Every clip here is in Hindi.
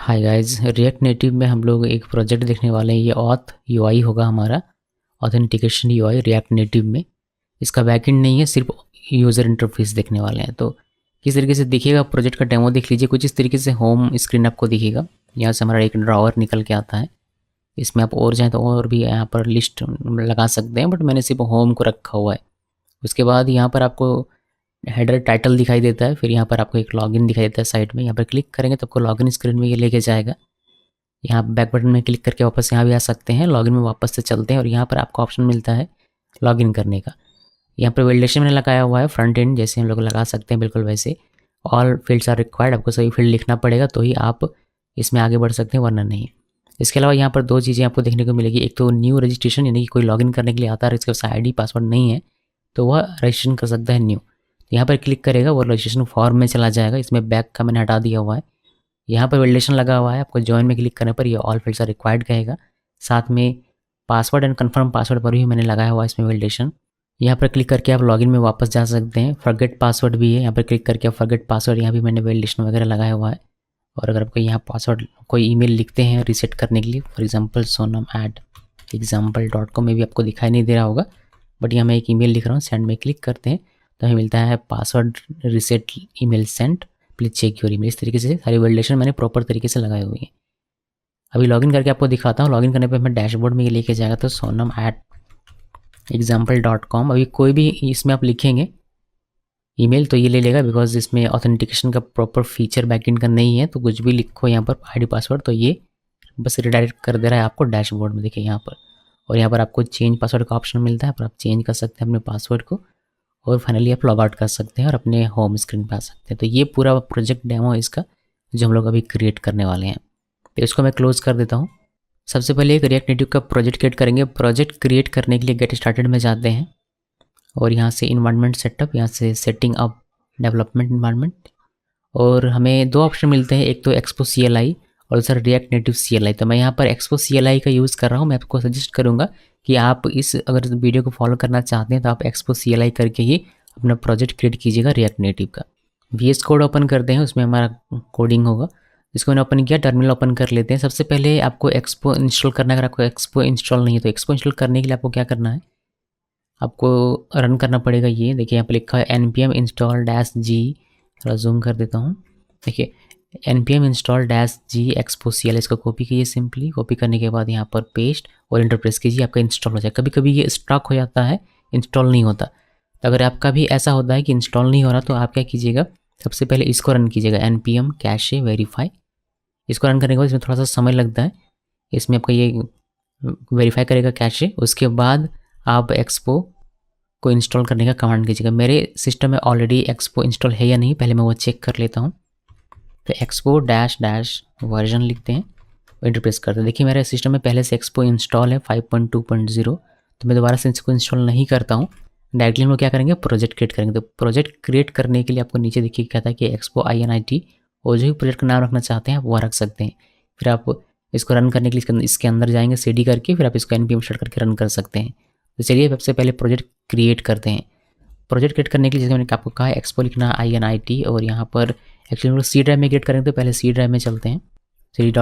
हाय गाइस, रिएक्ट नेटिव में हम लोग एक प्रोजेक्ट देखने वाले हैं। ये ऑथ यूआई होगा हमारा, ऑथेंटिकेशन यूआई रिएक्ट नेटिव में। इसका बैकएंड नहीं है, सिर्फ यूज़र इंटरफेस देखने वाले हैं। तो किस तरीके से दिखेगा प्रोजेक्ट का डेमो देख लीजिए। कुछ इस तरीके से होम स्क्रीन आपको दिखेगा। यहाँ से हमारा एक ड्रॉवर निकल के आता है। इसमें आप और चाहें तो और भी यहाँ पर लिस्ट लगा सकते हैं, बट मैंने सिर्फ होम को रखा हुआ है। उसके बाद यहाँ पर आपको हेडर टाइटल दिखाई देता है। फिर यहाँ पर आपको एक लॉगिन दिखाई देता है साइड में। यहाँ पर क्लिक करेंगे तो आपको लॉगिन स्क्रीन में ये लेके जाएगा। यहाँ बैक बटन में क्लिक करके वापस यहाँ भी आ सकते हैं। लॉगिन में वापस से चलते हैं और यहाँ पर आपको ऑप्शन मिलता है लॉगिन करने का। यहाँ पर वैलिडेशन मैंने लगाया हुआ है फ्रंट एंड, जैसे हम लोग लगा सकते हैं बिल्कुल वैसे। ऑल फील्ड्स आर रिक्वायर्ड, आपको सभी फील्ड लिखना पड़ेगा तो ही आप इसमें आगे बढ़ सकते हैं, वरना नहीं। इसके अलावा यहाँ पर दो चीज़ें आपको देखने को मिलेगी। एक तो न्यू रजिस्ट्रेशन, यानी कि कोई लॉगिन करने के लिए आता है, इसके पास ID पासवर्ड नहीं है तो वह रजिस्ट्रेशन कर सकता है न्यू। यहाँ पर क्लिक करेगा वो रजिस्ट्रेशन फॉर्म में चला जाएगा। इसमें बैक का मैंने हटा दिया हुआ है। यहाँ पर वैलिडेशन लगा हुआ है। आपको ज्वाइन में क्लिक करने पर ये ऑल फील्ड्स आर रिक्वायर्ड कहेगा। साथ में पासवर्ड एंड कन्फर्म पासवर्ड पर भी मैंने लगाया हुआ है इसमें वैलिडेशन। यहाँ पर क्लिक करके आप लॉगिन में वापस जा सकते हैं। फॉरगेट पासवर्ड भी है, यहाँ पर क्लिक करके आप फॉरगेट पासवर्ड, यहाँ भी मैंने वैलिडेशन वगैरह लगाया हुआ है। और अगर आपको यहाँ पासवर्ड कोई ईमेल लिखते हैं रीसेट करने के लिए, फॉर एग्जाम्पल sonam@example.com में भी आपको दिखाई नहीं दे रहा होगा, बट यहाँ मैं एक ईमेल लिख रहा हूँ। सेंड में क्लिक करते हैं तो हमें मिलता है password reset email send, please check your email. इस तरीके से सारी वैलिडेशन मैंने प्रॉपर तरीके से लगाई हुई है। अभी लॉगिन करके आपको दिखाता हूँ। लॉगिन करने पर मैं डैशबोर्ड में ये लेके जाएगा तो sonam@example.com। अभी कोई भी इसमें आप लिखेंगे ईमेल तो ये ले लेगा, बिकॉज इसमें ऑथेंटिकेशन का प्रॉपर फीचर बैकएंड का नहीं है। तो कुछ भी लिखो यहाँ पर ID पासवर्ड तो ये बस रिडायरेक्ट कर दे रहा है आपको डैशबोर्ड में, देखिए यहाँ पर। और यहाँ पर आपको चेंज पासवर्ड का ऑप्शन मिलता है, पर आप चेंज कर सकते हैं अपने पासवर्ड को। और फाइनली आप लॉग आउट कर सकते हैं और अपने होम स्क्रीन पर आ सकते हैं। तो ये पूरा प्रोजेक्ट डेमो है इसका, जो हम लोग अभी क्रिएट करने वाले हैं। तो इसको मैं क्लोज कर देता हूँ। सबसे पहले एक रिएक्ट नेटिव का प्रोजेक्ट क्रिएट करेंगे। प्रोजेक्ट क्रिएट करने के लिए गेट स्टार्टेड में जाते हैं और यहाँ से इन्वायरमेंट सेटअप, यहाँ से सेटिंग अप डेवलपमेंट इन्वायरमेंट। और हमें दो ऑप्शन मिलते हैं, एक तो एक्सपो CLI और दूसरा रिएक्ट नेटिव CLI। तो मैं यहाँ पर एक्सपो CLI का यूज़ कर रहा हूँ। मैं आपको सजेस्ट करूँगा कि आप अगर वीडियो को फॉलो करना चाहते हैं तो आप एक्सपो CLI करके ही अपना प्रोजेक्ट क्रिएट कीजिएगा रिएक्ट नेटिव का। VS कोड ओपन करते हैं, उसमें हमारा कोडिंग होगा। इसको मैंने ओपन किया, टर्मिनल ओपन कर लेते हैं। सबसे पहले आपको एक्सपो इंस्टॉल करना है। अगर आपको एक्सपो इंस्टॉल नहीं है तो एक्सपो इंस्टॉल करने के लिए आपको क्या करना है, आपको रन करना पड़ेगा। ये देखिए यहाँ पर लिखा है npm install -g, थोड़ा जूम कर देता हूँ। देखिए npm install -g expo CLI, इसको कॉपी कीजिए। सिंपली कॉपी करने के बाद यहाँ पर पेस्ट और इंटर प्रेस कीजिए, आपका इंस्टॉल हो जाए। कभी कभी ये स्टक हो जाता है, इंस्टॉल नहीं होता। तो अगर आपका भी ऐसा होता है कि इंस्टॉल नहीं हो रहा तो आप क्या कीजिएगा, सबसे पहले इसको रन कीजिएगा npm cache verify। इसको रन करने के बाद इसमें थोड़ा सा समय लगता है, इसमें आपका ये वेरीफाई करेगा कैशे। उसके बाद आप एक्सपो को इंस्टॉल करने का कमांड कीजिएगा। मेरे सिस्टम में ऑलरेडी एक्सपो इंस्टॉल है या नहीं, पहले मैं वो चेक कर लेता हूँ। तो एक्सपो -वर्जन लिखते हैं और इंटर प्रेस करते हैं। देखिए मेरे सिस्टम में पहले से एक्सपो इंस्टॉल है 5.2.0, तो मैं दोबारा से इसको इंस्टॉल नहीं करता हूँ। डायरेक्टली हम लोग क्या करेंगे, प्रोजेक्ट क्रिएट करेंगे। तो प्रोजेक्ट क्रिएट करने के लिए आपको नीचे देखिए कहता है कि एक्सपो INIT, और जो भी प्रोजेक्ट का नाम रखना चाहते हैं आप वो रख सकते हैं। फिर आप इसको रन करने के लिए इसके अंदर जाएंगे CD करके, फिर आप इसको npm स्टार्ट करके रन कर सकते हैं। तो चलिए सबसे पहले प्रोजेक्ट क्रिएट करते हैं। प्रोजेक्ट क्रिएट करने के लिए जैसे मैंने आपको कहा एक्सपो लिखना है INIT, और यहाँ पर एक्चुअली हम लोग C ड्राइव में क्रिएट करेंगे तो पहले C ड्राइव में चलते हैं। CD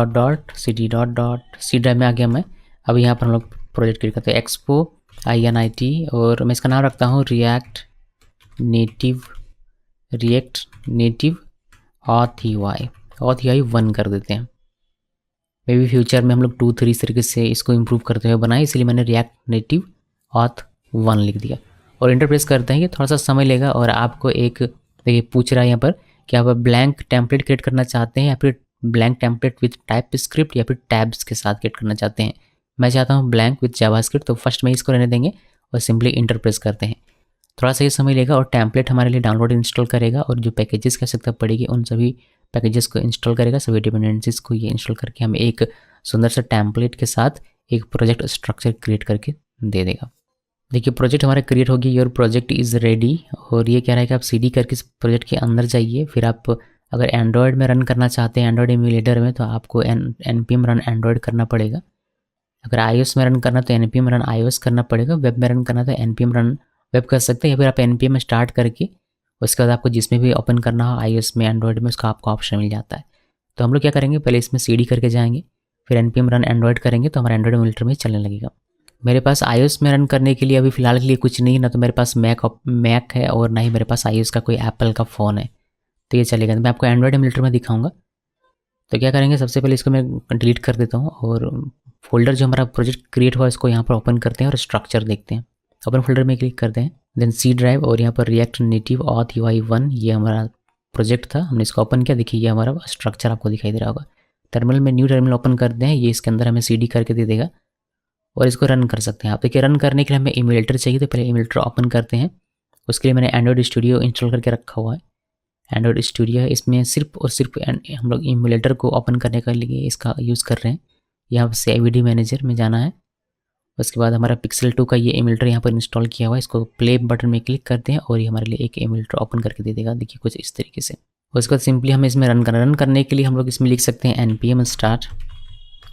ड्राइव में आ गया मैं। अब यहाँ पर हम लोग प्रोजेक्ट क्रिएट करते हैं एक्सपो INIT, और मैं इसका नाम रखता हूँ रिएक्ट नेटिव ऑथ UI 1 कर देते हैं। मे भी फ्यूचर में हम लोग 2, 3 इस तरीके से इसको इम्प्रूव करते हुए बनाए, इसलिए मैंने रिएक्ट नेटिव ऑथ 1 लिख दिया और इंटर प्रेस करते हैं। ये थोड़ा सा समय लेगा और आपको एक देखिए पूछ रहा है यहाँ पर कि आप ब्लैंक टेम्पलेट क्रिएट करना चाहते हैं या फिर ब्लैंक टेम्पलेट विथ टाइपस्क्रिप्ट या फिर टैब्स के साथ क्रिएट करना चाहते हैं। मैं चाहता हूँ ब्लैंक विथ जावास्क्रिप्ट, तो फर्स्ट में इसको रहने देंगे और सिंपली इंटर प्रेस करते हैं। थोड़ा सा ये समय लेगा और टेम्पलेट हमारे लिए डाउनलोड इंस्टॉल करेगा, और जो पैकेजेस की आवश्यकता पड़ेगी उन सभी पैकेजेस को इंस्टॉल करेगा, सभी डिपेंडेंसीज को ये इंस्टॉल करके हमें एक सुंदर सा टेम्पलेट के साथ एक प्रोजेक्ट स्ट्रक्चर क्रिएट करके दे देगा। देखिए प्रोजेक्ट हमारा क्रिएट हो गया, योर प्रोजेक्ट इज़ रेडी। और ये कह रहा है कि आप CD करके इस प्रोजेक्ट के अंदर जाइए। फिर आप अगर एंड्रॉयड में रन करना चाहते हैं, एंड्रॉयड एम्यूलेटर में, तो आपको npm रन एंड्रॉयड करना पड़ेगा। अगर iOS में रन करना तो npm रन iOS करना पड़ेगा। वेब में रन करना तो npm रन वेब कर सकते हैं, या फिर आप npm में स्टार्ट करके उसके बाद आपको जिसमें भी ओपन करना हो iOS में एंड्रॉयड में उसका आपको ऑप्शन मिल जाता है। तो हम लोग क्या करेंगे, पहले इसमें cd करके जाएंगे, फिर npm रन एंड्रॉयड करेंगे तो हमारा एंड्रॉयड एमुलेटर में चलने लगेगा। मेरे पास iOS में रन करने के लिए अभी फ़िलहाल के लिए कुछ नहीं है, ना तो मेरे पास मैक है और ना ही मेरे पास iOS का कोई एप्पल का फ़ोन है, तो ये चलेगा। तो मैं आपको एंड्रॉयड एमुलेटर में दिखाऊंगा। तो क्या करेंगे, सबसे पहले इसको मैं डिलीट कर देता हूँ और फोल्डर जो हमारा प्रोजेक्ट क्रिएट हुआ इसको यहाँ पर ओपन करते हैं और स्ट्रक्चर देखते हैं। ओपन फोल्डर में क्लिक करते हैं, देन सी ड्राइव और यहाँ पर रिएक्ट नेटिव ऑथ UI 1 ये हमारा प्रोजेक्ट था, हमने इसको ओपन किया। देखिए ये हमारा स्ट्रक्चर आपको दिखाई दे रहा होगा। टर्मिनल में न्यू टर्मिनल ओपन करते हैं, ये इसके अंदर हमें CD करके दे देगा और इसको रन कर सकते हैं आप। देखिए रन करने के लिए हमें इमुलेटर चाहिए, तो पहले इमुलेटर ओपन करते हैं। उसके लिए मैंने एंड्रॉयड स्टूडियो इंस्टॉल करके रखा हुआ है। एंड्रॉयड स्टूडियो है, इसमें सिर्फ और सिर्फ हम लोग इमुलेटर को ओपन करने के लिए इसका यूज़ कर रहे हैं। यहाँ से IVD मैनेजर में जाना है, उसके बाद हमारा पिक्सल 2 का ये इमुलेटर यहाँ पर इंस्टॉल किया हुआ है, इसको प्ले बटन में क्लिक करते हैं और ये हमारे लिए एक इमुलेटर ओपन करके दे देगा। देखिए कुछ इस तरीके से। उसके बाद सिंपली हमें इसमें रन करने के लिए हम लोग इसमें लिख सकते हैं npm start।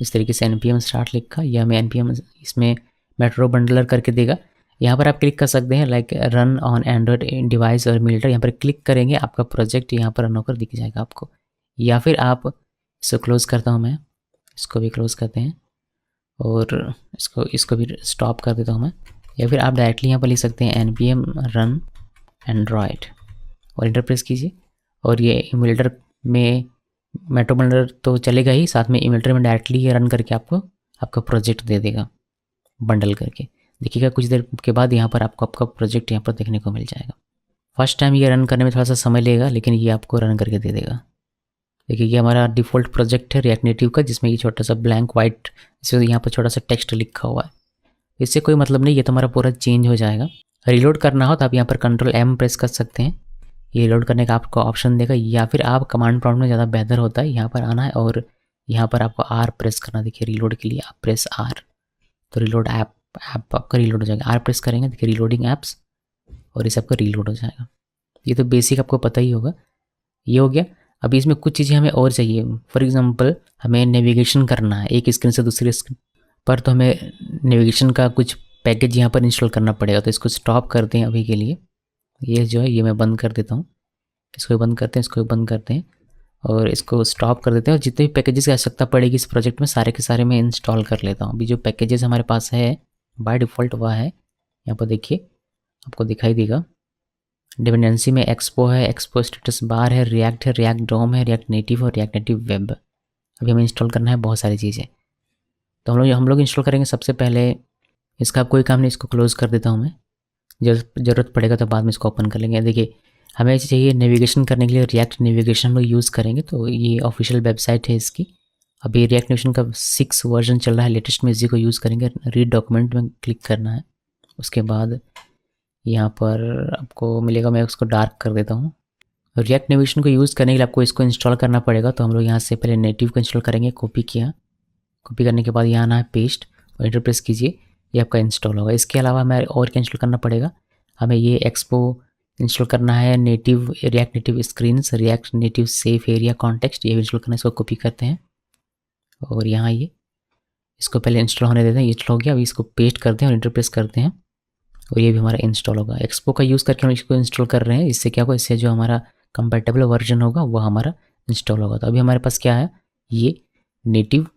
इस तरीके से npm start लिखा, या हमें npm इसमें मेट्रो बंडलर करके देगा। यहाँ पर आप क्लिक कर सकते हैं like run on Android device और इमुलेटर, यहाँ पर क्लिक करेंगे आपका प्रोजेक्ट यहाँ पर रन होकर दिख जाएगा आपको। या फिर आप इसको क्लोज़ करता हूँ मैं, इसको भी क्लोज़ करते हैं और इसको भी स्टॉप कर देता हूँ मैं। या फिर आप डायरेक्टली यहाँ पर लिख सकते हैं npm रन एंड्रॉयड और इंटर प्रेस कीजिए और ये इमुलेटर में मेट्रो बंडलर तो चलेगा ही, साथ में इमुलेटर में डायरेक्टली ये रन करके आपको आपका प्रोजेक्ट दे देगा बंडल करके। देखिएगा कुछ देर के बाद यहाँ पर आपको आपका प्रोजेक्ट यहाँ पर देखने को मिल जाएगा। फर्स्ट टाइम ये रन करने में थोड़ा सा समय लगेगा, लेकिन ये आपको रन करके दे देगा। देखिए ये हमारा डिफ़ॉल्ट प्रोजेक्ट है रिएक्ट नेटिव का, जिसमें ये छोटा सा ब्लैंक वाइट इसमें यहाँ पर छोटा सा टेक्स्ट लिखा हुआ है। इससे कोई मतलब नहीं, ये तो हमारा पूरा चेंज हो जाएगा। रीलोड करना हो तो आप यहाँ पर Ctrl+M प्रेस कर सकते हैं, ये रीलोड करने का आपको ऑप्शन देगा। या फिर आप कमांड प्रॉम्प्ट में ज़्यादा बेहतर होता है, यहाँ पर आना है और यहाँ पर आपको R प्रेस करना। देखिए रीलोड के लिए आप प्रेस R, तो रीलोड ऐप आपका रीलोड हो जाएगा। R प्रेस करेंगे, देखिए रीलोडिंग ऐप्स, और इस आपका रीलोड हो जाएगा। ये तो बेसिक आपको पता ही होगा। ये हो गया। अभी इसमें कुछ चीज़ें हमें और चाहिए। फॉर एग्जांपल हमें नेविगेशन करना है एक स्क्रीन से दूसरी स्क्रीन पर, तो हमें नेविगेशन का कुछ पैकेज यहाँ पर इंस्टॉल करना पड़ेगा। तो इसको स्टॉप करते हैं अभी के लिए। ये जो है ये मैं बंद कर देता हूँ, इसको बंद करते हैं, इसको बंद करते हैं और इसको स्टॉप कर देते हैं। और जितने भी पैकेजेस की आवश्यकता पड़ेगी इस प्रोजेक्ट में सारे के सारे मैं इंस्टॉल कर लेता हूँ। अभी जो पैकेजेस हमारे पास है बाय डिफ़ॉल्ट वह है, यहाँ पर देखिए आपको दिखाई देगा। डिपेंडेंसी में एक्सपो है, एक्सपो स्टेटस बार है, रिएक्ट है, रिएक्ट डोम है, रिएक्ट नेटिव और रिएक्ट नेटिव वेब। अभी हमें इंस्टॉल करना है बहुत सारी चीज़ें, तो हम लोग इंस्टॉल करेंगे। सबसे पहले इसका कोई काम नहीं, इसको क्लोज़ कर देता हूँ मैं। ज़रूरत पड़ेगा तो बाद में इसको ओपन कर लेंगे। देखिए हमें चाहिए नेविगेशन करने के लिए रिएक्ट नेविगेशन हम लोग यूज़ करेंगे, तो ये ऑफिशियल वेबसाइट है इसकी। अभी रिएक्ट नेविगेशन का 6 वर्जन चल रहा है, लेटेस्ट में इसी को यूज़ करेंगे। रीड डॉक्यूमेंट में क्लिक करना है, उसके बाद यहाँ पर आपको मिलेगा, मैं उसको डार्क कर देता हूँ। रिएक्ट नेविगेशन को यूज़ करने के लिए आपको इसको इंस्टॉल करना पड़ेगा। तो हम लोग यहाँ से पहले नेटिव को इंस्टॉल करेंगे। कॉपी किया, कॉपी करने के बाद यहाँ आना है पेस्ट और इंटर प्रेस कीजिए, ये आपका इंस्टॉल होगा। इसके अलावा हमें और क्या इंस्टॉल करना पड़ेगा, हमें ये एक्सपो इंस्टॉल करना है, native react native screens, react native safe area context, ये इंस्टॉल करना है। इसको कॉपी करते हैं और यहाँ ये इसको पहले इंस्टॉल होने देते हैं। इंस्टॉल हो गया, अभी इसको पेस्ट करते हैं और इंटर प्रेस करते हैं और ये भी हमारा इंस्टॉल होगा। एक्सपो का यूज़ करके हम इसको इंस्टॉल कर रहे हैं। इससे क्या होगा, इससे जो हमारा कंपैटिबल वर्जन होगा वह हमारा इंस्टॉल होगा। तो अभी हमारे पास क्या है, ये नेटिव,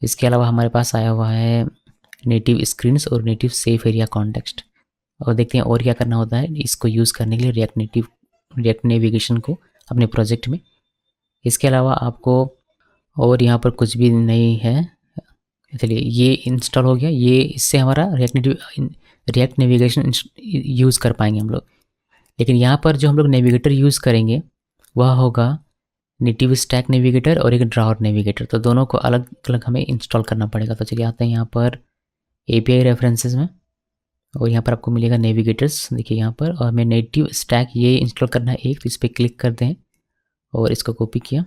इसके अलावा हमारे पास आया हुआ है नेटिव स्क्रीन्स और नेटिव सेफ एरिया कॉन्टेक्स्ट। और देखते हैं और क्या करना होता है इसको यूज़ करने के लिए रिएक्ट नेविगेशन को अपने प्रोजेक्ट में। इसके अलावा आपको और यहाँ पर कुछ भी नहीं है। चलिए ये इंस्टॉल हो गया, ये इससे हमारा रिएक्ट नेविगेशन यूज़ कर पाएंगे हम लोग। लेकिन यहाँ पर जो हम लोग नेविगेटर यूज़ करेंगे वह होगा नेटिव स्टैक नेविगेटर और एक ड्रॉवर नेविगेटर, तो दोनों को अलग अलग हमें इंस्टॉल करना पड़ेगा। तो चलिए आते हैं यहाँ पर API रेफरेंसेस में और यहाँ पर आपको मिलेगा नेविगेटर्स। देखिए यहाँ पर, और हमें नेटिव स्टैक ये इंस्टॉल करना है एक, तो इस पर क्लिक करते हैं और इसको कॉपी किया।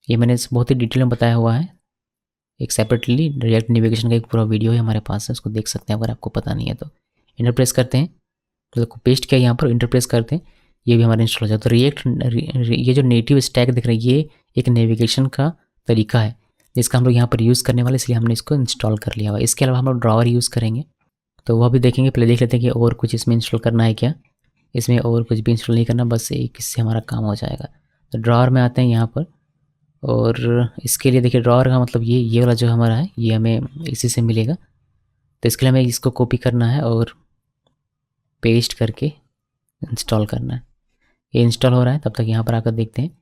ये मैंने बहुत ही डिटेल में बताया हुआ है, एक सेपरेटली रिएक्ट नेविगेशन का एक पूरा वीडियो है हमारे पास है, उसको देख सकते हैं अगर आपको पता नहीं है तो। इंटर प्रेस करते हैं, तो पेस्ट किया यहाँ पर, इंटर प्रेस करते हैं, ये भी हमारा इंस्टॉल हो जाए। तो ये जो नेटिव स्टैक दिख रहा है ये एक नेविगेशन का तरीका है जिसका हम लोग यहाँ पर यूज़ करने वाले, इसलिए हमने इसको इंस्टॉल कर लिया हुआ। इसके अलावा हम लोग ड्रॉवर यूज़ करेंगे, तो वह भी देखेंगे। पहले देख लेते हैं कि और कुछ इसमें इंस्टॉल करना है क्या। इसमें और कुछ भी इंस्टॉल नहीं करना, बस एक इससे हमारा काम हो जाएगा। तो ड्रॉवर में आते हैं यहाँ पर और इसके लिए देखिए ड्रॉअर का मतलब ये वाला जो हमारा है ये हमें इसी से मिलेगा। तो इसके लिए हमें इसको कॉपी करना है और पेस्ट करके इंस्टॉल करना है। ये इंस्टॉल हो रहा है, तब तक यहाँ पर आकर देखते हैं।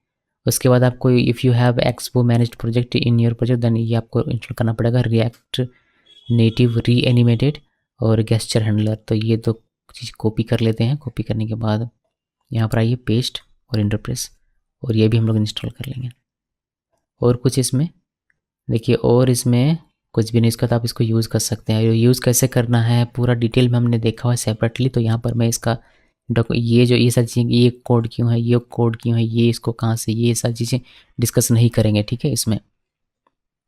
उसके बाद आपको if you have Expo managed project in your project then ये आपको इंस्टॉल करना पड़ेगा, रिएक्ट नेटिव री एनिमेटेड और गेस्चर हैंडलर। तो ये दो चीज़ कॉपी कर लेते हैं। कॉपी करने के बाद यहाँ पर आइए पेस्ट और इंटरप्रेस, और ये भी हम लोग इंस्टॉल कर लेंगे। और कुछ इसमें देखिए, और इसमें कुछ भी नहीं, इसका तो आप इसको यूज़ कर सकते हैं। यूज़ कैसे करना है पूरा डिटेल में हमने देखा हुआ है सेपरेटली, तो यहाँ पर मैं इसका ये सारी चीज़ें, ये कोड क्यों है, ये कोड क्यों है, ये इसको कहाँ से, ये सारी चीज़ें डिस्कस नहीं करेंगे, ठीक है इसमें।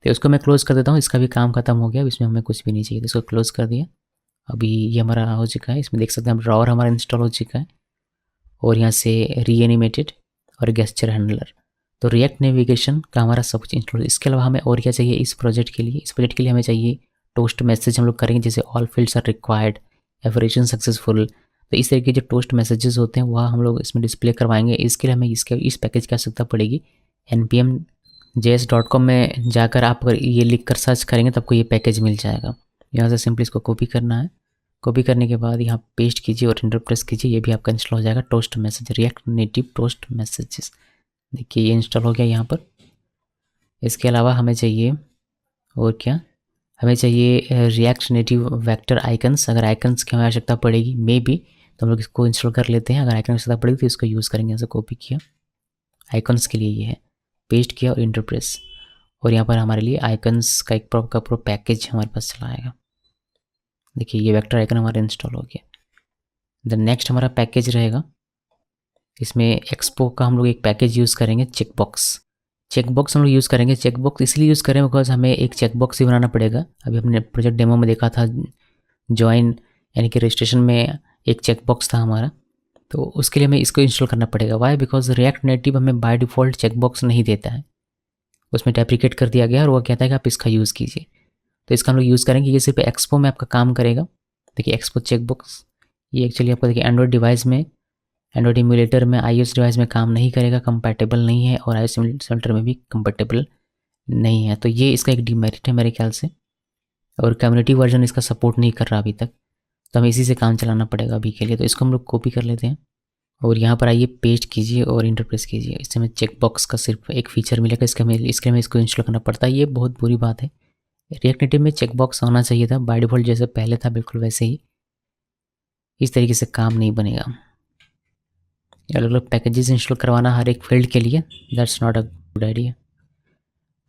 तो उसको मैं क्लोज़ कर देता हूँ, इसका भी काम खत्म हो गया, इसमें हमें कुछ भी नहीं चाहिए, तो इसको क्लोज़ कर दिया। अभी ये हमारा हो चुका है, इसमें देख सकते हैं ड्रॉअर हमारा इंस्टॉल हो चुका है, और यहाँ से रीएनिमेटेड और गेस्चर हैंडलर। तो रिएक्ट नेविगेशन का हमारा सब कुछ इंस्टॉल। इसके अलावा हमें और क्या चाहिए इस प्रोजेक्ट के लिए? इस प्रोजेक्ट के लिए हमें चाहिए टोस्ट मैसेज हम लोग करेंगे, जैसे all fields are required, operation successful. तो इस तरीके के जो टोस्ट मैसेजेस होते हैं वह हम लोग इसमें डिस्प्ले करवाएंगे। इसके लिए हमें इस पैकेज की आवश्यकता पड़ेगी। npmjs.com में जाकर आप अगर ये लिख कर सर्च करेंगे तो आपको ये पैकेज मिल जाएगा। यहाँ से सिंपली इसको कॉपी करना है। कॉपी करने के बाद यहाँ पेस्ट कीजिए और इंटर प्रेस कीजिए, ये भी आपका इंस्टॉल हो जाएगा। Toast message, react native toast messages, देखिए ये इंस्टॉल हो गया यहाँ पर। इसके अलावा हमें चाहिए और क्या, हमें चाहिए रिएक्ट नेटिव वेक्टर आइकन्स। अगर आइकन्स की हमें आवश्यकता पड़ेगी मे बी, तो हम लोग इसको इंस्टॉल कर लेते हैं। अगर आइकन की आवश्यकता पड़ेगी तो इसको यूज़ करेंगे। यहाँ से कॉपी किया, आइकन्स के लिए ये है, पेस्ट किया और इंटर प्रेस, और यहाँ पर हमारे लिए आइकन्स का एक पूरा पैकेज हमारे पास चला आएगा। देखिए ये वेक्टर आइकन हमारा इंस्टॉल हो गया। द नेक्स्ट हमारा पैकेज रहेगा, इसमें एक्सपो का हम लोग एक पैकेज यूज़ करेंगे, चेकबॉक्स हम लोग यूज़ करेंगे। चेकबॉक्स इसलिए यूज़ करें बिकॉज हमें एक चेकबॉक्स ही बनाना पड़ेगा। अभी हमने प्रोजेक्ट डेमो में देखा था ज्वाइन यानी कि रजिस्ट्रेशन में एक चेकबॉक्स था हमारा, तो उसके लिए हमें इसको इंस्टॉल करना पड़ेगा। वाई? बिकॉज रिएक्ट नेटिव हमें बाय डिफ़ॉल्ट चेकबॉक्स नहीं देता है, उसमें डेप्रिकेट कर दिया गया और वो कहता है कि आप इसका यूज़ कीजिए। तो इसका हम लोग यूज़ करेंगे। ये सिर्फ एक्सपो में आपका काम करेगा। देखिए एक्सपो चेकबॉक्स, ये एक्चुअली आपको देखिए एंड्रॉइड डिवाइस में, एंड्रॉइड इम्यूलेटर में, iOS डिवाइस में काम नहीं करेगा, कंपैटिबल नहीं है, और iOS इम्यूलेटर में भी कंपैटिबल नहीं है। तो ये इसका एक डिमेरिट है मेरे ख्याल से, और कम्युनिटी वर्जन इसका सपोर्ट नहीं कर रहा अभी तक, तो हमें इसी से काम चलाना पड़ेगा अभी के लिए। तो इसको हम लोग कॉपी कर लेते हैं और यहाँ पर आइए पेस्ट कीजिए और इंटरप्रेस कीजिए। इससे हमें चेकबॉक्स का सिर्फ एक फीचर मिलेगा, इसके हमें इसको इंस्टॉल करना पड़ता है। ये बहुत बुरी बात है। रिएक्ट नेटिव में चेकबॉक्स होना चाहिए था बाय डिफ़ॉल्ट, जैसे पहले था बिल्कुल वैसे ही। इस तरीके से काम नहीं बनेगा। अलग अलग पैकेजेस इंस्टॉल करवाना हर एक फील्ड के लिए, that's not a good idea.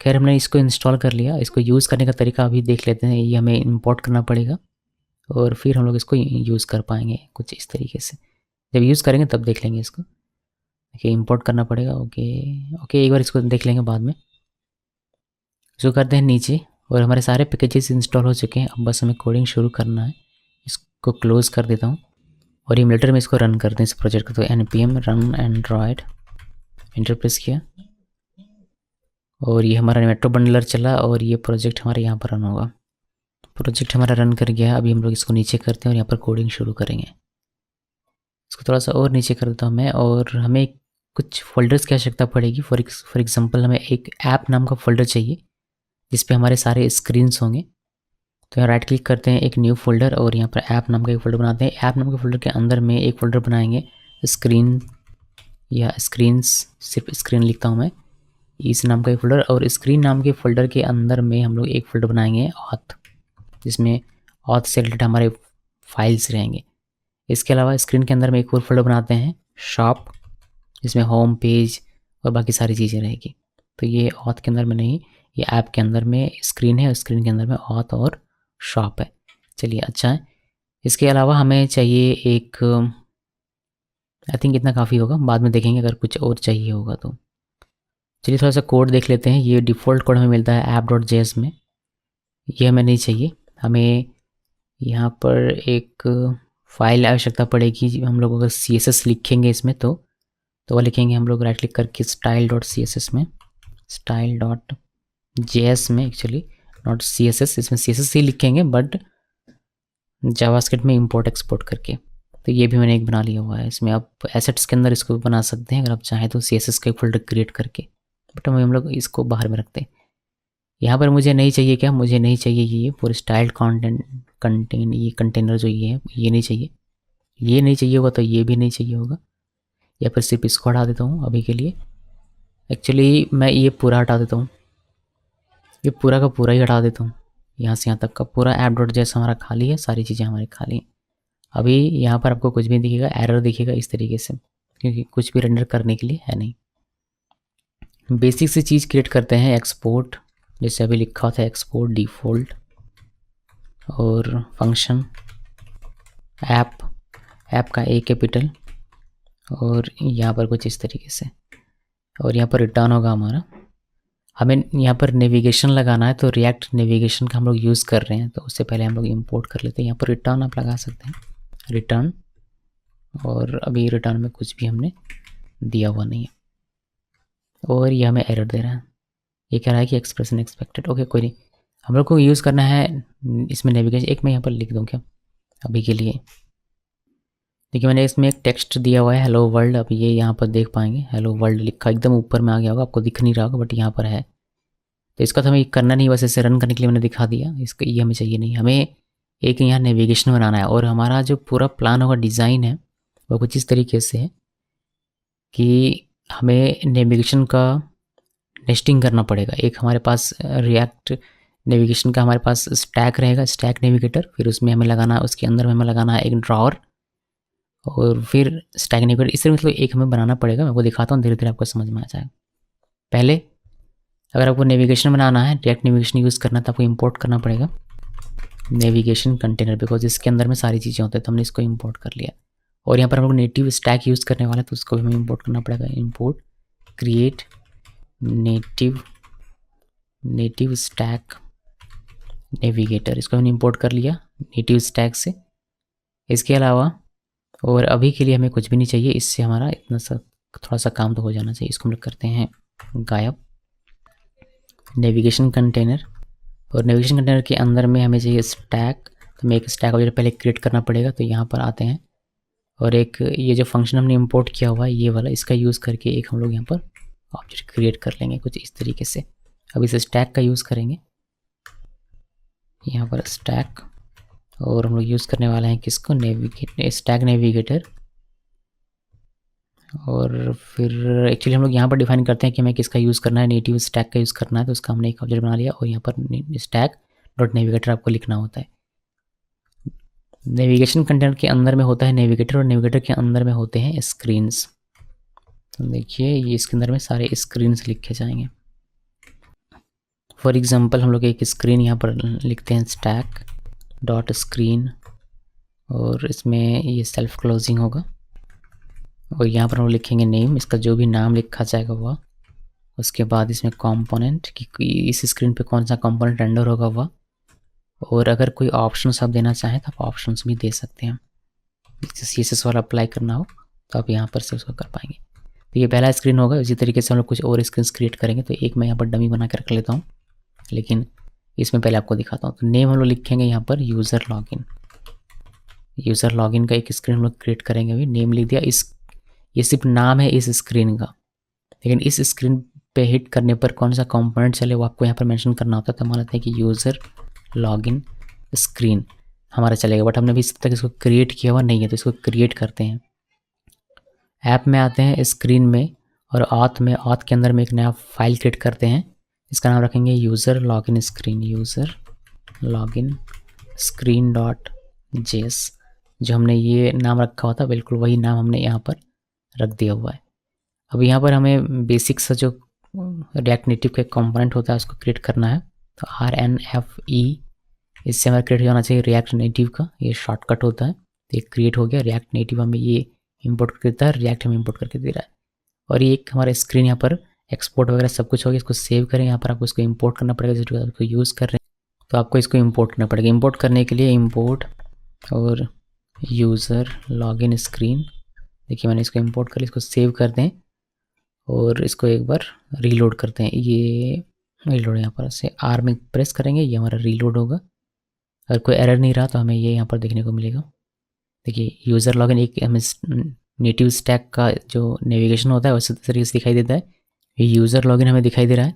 खैर हमने इसको इंस्टॉल कर लिया। इसको यूज़ करने का तरीका अभी देख लेते हैं। ये हमें इंपोर्ट करना पड़ेगा और फिर हम लोग इसको यूज़ कर पाएंगे कुछ इस तरीके से। जब यूज़ करेंगे तब देख लेंगे इसको। देखिए इंपोर्ट करना पड़ेगा। ओके एक बार इसको देख लेंगे बाद में। इसको करते हैं नीचे, और हमारे सारे पैकेजेस इंस्टॉल हो चुके हैं। अब बस हमें कोडिंग शुरू करना है। इसको क्लोज़ कर देता हूँ और इम्यूलेटर में इसको रन करते हैं इस प्रोजेक्ट को। तो npm run Android, enter press किया और ये हमारा मेट्रो बंडलर चला और ये प्रोजेक्ट हमारे यहाँ पर रन होगा। प्रोजेक्ट हमारा रन कर गया। अभी हम लोग इसको नीचे करते हैं और यहाँ पर कोडिंग शुरू करेंगे। इसको थोड़ा सा और नीचे कर देता हूँ मैं, और हमें कुछ फोल्डर्स की आवश्यकता पड़ेगी। फॉर एग्जांपल हमें एक ऐप नाम का फोल्डर चाहिए जिस पे हमारे सारे स्क्रीन्स होंगे। तो यहाँ राइट क्लिक करते हैं, एक न्यू फोल्डर, और यहाँ पर ऐप नाम का एक फोल्डर बनाते हैं। ऐप नाम के फोल्डर के अंदर में एक फोल्डर बनाएंगे स्क्रीन या स्क्रीन्स, सिर्फ स्क्रीन लिखता हूँ मैं, इस नाम का एक फोल्डर। और स्क्रीन नाम के फोल्डर के अंदर में हम लोग एक फोल्डर बनाएंगे ऑथ, जिसमें ऑथ से रिलेटेड हमारे फाइल्स रहेंगे। इसके अलावा स्क्रीन के अंदर में एक और फोल्डर बनाते हैं शॉप, जिसमें होम पेज और बाकी सारी चीज़ें रहेगी। तो ये ऑथ के अंदर में नहीं, ये ऐप के अंदर में स्क्रीन है और स्क्रीन के अंदर में ऑथ और शॉप है। चलिए अच्छा है। इसके अलावा हमें चाहिए एक, आई थिंक इतना काफ़ी होगा, बाद में देखेंगे अगर कुछ और चाहिए होगा तो। चलिए थोड़ा सा कोड देख लेते हैं। ये डिफ़ॉल्ट कोड हमें मिलता है app.js में, ये हमें नहीं चाहिए। हमें यहाँ पर एक फाइल आवश्यकता पड़ेगी। हम लोग अगर CSS लिखेंगे इसमें तो वो लिखेंगे हम लोग राइट क्लिक करके style.css में, style.js में, एक्चुअली नॉट CSS, इसमें CSS ही लिखेंगे बट जावास्क्रिप्ट में इंपोर्ट एक्सपोर्ट करके। तो ये भी मैंने एक बना लिया हुआ है। इसमें आप एसेट्स के अंदर इसको बना सकते हैं अगर आप चाहें तो, CSS का एक फोल्डर क्रिएट करके। बट हम लोग इसको बाहर में रखते हैं। यहाँ पर मुझे नहीं चाहिए क्या, मुझे नहीं चाहिए ये फॉर स्टाइल्ड कंटेंट ये कंटेनर जो ये है ये नहीं चाहिए, ये नहीं चाहिए होगा तो ये भी नहीं चाहिए होगा, या फिर सिर्फ इसको हटा देता हूँ अभी के लिए। एक्चुअली मैं ये पूरा हटा देता हूँ, ये पूरा का पूरा ही हटा देता हूँ, यहाँ से यहाँ तक का पूरा ऐप डॉट जैसा हमारा खाली है, सारी चीज़ें हमारी खाली हैं। अभी यहाँ पर आपको कुछ भी दिखेगा, एरर दिखेगा इस तरीके से, क्योंकि कुछ भी रेंडर करने के लिए है नहीं। बेसिक से चीज़ क्रिएट करते हैं, एक्सपोर्ट, जैसे अभी लिखा होता है एक्सपोर्ट डिफ़ॉल्ट, और फंक्शन ऐप का ए कैपिटल, और यहाँ पर कुछ इस तरीके से, और यहाँ पर रिटर्न होगा हमारा। हमें यहाँ पर नेविगेशन लगाना है, तो रिएक्ट नेविगेशन का हम लोग यूज़ कर रहे हैं, तो उससे पहले हम लोग इंपोर्ट कर लेते हैं। यहाँ पर रिटर्न आप लगा सकते हैं, रिटर्न, और अभी रिटर्न में कुछ भी हमने दिया हुआ नहीं है, और ये हमें एरर दे रहा है, ये कह रहा है कि एक्सप्रेशन एक्सपेक्टेड। ओके कोई नहीं, हम लोग को यूज़ करना है इसमें नेविगेशन। एक मैं यहाँ पर लिख दूँ क्या अभी के लिए, देखिए मैंने इसमें एक टेक्स्ट दिया हुआ है हेलो वर्ल्ड, अब ये यहाँ पर देख पाएंगे हेलो वर्ल्ड लिखा एकदम ऊपर में आ गया होगा, आपको दिख नहीं रहा होगा बट यहाँ पर है। तो इसका तो हमें करना नहीं, बस इसे रन करने के लिए मैंने दिखा दिया, इसका ये हमें चाहिए नहीं। हमें एक यहाँ नेविगेशन बनाना है, और हमारा जो पूरा प्लान होगा, डिज़ाइन है, वो कुछ इस तरीके से है कि हमें नेविगेशन का नेस्टिंग करना पड़ेगा। एक हमारे पास रिएक्ट नेविगेशन का हमारे पास स्टैक रहेगा, स्टैक नेविगेटर, फिर उसमें हमें लगाना है, उसके अंदर में हमें लगाना है एक ड्रॉअर, और फिर स्टैक नेविगेटर। इससे मतलब एक हमें बनाना पड़ेगा, मैं वो दिखाता हूँ, धीरे धीरे आपको समझ में आ जाएगा। पहले अगर आपको नेविगेशन बनाना है, डायरेक्ट नेविगेशन यूज़ करना है, तो आपको इंपोर्ट करना पड़ेगा नेविगेशन कंटेनर, बिकॉज इसके अंदर में सारी चीज़ें होती हैं, तो हमने इसको इंपोर्ट कर लिया। और यहाँ पर हम लोग नेटिव स्टैक यूज़ करने वाले हैं, तो उसको भी हमें इंपोर्ट करना पड़ेगा। Import create native stack navigator, इसको हमने इंपोर्ट कर लिया नेटिव स्टैक से। इसके अलावा और अभी के लिए हमें कुछ भी नहीं चाहिए, इससे हमारा इतना सा थोड़ा सा काम तो हो जाना चाहिए। इसको हम लोग करते हैं गायब, नेविगेशन कंटेनर, और नेविगेशन कंटेनर के अंदर में हमें चाहिए स्टैक, तो हमें एक स्टैक ऑब्जेक्ट पहले क्रिएट करना पड़ेगा। तो यहाँ पर आते हैं, और एक ये जो फंक्शन हमने इंपोर्ट किया हुआ है ये वाला, इसका यूज़ करके एक हम लोग यहाँ पर ऑब्जेक्ट क्रिएट कर लेंगे कुछ इस तरीके से। अब इस स्टैक का यूज़ करेंगे, यहाँ पर स्टैक, और हम लोग यूज़ करने वाले हैं किसको, स्टैक नेविगेटर। और फिर एक्चुअली हम लोग यहाँ पर डिफाइन करते हैं कि हमें किसका यूज़ करना है, नेटिव स्टैक का यूज़ करना है, तो उसका हमने एक ऑब्जेक्ट बना लिया, और यहाँ पर स्टैक डॉट नेविगेटर आपको लिखना होता है। नेविगेशन कंटेनर के अंदर में होता है नेविगेटर, और नेविगेटर के अंदर में होते हैं स्क्रीन्स। तो देखिए ये इसके अंदर में सारे स्क्रीन्स लिखे जाएंगे। फॉर एग्जांपल हम लोग एक स्क्रीन यहाँ पर लिखते हैं स्टैक डॉट स्क्रीन, और इसमें ये सेल्फ क्लोजिंग होगा, और यहाँ पर हम लिखेंगे नेम, इसका जो भी नाम लिखा जाएगा वह। उसके बाद इसमें कंपोनेंट कि इस स्क्रीन पे कौन सा कंपोनेंट रेंडर होगा वह, और अगर कोई ऑप्शंस आप देना चाहें तो आप ऑप्शंस भी दे सकते हैं। CSS वाला अप्लाई करना हो तो आप यहाँ पर से उसको कर पाएंगे। तो ये पहला स्क्रीन होगा। इसी तरीके से हम लोग कुछ और स्क्रीन क्रिएट करेंगे, तो एक मैं यहाँ पर डमी बना कर रख लेता हूँ, लेकिन इसमें पहले आपको दिखाता हूँ। तो नेम हम लोग लिखेंगे यहाँ पर यूज़र लॉगिन, यूज़र लॉगिन का एक स्क्रीन हम लोग क्रिएट करेंगे। अभी नेम लिख दिया, ये सिर्फ नाम है इस स्क्रीन का, लेकिन इस स्क्रीन पे हिट करने पर कौन सा कंपोनेंट चले वो आपको यहाँ पर मेंशन करना होता है। तो हमारा है कि यूज़र लॉगिन स्क्रीन हमारा चलेगा, बट हमने अभी तक इसको क्रिएट किया हुआ नहीं है, तो इसको क्रिएट करते हैं। ऐप में आते हैं, स्क्रीन में, और ऑथ के अंदर में एक नया फाइल क्रिएट करते हैं। इसका नाम रखेंगे user login screen, user login screen dot JS. जो हमने ये नाम रखा हुआ था बिल्कुल वही नाम हमने यहाँ पर रख दिया हुआ है। अब यहाँ पर हमें बेसिक सा जो रिएक्ट नेटिव का कंपोनेंट होता है उसको क्रिएट करना है। तो RNFE इससे हमारा क्रिएट होना चाहिए रिएक्ट नेटिव का, ये शॉर्टकट होता है। तो ये क्रिएट हो गया, रिएक्ट नेटिव हमें ये इंपोर्ट करके देता है, रिएक्ट हमें इंपोर्ट करके दे रहा है। और ये एक हमारा स्क्रीन यहाँ पर एक्सपोर्ट वगैरह सब कुछ हो गया। इसको सेव करें, यहाँ पर आपको इसको इंपोर्ट करना पड़ेगा, जो आपको यूज़ कर रहे हैं तो आपको इसको इंपोर्ट करना पड़ेगा। इंपोर्ट करने के लिए इंपोर्ट और यूज़र लॉगिन स्क्रीन, देखिए मैंने इसको इंपोर्ट कर लिया। इसको सेव कर दें और इसको एक बार रीलोड करते हैं। ये रीलोड यहाँ पर से R में प्रेस करेंगे, ये हमारा रीलोड होगा। अगर कोई एरर नहीं रहा तो हमें ये यहाँ पर देखने को मिलेगा। देखिए यूज़र लॉगिन एक हमें नेटिव स्टैक का जो नेविगेशन होता है उसी तरीके से दिखाई देता है। ये यूज़र लॉगिन हमें दिखाई दे रहा है,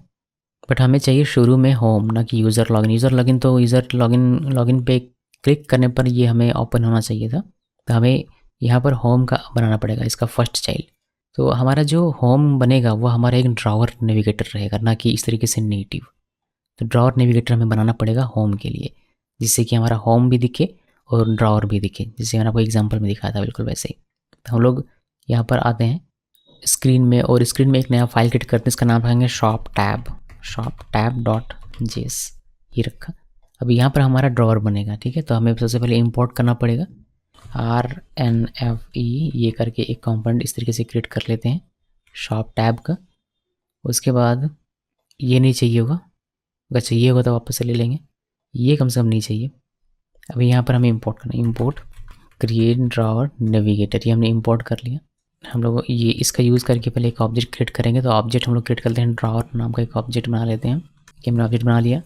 बट हमें चाहिए शुरू में होम, ना कि यूज़र लॉगिन। यूज़र लॉगिन तो यूज़र लॉगिन पे क्लिक करने पर ये हमें ओपन होना चाहिए था, तो हमें यहाँ पर होम का बनाना पड़ेगा, इसका फर्स्ट चाइल्ड। तो हमारा जो होम बनेगा वो हमारा एक ड्रॉवर नेविगेटर रहेगा, ना कि इस तरीके से नेटिव। तो ड्रॉवर नेविगेटर हमें बनाना पड़ेगा होम के लिए, जिससे कि हमारा होम भी दिखे और ड्रॉवर भी दिखे, जिससे मैंने आपको एग्जाम्पल में दिखाया था बिल्कुल वैसे ही। तो हम लोग यहाँ पर आते हैं स्क्रीन में, और स्क्रीन में एक नया फाइल क्रिएट करते हैं, इसका नाम रखेंगे shoptab.js, ये रखा। अब यहाँ पर हमारा ड्रॉवर बनेगा, ठीक है। तो हमें सबसे पहले इंपोर्ट करना पड़ेगा rnfe, ये करके एक कंपोनेंट इस तरीके से क्रिएट कर लेते हैं शॉप टैब का। उसके बाद ये नहीं चाहिए होगा, अगर चाहिए होगा तो वापस से ले लेंगे, ये कम से कम नहीं चाहिए। अभी यहाँ पर हमें इंपोर्ट करना है, इंपोर्ट क्रिएट ड्रॉवर नेविगेटर, ये हमने इंपोर्ट कर लिया। हम लोग ये इसका यूज़ करके पहले एक ऑब्जेक्ट क्रिएट करेंगे, तो ऑब्जेक्ट हम लोग क्रिएट करते हैं, ड्रॉवर नाम का एक ऑब्जेक्ट बना लेते हैं। कि हमने ऑब्जेक्ट बना लिया।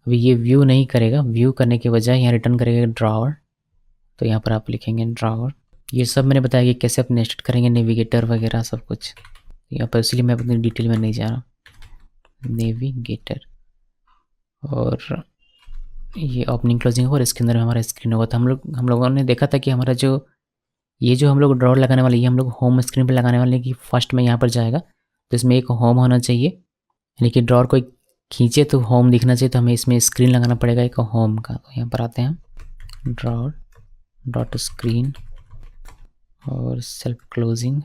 अभी ये व्यू नहीं करेगा, व्यू करने के बजाय यहाँ रिटर्न करेगा ड्रॉवर। तो यहाँ पर आप लिखेंगे ड्रॉवर। ये सब मैंने बताया कि कैसे आप नेस्टेड करेंगे, नेविगेटर वगैरह सब कुछ यहाँ पर, इसलिए मैं अपनी डिटेल में नहीं जा रहा। नेविगेटर, और ये ओपनिंग क्लोजिंग होगा और इसके अंदर हमारा स्क्रीन होगा। तो हम लोगों ने देखा था कि हमारा जो ये जो हम लोग ड्रॉवर लगाने वाले, ये हम लोग होम स्क्रीन पर लगाने वाले कि फर्स्ट में यहाँ पर जाएगा, तो इसमें एक होम होना चाहिए, यानी कि ड्रॉवर कोई खींचे तो होम दिखना चाहिए। तो हमें इसमें स्क्रीन लगाना पड़ेगा एक होम का। तो यहाँ पर आते हैं ड्रॉवर डॉट स्क्रीन और सेल्फ क्लोजिंग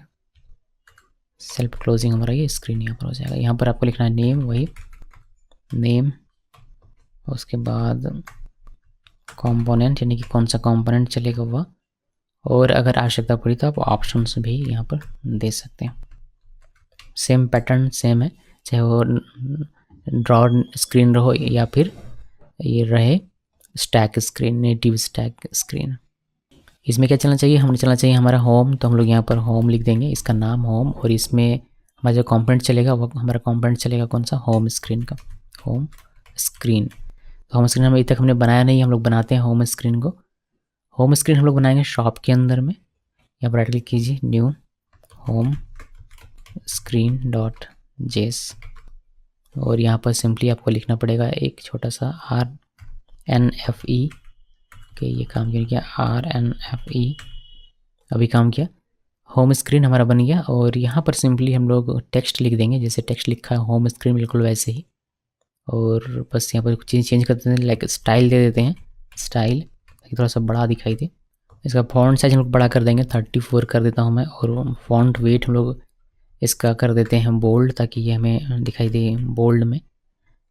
हमारा ये स्क्रीन यहाँ पर हो जाएगा। यहाँ पर आपको लिखना है नेम, वही नेम, उसके बाद कंपोनेंट, यानी कि कौन सा कंपोनेंट चलेगा वह, और अगर आवश्यकता पड़ी तो आप ऑप्शंस भी यहाँ पर दे सकते हैं। सेम पैटर्न सेम है, चाहे वो ड्रॉवर स्क्रीन रहो या फिर ये रहे stack screen, native stack screen. इसमें क्या चलना चाहिए, हमें चलना चाहिए हमारा होम। तो हम लोग यहाँ पर होम लिख देंगे, इसका नाम होम, और इसमें हमारा जो कंपोनेंट चलेगा वो हमारा कंपोनेंट चलेगा कौन सा, होम स्क्रीन का, होम स्क्रीन। तो होम स्क्रीन अभी तक हमने बनाया नहीं, हम लोग बनाते हैं होम स्क्रीन को। होम स्क्रीन हम लोग बनाएंगे शॉप के अंदर में। यहाँ पर राइट क्लिक कीजिए, न्यू होम स्क्रीन डॉट जेस, और यहाँ पर सिंपली आपको लिखना पड़ेगा एक छोटा सा RNFE के, ये काम क्यों किया, RNFE अभी काम किया। होम स्क्रीन हमारा बन गया, और यहाँ पर सिंपली हम लोग टेक्स्ट लिख देंगे, जैसे टेक्स्ट लिखा है होम स्क्रीन बिल्कुल वैसे ही। और बस यहाँ पर कुछ चीज़ चेंज करते हैं, लाइक स्टाइल दे देते हैं, स्टाइल थोड़ा सा बड़ा दिखाई दे। इसका फॉन्ट साइज हम लोग बड़ा कर देंगे, 34 कर देता हूँ मैं, और फॉन्ट वेट हम लोग इसका कर देते हैं बोल्ड, ताकि ये हमें दिखाई दे बोल्ड में।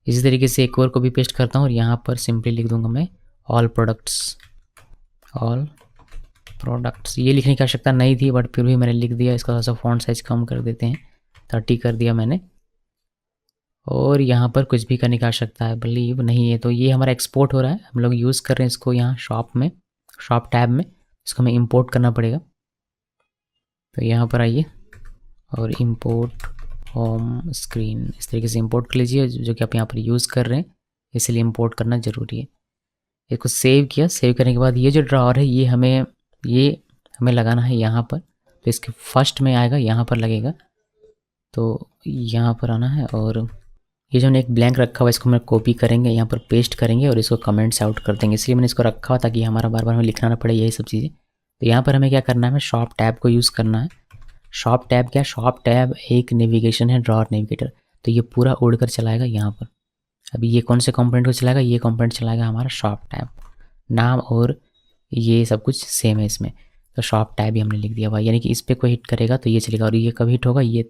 इसी तरीके से एक और को भी पेस्ट करता हूँ, और यहाँ पर सिंपली लिख दूंगा मैं ऑल प्रोडक्ट्स। ये लिखने की आवश्यकता नहीं थी, बट फिर भी मैंने लिख दिया। इसका थोड़ा सा फॉन्ट साइज कम कर देते हैं, 30 कर दिया मैंने। और यहाँ पर कुछ भी करने की आवश्यकता है बिलीव नहीं है। तो ये हमारा एक्सपोर्ट हो रहा है, हम लोग यूज़ कर रहे हैं इसको यहाँ शॉप में, शॉप टैब में। इसको हमें इंपोर्ट करना पड़ेगा। तो यहाँ पर आइए और इंपोर्ट होम स्क्रीन, इस तरीके से इंपोर्ट कर लीजिए, जो कि आप यहाँ पर यूज़ कर रहे हैं, इसलिए इंपोर्ट करना ज़रूरी है। इसको सेव किया, सेव करने के बाद ये जो ड्रॉवर है ये हमें लगाना है यहाँ पर। तो इसके फर्स्ट में आएगा, यहाँ पर लगेगा, तो यहाँ पर आना है, और ये जो हमने एक ब्लैंक रखा हुआ इसको हम कॉपी करेंगे, यहाँ पर पेस्ट करेंगे और इसको कमेंट्स आउट कर देंगे। इसलिए मैंने इसको रखा हुआ ताकि हमारा बार बार हमें लिखना ना पड़े यही सब चीज़ें। तो यहाँ पर हमें क्या करना है, हमें शॉप टैब को यूज़ करना है। शॉप टैब क्या, शॉप टैब एक नेविगेशन है, ड्रॉवर नेविगेटर। तो ये पूरा उड़ कर चलाएगा यहाँ पर। अभी ये कौन से कंपोनेंट को चलाएगा, ये कंपोनेंट चलाएगा हमारा शॉप टैब। नाम और ये सब कुछ सेम है इसमें। तो शॉप टैब ही हमने लिख दिया हुआ, यानी कि इस पर कोई हिट करेगा तो ये चलेगा, और ये कब हिट होगा, ये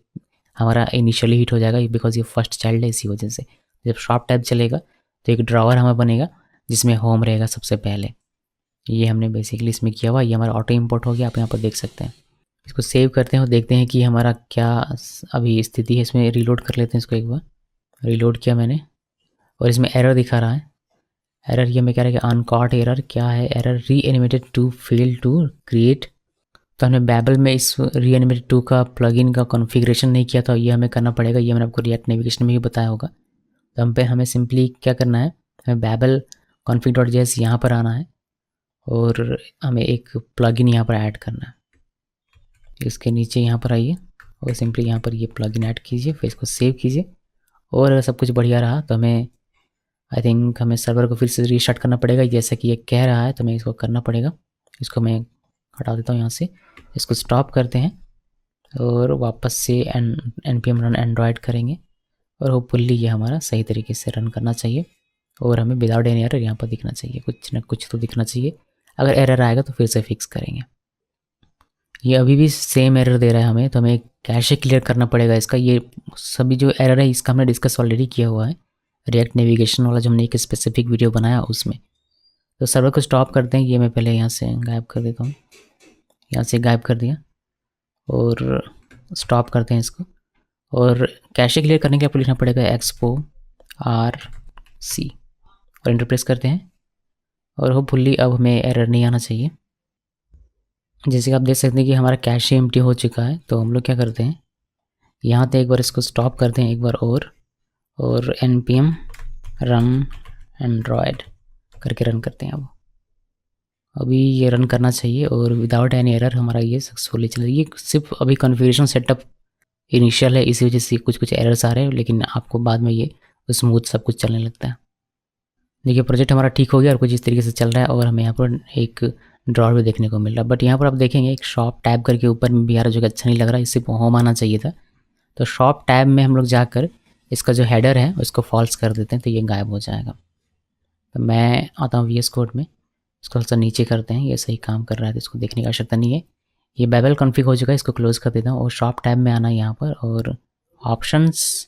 हमारा इनिशियली हिट हो जाएगा, बिकॉज ये फर्स्ट चाइल्ड है, इसी वजह से। जब शॉप टैब चलेगा तो एक ड्रॉवर हमारा बनेगा जिसमें होम रहेगा सबसे पहले। ये हमने बेसिकली इसमें किया हुआ, ये हमारा ऑटो इंपोर्ट हो गया, आप यहाँ पर देख सकते हैं। इसको सेव करते हैं और देखते हैं कि हमारा क्या अभी स्थिति है। इसमें रीलोड कर लेते हैं इसको, एक बार रीलोड किया मैंने, और इसमें एरर दिखा रहा है। एरर ये मैं कह रहा है कि अनकॉट एरर, क्या है error, reanimated to fail to create. तो हमने बैबल में इस री एनिमेटेड 2 का प्लगइन का कॉन्फ़िगरेशन नहीं किया था, ये हमें करना पड़ेगा। ये मैंने आपको रिएक्ट नेविगेशन में भी बताया होगा। तो हमें सिंपली क्या करना है, हमें बैबल config.js यहाँ पर आना है, और हमें एक प्लगइन यहाँ पर ऐड करना है। इसके नीचे यहाँ पर आइए, और सिंपली यहाँ पर ये प्लगइन ऐड कीजिए, फिर इसको सेव कीजिए। और अगर सब कुछ बढ़िया रहा तो हमें आई थिंक हमें सर्वर को फिर से रीस्टार्ट करना पड़ेगा, जैसा कि ये कह रहा है, तो हमें इसको करना पड़ेगा। इसको मैं हटा देता हूँ यहाँ से, इसको स्टॉप करते हैं और वापस से npm रन एंड्रॉयड करेंगे और होपफुली ये हमारा सही तरीके से रन करना चाहिए और हमें विदाउट एनी एरर यहाँ पर दिखना चाहिए, कुछ ना कुछ तो दिखना चाहिए। अगर एरर आएगा तो फिर से फिक्स करेंगे। ये अभी भी सेम एरर दे रहा है हमें, तो हमें कैशे क्लियर करना पड़ेगा इसका। ये सभी जो एरर है इसका हमने डिस्कस ऑलरेडी किया हुआ है, रिएक्ट नेविगेशन वाला जो हमने एक स्पेसिफिक वीडियो बनाया उसमें। तो सर्वर को स्टॉप करते हैं, ये मैं पहले यहाँ से गायब कर देता हूँ, यहाँ से गायब कर दिया और स्टॉप करते हैं इसको। और कैशे क्लियर करने के लिए आपको लिखना पड़ेगा एक्सपो RC और एंटर प्रेस करते हैं और होपफुली अब हमें एरर नहीं आना चाहिए। जैसे कि आप देख सकते हैं कि हमारा कैशे एम्प्टी हो चुका है। तो हम लोग क्या करते हैं, यहाँ पे एक बार इसको स्टॉप करते हैं एक बार और npm रन एंड्रॉयड करके रन करते हैं। अब अभी ये रन करना चाहिए और विदाउट एनी एरर हमारा ये सक्सेसफुली चल रही है। ये सिर्फ अभी कॉन्फ़िगरेशन सेटअप इनिशियल है, इसी वजह से कुछ एरर्स आ रहे हैं, लेकिन आपको बाद में ये स्मूथ सब कुछ चलने लगता है। देखिए प्रोजेक्ट हमारा ठीक हो गया और कुछ इस तरीके से चल रहा है और हमें यहाँ पर एक ड्रॉर भी देखने को मिल रहा है। बट यहाँ पर आप देखेंगे एक शॉप टैब करके ऊपर में भी आ रहा है, जो कि अच्छा नहीं लग रहा है, इससे होम आना चाहिए था। तो शॉप टैब में हम लोग जाकर इसका जो हेडर है उसको फॉल्स कर देते हैं, तो ये गायब हो जाएगा। तो मैं आता हूँ VS कोड में, इसको थोड़ा नीचे करते हैं, ये सही काम कर रहा है तो इसको देखने की आवश्यकता नहीं है। ये बेबल कॉन्फ़िग हो चुका है, इसको क्लोज़ कर देता हूँ और शॉप टैब में आना है यहाँ पर। और ऑप्शंस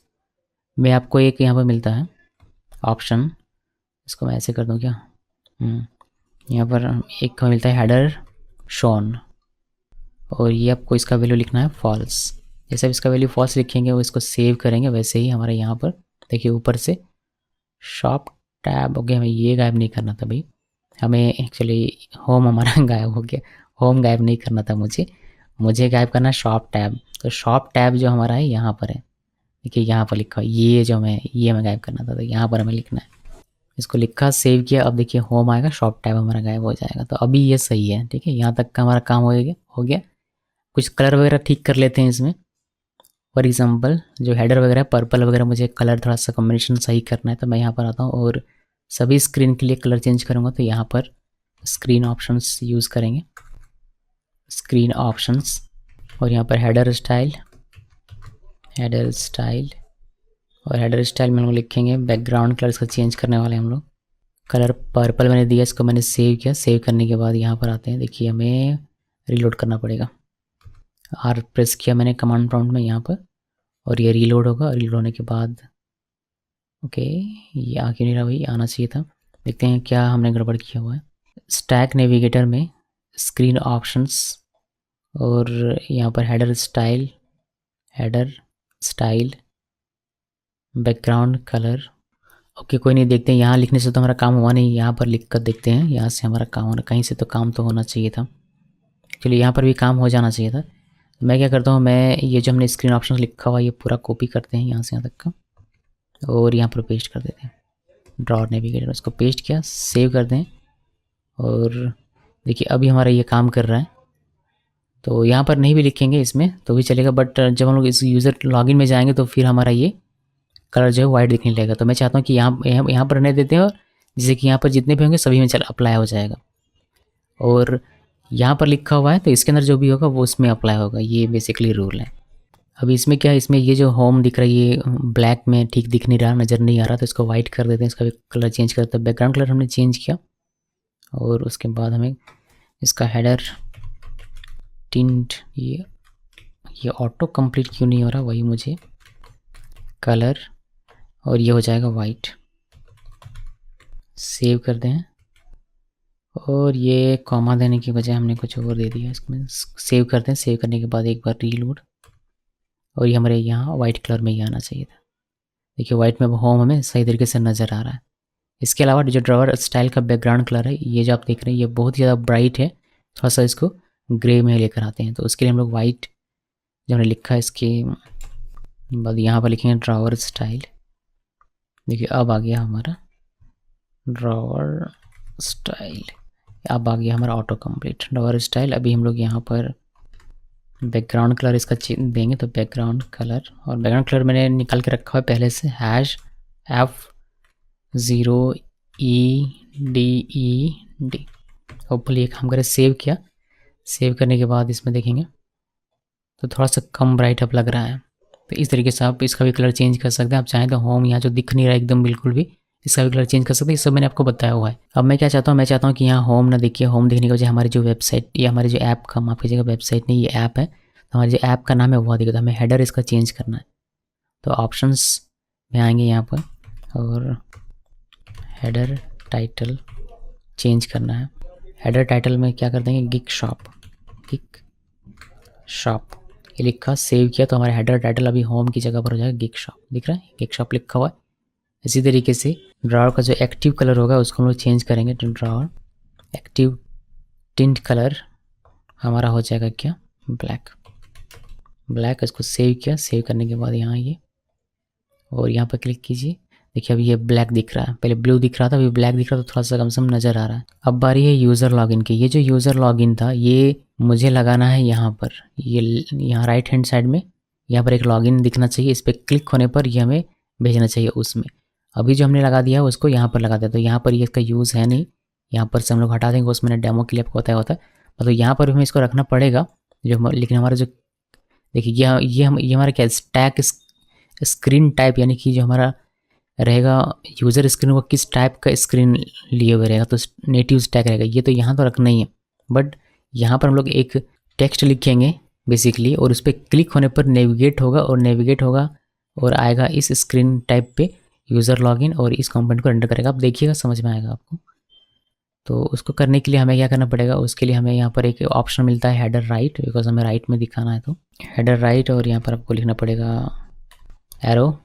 में आपको एक यहाँ पर मिलता है ऑप्शन, इसको मैं ऐसे कर दूँ क्या, यहाँ पर एक मिलता है हेडर शॉन और ये आपको इसका वैल्यू लिखना है फॉल्स। जैसे आप इसका वैल्यू फॉल्स लिखेंगे वो इसको सेव करेंगे, वैसे ही हमारे यहाँ पर देखिए ऊपर से शॉप टैब हो गया। हमें ये गायब नहीं करना था भाई, हमें एक्चुअली होम हमारा गायब हो गया, होम गायब नहीं करना था मुझे गायब करना है शॉप टैब। तो शॉप टैब जो हमारा है यहाँ पर है, देखिए यहाँ पर लिखा है, ये हमें गायब करना था, तो यहाँ पर हमें लिखना है। इसको लिखा, सेव किया, अब देखिए होम आएगा, शॉप टैब हमारा गायब हो जाएगा। तो अभी ये सही है, ठीक है, यहाँ तक का हमारा काम हो गया। कुछ कलर वगैरह ठीक कर लेते हैं इसमें। फॉर एग्जांपल जो हेडर वगैरह है पर्पल वगैरह, मुझे कलर थोड़ा सा कॉम्बिनेशन सही करना है, तो मैं यहाँ पर आता हूँ और सभी स्क्रीन के लिए कलर चेंज करूँगा। तो यहाँ पर स्क्रीन ऑप्शंस यूज़ करेंगे, स्क्रीन ऑप्शंस, और यहाँ पर हेडर स्टाइल और हेडर स्टाइल में हम लोग लिखेंगे बैकग्राउंड कलर, इसका चेंज करने वाले हम लोग। कलर पर्पल मैंने दिया, इसको मैंने सेव किया। सेव करने के बाद यहाँ पर आते हैं, देखिए हमें रीलोड करना पड़ेगा। R प्रेस किया मैंने कमांड प्रॉम्प्ट में यहाँ पर और ये रीलोड होगा। रीलोड होने के बाद ओके, ये आ क्यों नहीं रहा भाई, आना चाहिए था। देखते हैं क्या हमने गड़बड़ किया हुआ है। स्टैक नेविगेटर में स्क्रीन ऑप्शंस और यहाँ पर header style background colour. Okay कोई नहीं, देखते हैं, यहाँ लिखने से तो हमारा काम हुआ नहीं, यहाँ पर लिख कर देखते हैं, यहाँ से हमारा काम होना, कहीं से तो काम तो होना चाहिए था। चलिए यहाँ पर भी काम हो जाना चाहिए था। मैं क्या करता हूँ, मैं ये जो हमने स्क्रीन ऑप्शन लिखा हुआ ये पूरा कॉपी करते हैं यहाँ से यहाँ तक का और यहाँ पर पेस्ट कर देते हैं। ड्रॉ नेविगेटर, उसको पेस्ट किया, सेव कर दें और देखिए अभी हमारा ये काम कर रहा है। तो यहाँ पर नहीं भी लिखेंगे इसमें तो भी चलेगा, बट जब हम लोग इस यूज़र लॉगिन में जाएंगे तो फिर हमारा ये कलर जो है वाइट दिखने लगेगा। तो मैं चाहता हूँ कि यहाँ पर रहने देते हैं और जिससे कि यहाँ पर जितने भी होंगे सभी में अप्लाई हो जाएगा। और यहाँ पर लिखा हुआ है तो इसके अंदर जो भी होगा वो उसमें अप्लाई होगा, ये बेसिकली रूल है। अभी इसमें क्या है, इसमें ये जो होम दिख रहा है ये ब्लैक में ठीक दिख नहीं रहा, नज़र नहीं आ रहा, तो इसको वाइट कर देते हैं, इसका भी कलर चेंज करते हैं। बैकग्राउंड कलर हमने चेंज किया और उसके बाद हमें इसका हेडर टिंट, ये ऑटो कंप्लीट क्यों नहीं हो रहा, वही मुझे कलर, और ये हो जाएगा वाइट। सेव कर दें और ये कॉमा देने की बजाय हमने कुछ और दे दिया, इसमें सेव करते हैं। सेव करने के बाद एक बार रीलोड और ये हमारे यहाँ वाइट कलर में ही आना चाहिए था। देखिए वाइट में होम हमें सही तरीके से नज़र आ रहा है। इसके अलावा जो ड्रॉवर स्टाइल का बैकग्राउंड कलर है ये जो आप देख रहे हैं ये बहुत ज़्यादा ब्राइट है, थोड़ा सा इसको ग्रे में लेकर आते हैं। तो उसके लिए हम लोग वाइट जो हमने लिखा है इसके बाद यहाँ पर लिखेंगे ड्रॉवर स्टाइल। देखिए अब आ गया हमारा ड्रॉवर स्टाइल, अब आ गया हमारा ऑटो कंप्लीट ड्रॉवर स्टाइल। अभी हम लोग यहाँ पर बैकग्राउंड कलर इसका देंगे तो बैकग्राउंड कलर, और बैकग्राउंड कलर मैंने निकाल के रखा है पहले से, #F0EDED। होपफुली ये काम करे। सेव किया, सेव करने के बाद इसमें देखेंगे तो थोड़ा सा कम ब्राइट अप लग रहा है। तो इस तरीके से आप इसका भी कलर चेंज कर सकते हैं। आप चाहें तो होम यहाँ जो दिख नहीं रहा है एकदम बिल्कुल भी, इसका भी कलर चेंज कर सकते हैं। ये सब मैंने आपको बताया हुआ है। अब मैं क्या चाहता हूँ, मैं चाहता हूँ कि यहाँ होम ना दिखिए। होम दिखने की वजह हमारी जो वेबसाइट या हमारी जो ऐप का, माफ कीजिएगा वेबसाइट नहीं, ये ऐप है, तो हमारी जो ऐप का नाम है वो दिखेगा। तो हमें हेडर इसका चेंज करना है। तो ऑप्शंस में आएंगे यहाँ पर और हेडर टाइटल चेंज करना है। हेडर टाइटल में क्या कर देंगे, गिग शॉप ये लिखा, सेव किया तो हमारा हेडर टाइटल अभी होम की जगह पर हो जाएगा गिग शॉप। दिख रहा है गिग शॉप लिखा हुआ है। इसी तरीके से ड्रॉअर का जो एक्टिव कलर होगा उसको हम लोग चेंज करेंगे। तो ड्रॉअर एक्टिव टिंट कलर हमारा हो जाएगा क्या, ब्लैक। इसको सेव किया, सेव करने के बाद यहाँ ये और यहाँ पर क्लिक कीजिए। देखिए अभी ये ब्लैक दिख रहा है, पहले ब्लू दिख रहा था, अभी ब्लैक दिख रहा था, थोड़ा सा कम से कम नज़र आ रहा है। अब बारी है यूज़र लॉगिन की। ये जो यूज़र लॉगिन था ये मुझे लगाना है यहाँ पर, ये यहाँ राइट हैंड साइड में यहाँ पर एक लॉगिन दिखना चाहिए। इस पर क्लिक होने पर ये हमें भेजना चाहिए उसमें। अभी जो हमने लगा दिया है उसको यहाँ पर लगा दिया, तो यहाँ पर ये इसका यूज़ है नहीं, यहाँ पर से हम लोग हटा देंगे। उसमें मैंने डेमो के लिए आपको बताया होता है, मतलब यहाँ पर भी हमें इसको रखना पड़ेगा जो, लेकिन हमारा जो देखिए ये हमारा क्या स्टैक स्क्रीन टाइप, यानी कि जो हमारा रहेगा यूज़र स्क्रीन वो किस टाइप का स्क्रीन लिए हुए रहेगा, तो नेटिव स्टैक रहेगा। ये तो यहाँ तो रखना ही है, बट यहाँ पर हम लोग एक टेक्स्ट लिखेंगे बेसिकली, और उस पर क्लिक होने पर नेविगेट होगा और आएगा इस स्क्रीन टाइप पे यूज़र लॉगिन, और इस कंपोनेंट को रेंडर करेगा। आप देखिएगा समझ में आएगा आपको। तो उसको करने के लिए हमें क्या करना पड़ेगा, उसके लिए हमें यहाँ पर एक ऑप्शन मिलता है हेडर राइट, बिकॉज हमें राइट में दिखाना है। तो हेडर राइट और यहाँ पर आपको लिखना पड़ेगा एरो,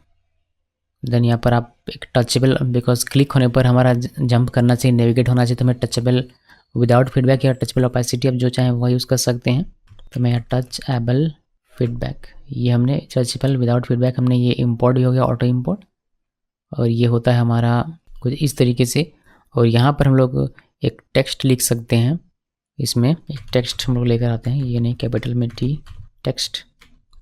देन यहाँ पर आप एक टचेबल, बिकॉज क्लिक होने पर हमारा जंप करना चाहिए, नेविगेट होना चाहिए, तो हमें टचेबल विदाउट फीडबैक या टचेबल ओपेसिटी आप जो चाहें वह यूज़ कर सकते हैं। तो मैं यहाँ टचेबल फीडबैक, ये हमने टचेबल विदाउट फीडबैक हमने ये इंपोर्ट भी हो गया, ऑटो इंपोर्ट, और ये होता है हमारा कुछ इस तरीके से। और यहाँ पर हम लोग एक टेक्स्ट लिख सकते हैं, इसमें एक टेक्स्ट हम लोग लेकर आते हैं, ये नहीं कैपिटल में टी टेक्स्ट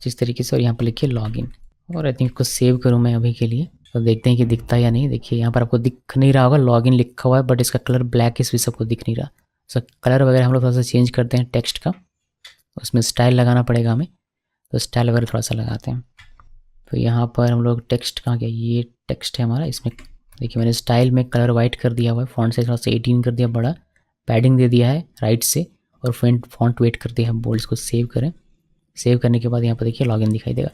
जिस तरीके से, और यहाँ पर लिखिए लॉगिन, और आई थिंक इसको सेव करूँ मैं अभी के लिए। तो देखते हैं कि दिखता है या नहीं। देखिए यहाँ पर आपको दिख नहीं रहा होगा, लॉगिन लिखा हुआ है, बट इसका कलर ब्लैक इस वजह से आपको दिख नहीं रहा। सो कलर वगैरह हम लोग थोड़ा सा चेंज करते हैं टेक्स्ट का, उसमें स्टाइल लगाना पड़ेगा हमें, तो स्टाइल वगैरह थोड़ा सा लगाते हैं। तो यहाँ पर हम लोग टेक्स्ट कहाँ गया, ये टेक्स्ट है हमारा, इसमें देखिए मैंने स्टाइल में कलर वाइट कर दिया हुआ है, फॉन्ट साइज थोड़ा सा 18 कर दिया बड़ा, पैडिंग दे दिया है राइट से, और फॉन्ट वेट कर दिया है बोल्ड। इसको सेव करें, सेव करने के बाद यहाँ पर देखिए लॉगिन दिखाई देगा,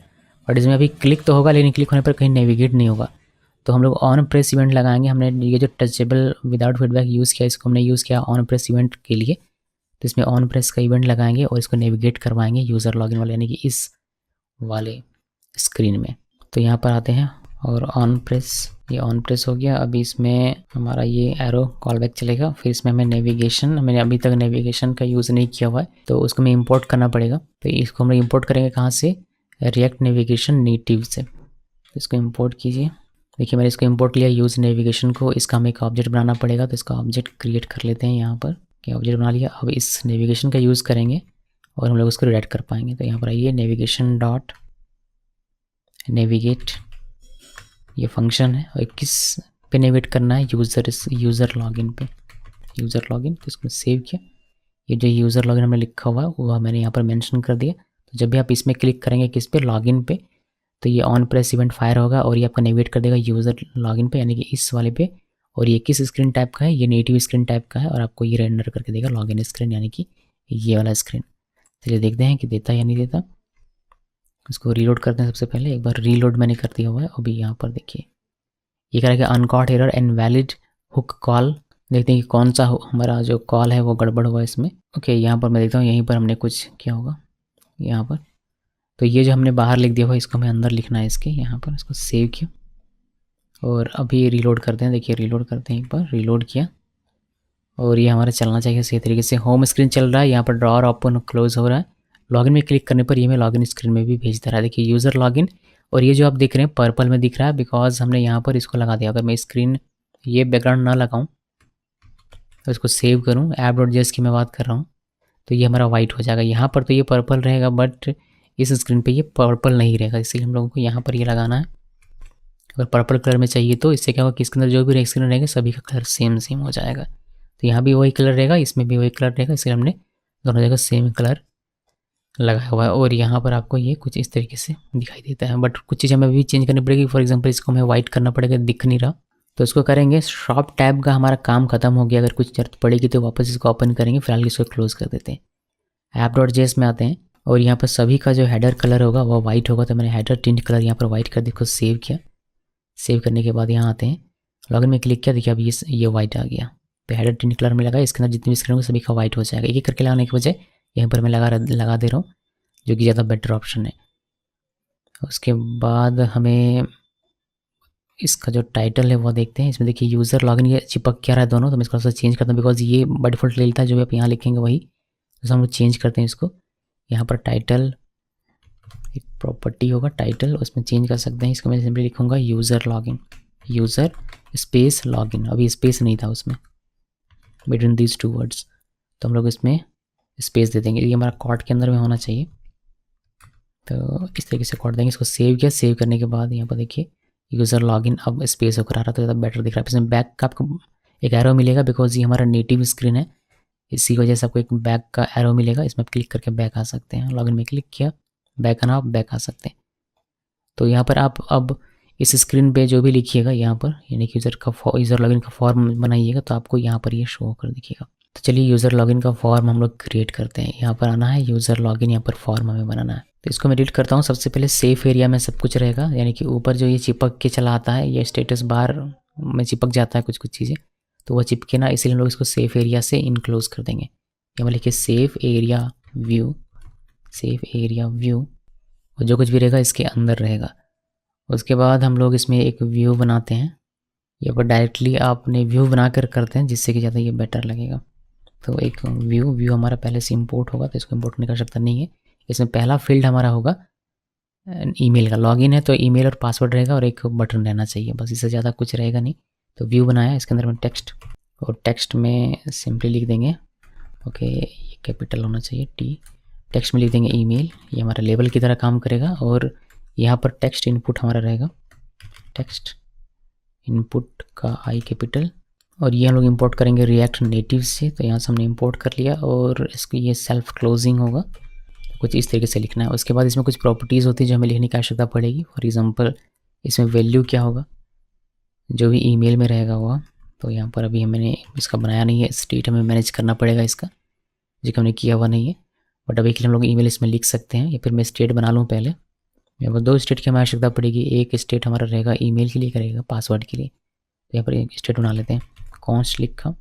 बट इसमें अभी क्लिक तो होगा, लेकिन क्लिक होने पर कहीं नेविगेट नहीं होगा। तो हम लोग ऑन प्रेस इवेंट लगाएंगे। हमने ये जो टचेबल विदाउट फीडबैक यूज़ किया, इसको हमने यूज़ किया ऑन प्रेस इवेंट के लिए, तो इसमें ऑन प्रेस का इवेंट लगाएंगे और इसको नेविगेट करवाएंगे यूज़र लॉगिन वाले, यानी कि इस वाले स्क्रीन में। तो यहाँ पर आते हैं और ऑन प्रेस, ये ऑन प्रेस हो गया। अभी इसमें हमारा ये एरो कॉल बैक चलेगा, फिर इसमें हमें नेविगेशन, मैंने अभी तक नेविगेशन का यूज़ नहीं किया हुआ है, तो उसको हमें इंपोर्ट करना पड़ेगा। तो इसको हम इंपोर्ट करेंगे कहाँ से, रिएक्ट नेविगेशन नेटिव से। इसको इंपोर्ट कीजिए। देखिए मैंने इसको इंपोर्ट लिया यूज़ नेविगेशन को, इसका हमें एक ऑब्जेक्ट बनाना पड़ेगा, तो इसका ऑब्जेक्ट क्रिएट कर लेते हैं यहाँ पर। क्या ऑब्जेक्ट बना लिया। अब इस नेविगेशन का यूज़ करेंगे और हम लोग उसको रिडायरेक्ट कर पाएंगे। तो यहाँ पर आइए, नेविगेशन डॉट नेविगेट, ये फंक्शन है, और किस पे नेविगेट करना है, यूज़र लॉगिन पे, यूज़र लॉगिन। तो इसको सेव किया। ये जो यूज़र लॉगिन हमें लिखा हुआ है वह मैंने यहाँ पर मेंशन कर दिया। तो जब भी आप इसमें क्लिक करेंगे किस पे, लॉगिन पे, तो ये ऑन प्रेस इवेंट फायर होगा और ये आपका नेविगेट कर देगा यूज़र लॉगिन पे, यानी कि इस वाले पे। और ये किस स्क्रीन टाइप का है, ये नेटिव स्क्रीन टाइप का है, और आपको ये रेंडर करके देगा लॉगिन स्क्रीन, यानी कि ये वाला स्क्रीन। चलिए देखते हैं कि देता है या नहीं देता। इसको रीलोड करते हैं। सबसे पहले एक बार रीलोड मैंने कर दिया हुआ है। अभी यहाँ पर देखिए ये कह रहा है कि uncaught error and valid hook call. देखते हैं कि कौन सा हमारा जो कॉल है वो गड़बड़ हुआ है इसमें। ओके, यहाँ पर मैं देखता हूँ, यहीं पर हमने कुछ किया होगा यहाँ पर। तो ये जो हमने बाहर लिख दिया हुआ इसको हमें अंदर लिखना है इसके, यहाँ पर इसको सेव किया और अभी रीलोड करते हैं। देखिए रीलोड करते हैं, एक बार रीलोड किया और ये हमारा चलना चाहिए सही तरीके से। होम स्क्रीन चल रहा है, यहाँ पर ड्रॉअर ओपन क्लोज हो रहा है। लॉगिन में क्लिक करने पर ये हमें लॉगिन स्क्रीन में भी भेज दे रहा है। देखिए यूज़र लॉगिन, और ये जो आप देख रहे हैं पर्पल में दिख रहा है बिकॉज हमने यहाँ पर इसको लगा दिया। अगर मैं स्क्रीन ये बैकग्राउंड ना लगाऊं तो इसको सेव करूं, ऐप.js की मैं बात कर रहा हूँ, तो ये हमारा वाइट हो जाएगा। यहाँ पर तो ये पर्पल रहेगा, बट इस स्क्रीन पे ये पर्पल नहीं रहेगा, इसलिए हम लोगों को यहाँ पर ये लगाना है। अगर पर्पल कलर में चाहिए तो इससे क्या होगा कि इसके अंदर जो भी स्क्रीन रहेगा सभी का कलर सेम सेम हो जाएगा। तो यहाँ भी वही कलर रहेगा, इसमें भी वही कलर रहेगा, इसलिए हमने दोनों जगह सेम कलर लगाया हुआ है। और यहाँ पर आपको ये कुछ इस तरीके से दिखाई देता है, बट कुछ चीज़ हमें भी चेंज करनी पड़ेगी। फॉर एग्जांपल इसको हमें वाइट करना पड़ेगा, दिख नहीं रहा, तो इसको करेंगे। शॉप टैब का हमारा काम खत्म हो गया, अगर कुछ जरूरत पड़ेगी तो वापस इसको ओपन करेंगे, फिलहाल इसको क्लोज कर देते हैं। ऐप.js में आते हैं और यहाँ पर सभी का जो हेडर कलर होगा वो वाइट होगा, तो मैंने हेडर टिंट कलर यहाँ पर वाइट कर देखो सेव किया। सेव करने के बाद यहाँ आते हैं, लॉगिन में क्लिक किया, देखिए अभी ये वाइट आ गया। तो हेडर टिंट कलर में लगा, इसके अंदर जितनी भी स्क्रीन होंगे सभी का वाइट हो जाएगा। एक एक करके लगाने के बजाय यहाँ पर मैं लगा दे रहा हूँ, जो कि ज़्यादा बेटर ऑप्शन है। उसके बाद हमें इसका जो टाइटल है वो देखते हैं। इसमें देखिए यूज़र लॉगिन, ये चिपक क्या रहा है दोनों, तो मैं इसको थोड़ा सा चेंज करता हूँ, बिकॉज ये बाय डिफॉल्ट ले लेता है जो भी आप यहाँ लिखेंगे वही, तो हम लोग चेंज करते हैं इसको। यहाँ पर टाइटल एक प्रॉपर्टी होगा टाइटल, उसमें चेंज कर सकते हैं। इसको मैं सिंपली लिखूँगा user login, user space login, अभी स्पेस नहीं था उसमें बिटवीन दीज टू वर्ड्स, तो हम लोग इसमें स्पेस दे देंगे। ये हमारा कॉर्ड के अंदर में होना चाहिए, तो इस तरीके से कॉर्ड देंगे। इसको सेव किया, सेव करने के बाद यहाँ पर देखिए यूज़र लॉगिन अब स्पेस होकर आ रहा, तो ज़्यादा बेटर दिख रहा है। इसमें बैक का आपको एक एरो मिलेगा, बिकॉज ये हमारा नेटिव स्क्रीन है, इसी वजह से आपको एक बैक का एरो मिलेगा। इसमें आप क्लिक करके बैक आ सकते हैं। लॉगिन में क्लिक किया, बैक आना, आप बैक आ सकते हैं। तो यहाँ पर आप अब इस स्क्रीन पे जो भी लिखिएगा यहाँ पर, यानी कि यूज़र लॉगिन का फॉर्म बनाइएगा, तो आपको यहाँ पर ये शो होकर दिखेगा। तो चलिए यूज़र लॉगिन का फॉर्म हम लोग क्रिएट करते हैं। यहाँ पर आना है यूज़र लॉगिन, यहाँ पर फॉर्म हमें बनाना है। तो इसको मैं एडिट करता हूँ। सबसे पहले सेफ एरिया में सब कुछ रहेगा, यानी कि ऊपर जो ये चिपक के चला आता है, ये स्टेटस बार में चिपक जाता है कुछ कुछ चीज़ें, तो वह चिपके ना, इसलिए हम लोग इसको सेफ एरिया से इनक्लोज कर देंगे। यहाँ पर लिखिए safe area view, safe area view, और जो कुछ भी रहेगा इसके अंदर रहेगा। उसके बाद हम लोग इसमें एक व्यू बनाते हैं, यहाँ पर डायरेक्टली आपने व्यू बना कर करते हैं, जिससे कि ज़्यादा ये बेटर लगेगा। तो एक व्यू हमारा पहले से इंपोर्ट होगा, तो इसको इंपोर्ट करने का आवश्यकता नहीं है। इसमें पहला फील्ड हमारा होगा ईमेल का, लॉगिन है तो ईमेल और पासवर्ड रहेगा और एक बटन रहना चाहिए, बस इससे ज़्यादा कुछ रहेगा नहीं। तो व्यू बनाया, इसके अंदर में टेक्स्ट, और टेक्स्ट में सिंपली लिख देंगे, ओके ये कैपिटल होना चाहिए टी, टेक्स्ट में लिख देंगे ईमेल, ये हमारा लेबल की तरह काम करेगा। और यहाँ पर टेक्स्ट इनपुट हमारा रहेगा, टेक्स्ट इनपुट का आई कैपिटल, और ये हम लोग इंपोर्ट करेंगे रिएक्ट नेटिव से, तो यहाँ से हमने इंपोर्ट कर लिया। और इसकी ये सेल्फ क्लोजिंग होगा, कुछ इस तरीके से लिखना है। उसके बाद इसमें कुछ प्रॉपर्टीज़ होती है जो हमें लिखने की आवश्यकता पड़ेगी। फॉर एग्जांपल इसमें वैल्यू क्या होगा, जो भी ईमेल में रहेगा हुआ, तो यहाँ पर अभी मैंने इसका बनाया नहीं है, स्टेट हमें मैनेज करना पड़ेगा इसका, जो कि हमने किया हुआ नहीं है। बट अभी के लिए हम लोग ईमेल इसमें लिख सकते हैं, या फिर मैं स्टेट बना लूँ पहले। यहाँ पर 2 स्टेट की हमें आवश्यकता पड़ेगी, एक स्टेट हमारा रहेगा ईमेल के लिए, रहेगा पासवर्ड के लिए। तो यहाँ पर एक स्टेट बना लेते हैं, कॉन्स्ट लिखा,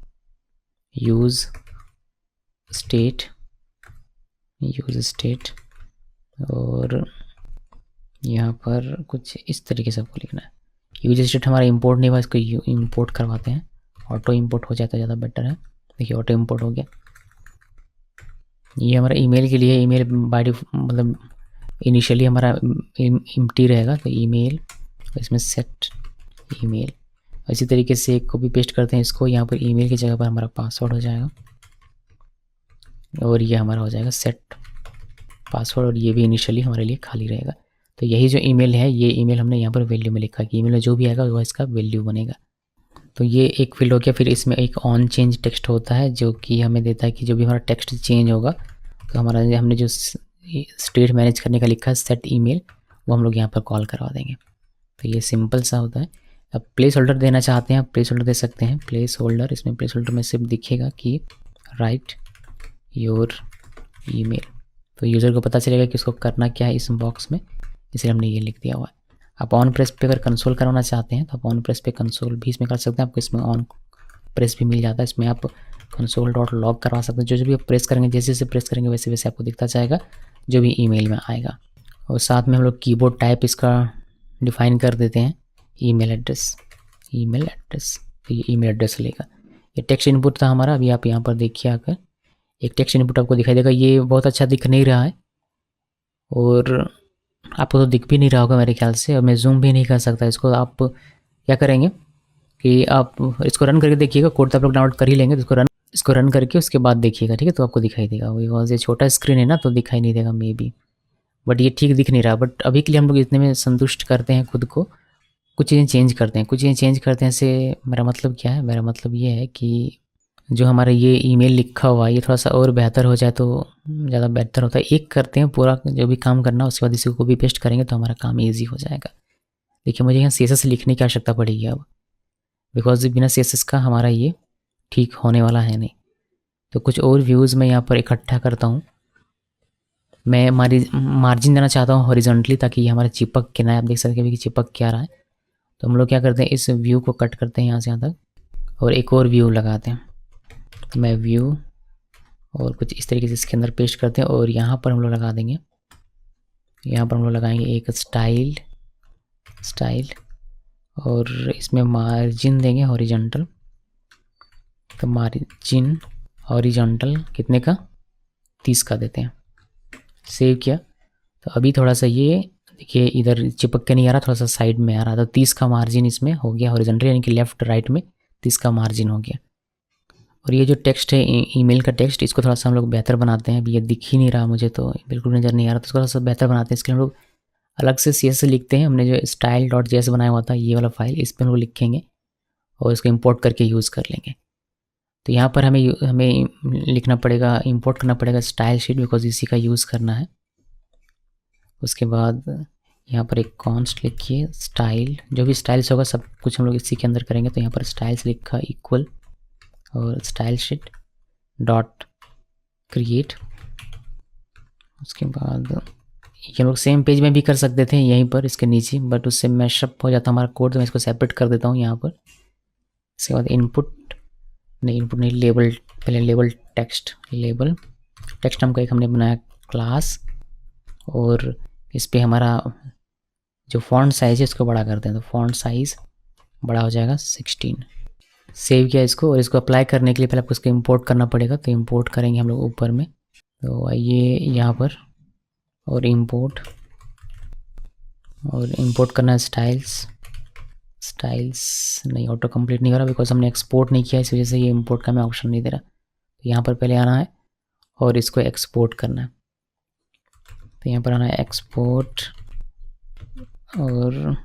यूज़ स्टेट, और यहाँ पर कुछ इस तरीके से आपको लिखना है। यूज स्टेट हमारा इंपोर्ट नहीं हुआ, इसको इंपोर्ट करवाते हैं, ऑटो इंपोर्ट हो जाता है, ज़्यादा बेटर है। देखिए ऑटो इंपोर्ट हो गया। ये हमारा ईमेल के लिए, ईमेल बाय मतलब इनिशियली हमारा एम्प्टी रहेगा, तो ईमेल, इसमें सेट ईमेल। इसी तरीके से एक कॉपी पेस्ट करते हैं इसको, यहाँ पर ईमेल की जगह पर हमारा पासवर्ड हो जाएगा, और ये हमारा हो जाएगा सेट पासवर्ड, और ये भी इनिशियली हमारे लिए खाली रहेगा। तो यही जो ईमेल है, ये ईमेल हमने यहाँ पर वैल्यू में लिखा कि ईमेल में जो भी आएगा वो इसका वैल्यू बनेगा। तो ये एक फील्ड हो गया। फिर इसमें एक ऑन चेंज टेक्स्ट होता है, जो कि हमें देता है कि जो भी हमारा टेक्स्ट चेंज होगा, तो हमारा हमने जो स्टेट मैनेज करने का लिखा है सेट ईमेल, वो हम लोग यहाँ पर कॉल करवा देंगे। तो ये सिंपल सा होता है। अब प्लेस होल्डर देना चाहते हैं, आप प्लेस होल्डर दे सकते हैं, प्लेस होल्डर। इसमें प्लेस होल्डर में सिर्फ दिखेगा कि राइट योर ईमेल, तो यूज़र को पता चलेगा कि उसको करना क्या है इस बॉक्स में, इसलिए हमने ये लिख दिया हुआ है। आप ऑन प्रेस पे अगर कंसोल करवाना चाहते हैं तो आप ऑन प्रेस पे कंसोल भी इसमें कर सकते हैं, आपको इसमें ऑन प्रेस भी मिल जाता है। इसमें आप console.log करवा सकते हैं, जो भी आप प्रेस करेंगे, जैसे जैसे प्रेस करेंगे वैसे वैसे आपको दिखता जाएगा जो भी ईमेल में आएगा। और साथ में हम लोग कीबोर्ड टाइप इसका डिफाइन कर देते हैं, ईमेल एड्रेस, तो ये ईमेल एड्रेस लेगा। ये टेक्स्ट इनपुट था हमारा। अभी आप यहाँ पर देखिए आकर एक टेक्स्ट इनपुट आपको दिखाई देगा। ये बहुत अच्छा दिख नहीं रहा है, और आपको तो दिख भी नहीं रहा होगा मेरे ख्याल से, और मैं जूम भी नहीं कर सकता इसको। आप क्या करेंगे कि आप इसको रन करके देखिएगा, कोड तो आप लोग डाउनलोड कर ही लेंगे, तो इसको रन इसको रन करके उसके बाद देखिएगा, ठीक है, तो आपको दिखाई देगा। बिकॉज ये छोटा स्क्रीन है ना, तो दिखाई नहीं देगा मे बी, बट ये ठीक दिख नहीं रहा। बट अभी के लिए हम लोग इतने में संतुष्ट करते हैं खुद को। कुछ चीज़ें चेंज करते हैं, कुछ चीज़ें चेंज करते हैं से मेरा मतलब क्या है, मेरा मतलब ये है कि जो हमारा ये ईमेल लिखा हुआ है ये थोड़ा सा और बेहतर हो जाए तो ज़्यादा बेहतर होता है। एक करते हैं पूरा जो भी काम करना, उसके बाद इसी को भी पेस्ट करेंगे तो हमारा काम ईजी हो जाएगा। देखिए मुझे यहाँ CSS लिखने की आवश्यकता पड़ेगी अब, बिकॉज बिना CSS का हमारा ये ठीक होने वाला है नहीं। तो कुछ और व्यूज़ मैं यहाँ पर इकट्ठा करता हूँ। मैं हमारी मार्जिन देना चाहता हूँ हॉरिजॉन्टली, ताकि ये हमारा चिपक के ना, आप देख सकते हैं कि चिपक क्या रहा है। तो हम लोग क्या करते हैं, इस व्यू को कट करते हैं यहाँ से यहाँ तक और एक और व्यू लगाते हैं। तो मैं व्यू और कुछ इस तरीके से इसके अंदर पेस्ट करते हैं और यहाँ पर हम लोग लगा देंगे, यहाँ पर हम लोग लगाएंगे एक स्टाइल और इसमें मार्जिन देंगे हॉरिजॉन्टल। तो मार्जिन हॉरिजॉन्टल कितने का, 30 का देते हैं। सेव किया तो अभी थोड़ा सा ये देखिए इधर चिपक के नहीं आ रहा, थोड़ा सा साइड में आ रहा। तो 30 का मार्जिन इसमें हो गया हॉरिजॉन्टल, यानी कि लेफ्ट राइट में 30 का मार्जिन हो गया। और ये जो टेक्स्ट है ईमेल का टेक्स्ट, इसको थोड़ा सा हम लोग बेहतर बनाते हैं। अभी ये दिख ही नहीं रहा मुझे, तो बिल्कुल नज़र नहीं आ रहा, तो इसको थोड़ा सा बेहतर बनाते हैं। इसके लिए हम लोग अलग से CSS लिखते हैं। हमने जो style.js बनाया हुआ था ये वाला फाइल, इस पर हम लोग लिखेंगे और इसको इंपोर्ट करके यूज़ कर लेंगे। तो यहाँ पर हमें लिखना पड़ेगा, इंपोर्ट करना पड़ेगा स्टाइल शीट, बिकॉज इसी का यूज़ करना है। उसके बाद यहाँ पर एक कॉन्स्ट लिखिए स्टाइल, जो भी स्टाइल्स होगा सब कुछ हम लोग इसी के अंदर करेंगे। तो यहाँ पर स्टाइल्स लिखा इक्वल और स्टाइल शीट डॉट क्रिएट। उसके बाद ये हम लोग सेम पेज में भी कर सकते थे यहीं पर इसके नीचे, बट उससे मैशअप हो जाता हमारा कोड, तो मैं इसको सेपरेट कर देता हूँ यहाँ पर। इसके बाद इनपुट नहीं लेबल, पहले लेबल टेक्स्ट हमको एक हमने बनाया क्लास, और इस पर हमारा जो फॉन्ट साइज़ है इसको बड़ा करते हैं। तो फॉन्ट साइज़ बड़ा हो जाएगा 16। सेव किया इसको, और इसको अप्लाई करने के लिए पहले आपको इसको इंपोर्ट करना पड़ेगा। तो इंपोर्ट करेंगे हम लोग ऊपर में, तो आइए यहाँ पर और इंपोर्ट करना है स्टाइल्स नहीं, ऑटो कंप्लीट नहीं हो रहा बिकॉज हमने एक्सपोर्ट नहीं किया, इस वजह से ये इंपोर्ट का मैं ऑप्शन नहीं दे रहा। तो यहाँ पर पहले आना है और इसको एक्सपोर्ट करना है। तो यहाँ पर आना है एक्सपोर्ट और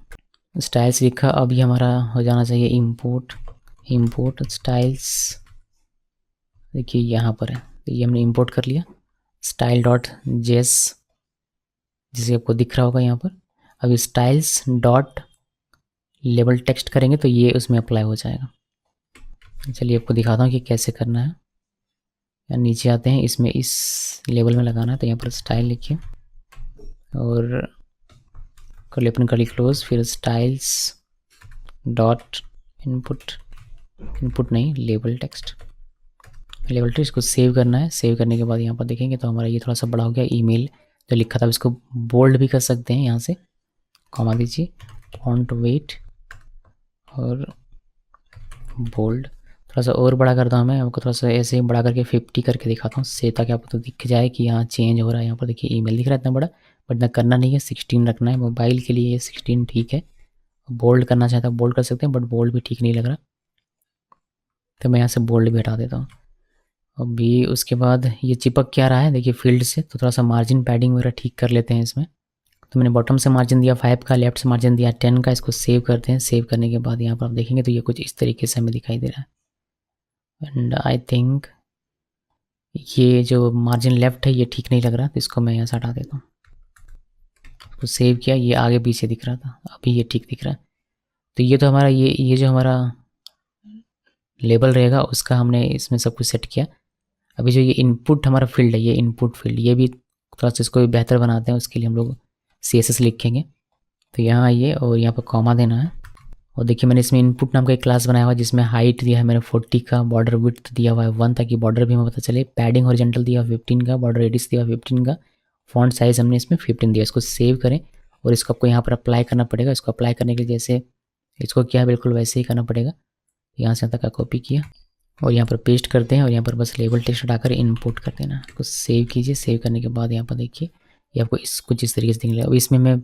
स्टाइल्स लिखा। अभी हमारा हो जाना चाहिए इंपोर्ट स्टाइल्स, देखिए यहाँ पर है। तो ये हमने इंपोर्ट कर लिया style.js, जिसे आपको दिख रहा होगा यहाँ पर। अभी स्टाइल्स डॉट लेबल टेक्स्ट करेंगे तो ये उसमें अप्लाई हो जाएगा। चलिए आपको दिखाता हूँ कि कैसे करना है। या नीचे आते हैं, इसमें इस लेबल में लगाना है। तो यहाँ पर स्टाइल लिखिए और कर्ली ओपन कर्ली क्लोज, फिर स्टाइल्स डॉट इनपुट नहीं लेबल टेक्स्ट इसको सेव करना है। सेव करने के बाद यहाँ पर देखेंगे तो हमारा ये थोड़ा सा बड़ा हो गया। ईमेल जो लिखा था इसको बोल्ड भी कर सकते हैं, यहाँ से कॉमा दीजिए, फॉन्ट वेट और बोल्ड थोड़ा सा और बड़ा करता हूँ मैं। आपको थोड़ा सा ऐसे ही बड़ा करके 50 करके दिखाता हूँ से, ताकि आपको तो दिख जाए कि यहाँ चेंज हो रहा है। यहाँ पर देखिए ईमेल दिख रहा है इतना बड़ा, बट इतना करना नहीं है, 16 रखना है। मोबाइल के लिए ये 16 ठीक है। बोल्ड करना चाहता हूँ बोल्ड कर सकते हैं, बट बोल्ड भी ठीक नहीं लग रहा, तो मैं यहाँ से बोल्ड भी हटा देता हूँ। अभी उसके बाद ये चिपक क्या रहा है देखिए फील्ड से, तो थोड़ा सा मार्जिन पैडिंग वगैरह ठीक कर लेते हैं इसमें। तो मैंने बॉटम से मार्जिन दिया 5 का, लेफ्ट से मार्जिन दिया 10 का। इसको सेव करते हैं। सेव करने के बाद यहाँ पर आप देखेंगे तो ये कुछ इस तरीके से हमें दिखाई दे रहा है। एंड आई थिंक ये जो मार्जिन लेफ्ट है ये ठीक नहीं लग रहा, तो इसको मैं यहाँ से हटा देता हूँ। तो सेव किया, ये आगे पीछे दिख रहा था, अभी ये ठीक दिख रहा है। तो ये तो हमारा ये जो हमारा लेबल रहेगा उसका हमने इसमें सब कुछ सेट किया। अभी जो ये इनपुट हमारा फील्ड है, ये इनपुट फील्ड, ये भी थोड़ा सा इसको भी बेहतर बनाते हैं। उसके लिए हम लोग CSS लिखेंगे। तो यहाँ आइए और यहाँ पर कॉमा देना है। और देखिए मैंने इसमें इनपुट नाम का एक क्लास बनाया हुआ है, जिसमें हाइट दिया है मैंने 40 का, बॉर्डर विड्थ दिया हुआ है 1, ताकि बॉर्डर भी हमें पता चले। पैडिंग हॉरिजॉन्टल दिया 15 का, बॉर्डर रेडियस दिया 15 का, फॉन्ट साइज़ हमने इसमें 15 दिया। इसको सेव करें और इसको आपको यहाँ पर अप्लाई करना पड़ेगा। इसको अप्लाई करने के लिए जैसे इसको क्या है बिल्कुल वैसे ही करना पड़ेगा। यहाँ से यहाँ तक का कॉपी किया और यहाँ पर पेस्ट करते हैं और यहाँ पर बस लेबल टेक्स्ट हटाकर इनपुट कर देना। इसको सेव कीजिए। सेव करने के बाद यहाँ पर देखिए ये आपको कुछ इस तरीके से दिखेगा। अब इसमें मैं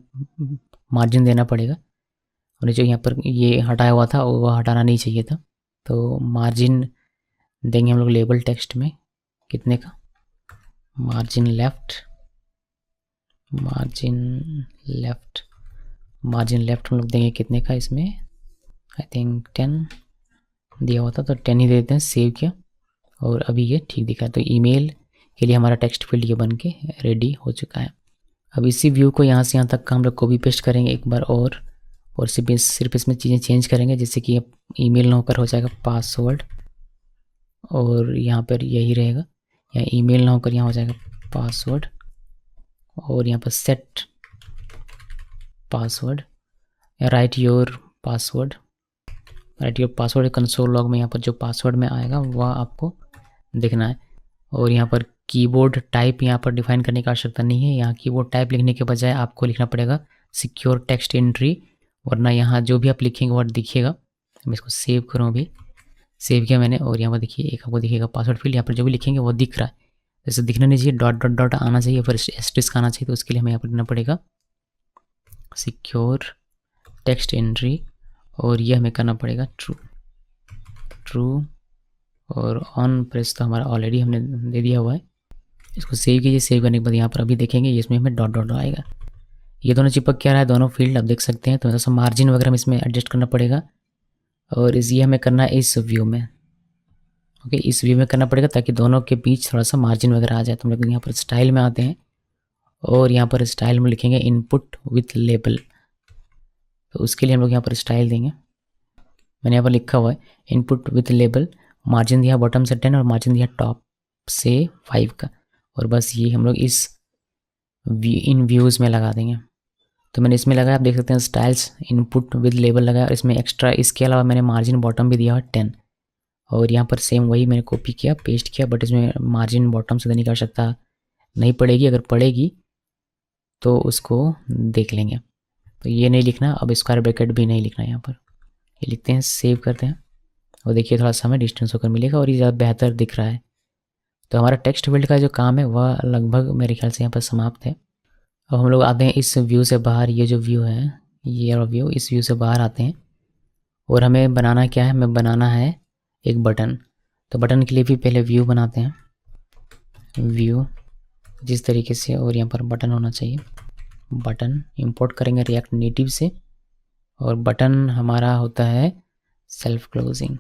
मार्जिन देना पड़ेगा, और जो यहाँ पर ये हटाया हुआ था वो हटाना नहीं चाहिए था। तो मार्जिन देंगे हम लोग लेबल टेक्स्ट में कितने का, मार्जिन लेफ्ट हम लोग देंगे कितने का, इसमें आई थिंक 10 दिया हुआ था तो 10 ही दे देते हैं। सेव किया और अभी ये ठीक दिखा है। तो ईमेल के लिए हमारा टेक्स्ट फील्ड ये बन के रेडी हो चुका है। अब इसी व्यू को यहाँ से यहाँ तक का हम लोग कॉपी पेस्ट करेंगे एक बार और सिर्फ इसमें चीज़ें चेंज करेंगे, जैसे कि ईमेल ना होकर हो जाएगा पासवर्ड, और यहाँ पर यही रहेगा, या ईमेल ना होकर यहाँ हो जाएगा पासवर्ड, और यहाँ पर सेट पासवर्ड या right your password console log में यहाँ पर जो पासवर्ड में आएगा वह आपको दिखना है। और यहाँ पर कीबोर्ड टाइप यहाँ पर डिफाइन करने की आवश्यकता नहीं है। यहाँ कीबोर्ड टाइप लिखने के बजाय आपको लिखना पड़ेगा सिक्योर टेक्स्ट एंट्री, वरना यहाँ जो भी आप लिखेंगे वो दिखेगा। मैं इसको सेव करूँ, अभी सेव किया मैंने, और यहाँ पर देखिए एक आपको दिखेगा पासवर्ड फील्ड, यहाँ पर जो भी लिखेंगे वो दिख रहा है। जैसे दिखना नहीं चाहिए, डॉट डॉट डॉट आना चाहिए, फिर एस्टेरिस्क आना चाहिए। तो उसके लिए हमें यहाँ पर लिखना पड़ेगा सिक्योर टेक्स्ट एंट्री, और ये हमें करना पड़ेगा ट्रू, और ऑन प्रेस तो हमारा ऑलरेडी हमने दे दिया हुआ है। इसको सेव कीजिए। सेव करने के बाद यहाँ पर अभी देखेंगे इसमें हमें डॉट डॉट आएगा। ये दोनों चिपक क्या रहा है, दोनों फील्ड आप देख सकते हैं। तो थोड़ा सा मार्जिन वगैरह में इसमें एडजस्ट करना पड़ेगा, और ये हमें करना है इस व्यू में। ओके, इस व्यू में करना पड़ेगा ताकि दोनों के बीच थोड़ा सा मार्जिन वगैरह आ जाए। तो हम लोग यहाँ पर स्टाइल में आते हैं, और यहाँ पर स्टाइल में लिखेंगे इनपुट विथ लेबल। तो उसके लिए हम लोग यहाँ पर स्टाइल देंगे। मैंने यहाँ पर लिखा हुआ है इनपुट विथ लेबल, मार्जिन दिया बॉटम से 10 और मार्जिन दिया टॉप से 5 का, और बस ये हम लोग इन व्यूज़ में लगा देंगे। तो मैंने इसमें लगाया, आप देख सकते हैं स्टाइल्स इनपुट विद लेबल लगाया, और इसमें एक्स्ट्रा इसके अलावा मैंने मार्जिन बॉटम भी दिया है 10, और यहाँ पर सेम वही मैंने कॉपी किया पेस्ट किया, बट इसमें मार्जिन बॉटम से देने की आवश्यकता नहीं पड़ेगी। अगर पड़ेगी तो उसको देख लेंगे। तो ये नहीं लिखना, अब स्क्वायर ब्रैकेट भी नहीं लिखना, यहाँ पर ये लिखते हैं, सेव करते हैं, और देखिए थोड़ा सा हमें डिस्टेंस होकर मिलेगा और ये ज़्यादा बेहतर दिख रहा है। तो हमारा टेक्स्ट फील्ड का जो काम है वह लगभग मेरे ख्याल से यहाँ पर समाप्त है। अब हम लोग आते हैं इस व्यू से बाहर। ये जो व्यू है, ये व्यू, इस व्यू से बाहर आते हैं, और हमें बनाना क्या है, हमें बनाना है एक बटन। तो बटन के लिए भी पहले व्यू बनाते हैं, व्यू जिस तरीके से, और यहाँ पर बटन होना चाहिए। बटन इंपोर्ट करेंगे रिएक्ट नेटिव से, और बटन हमारा होता है सेल्फ क्लोजिंग।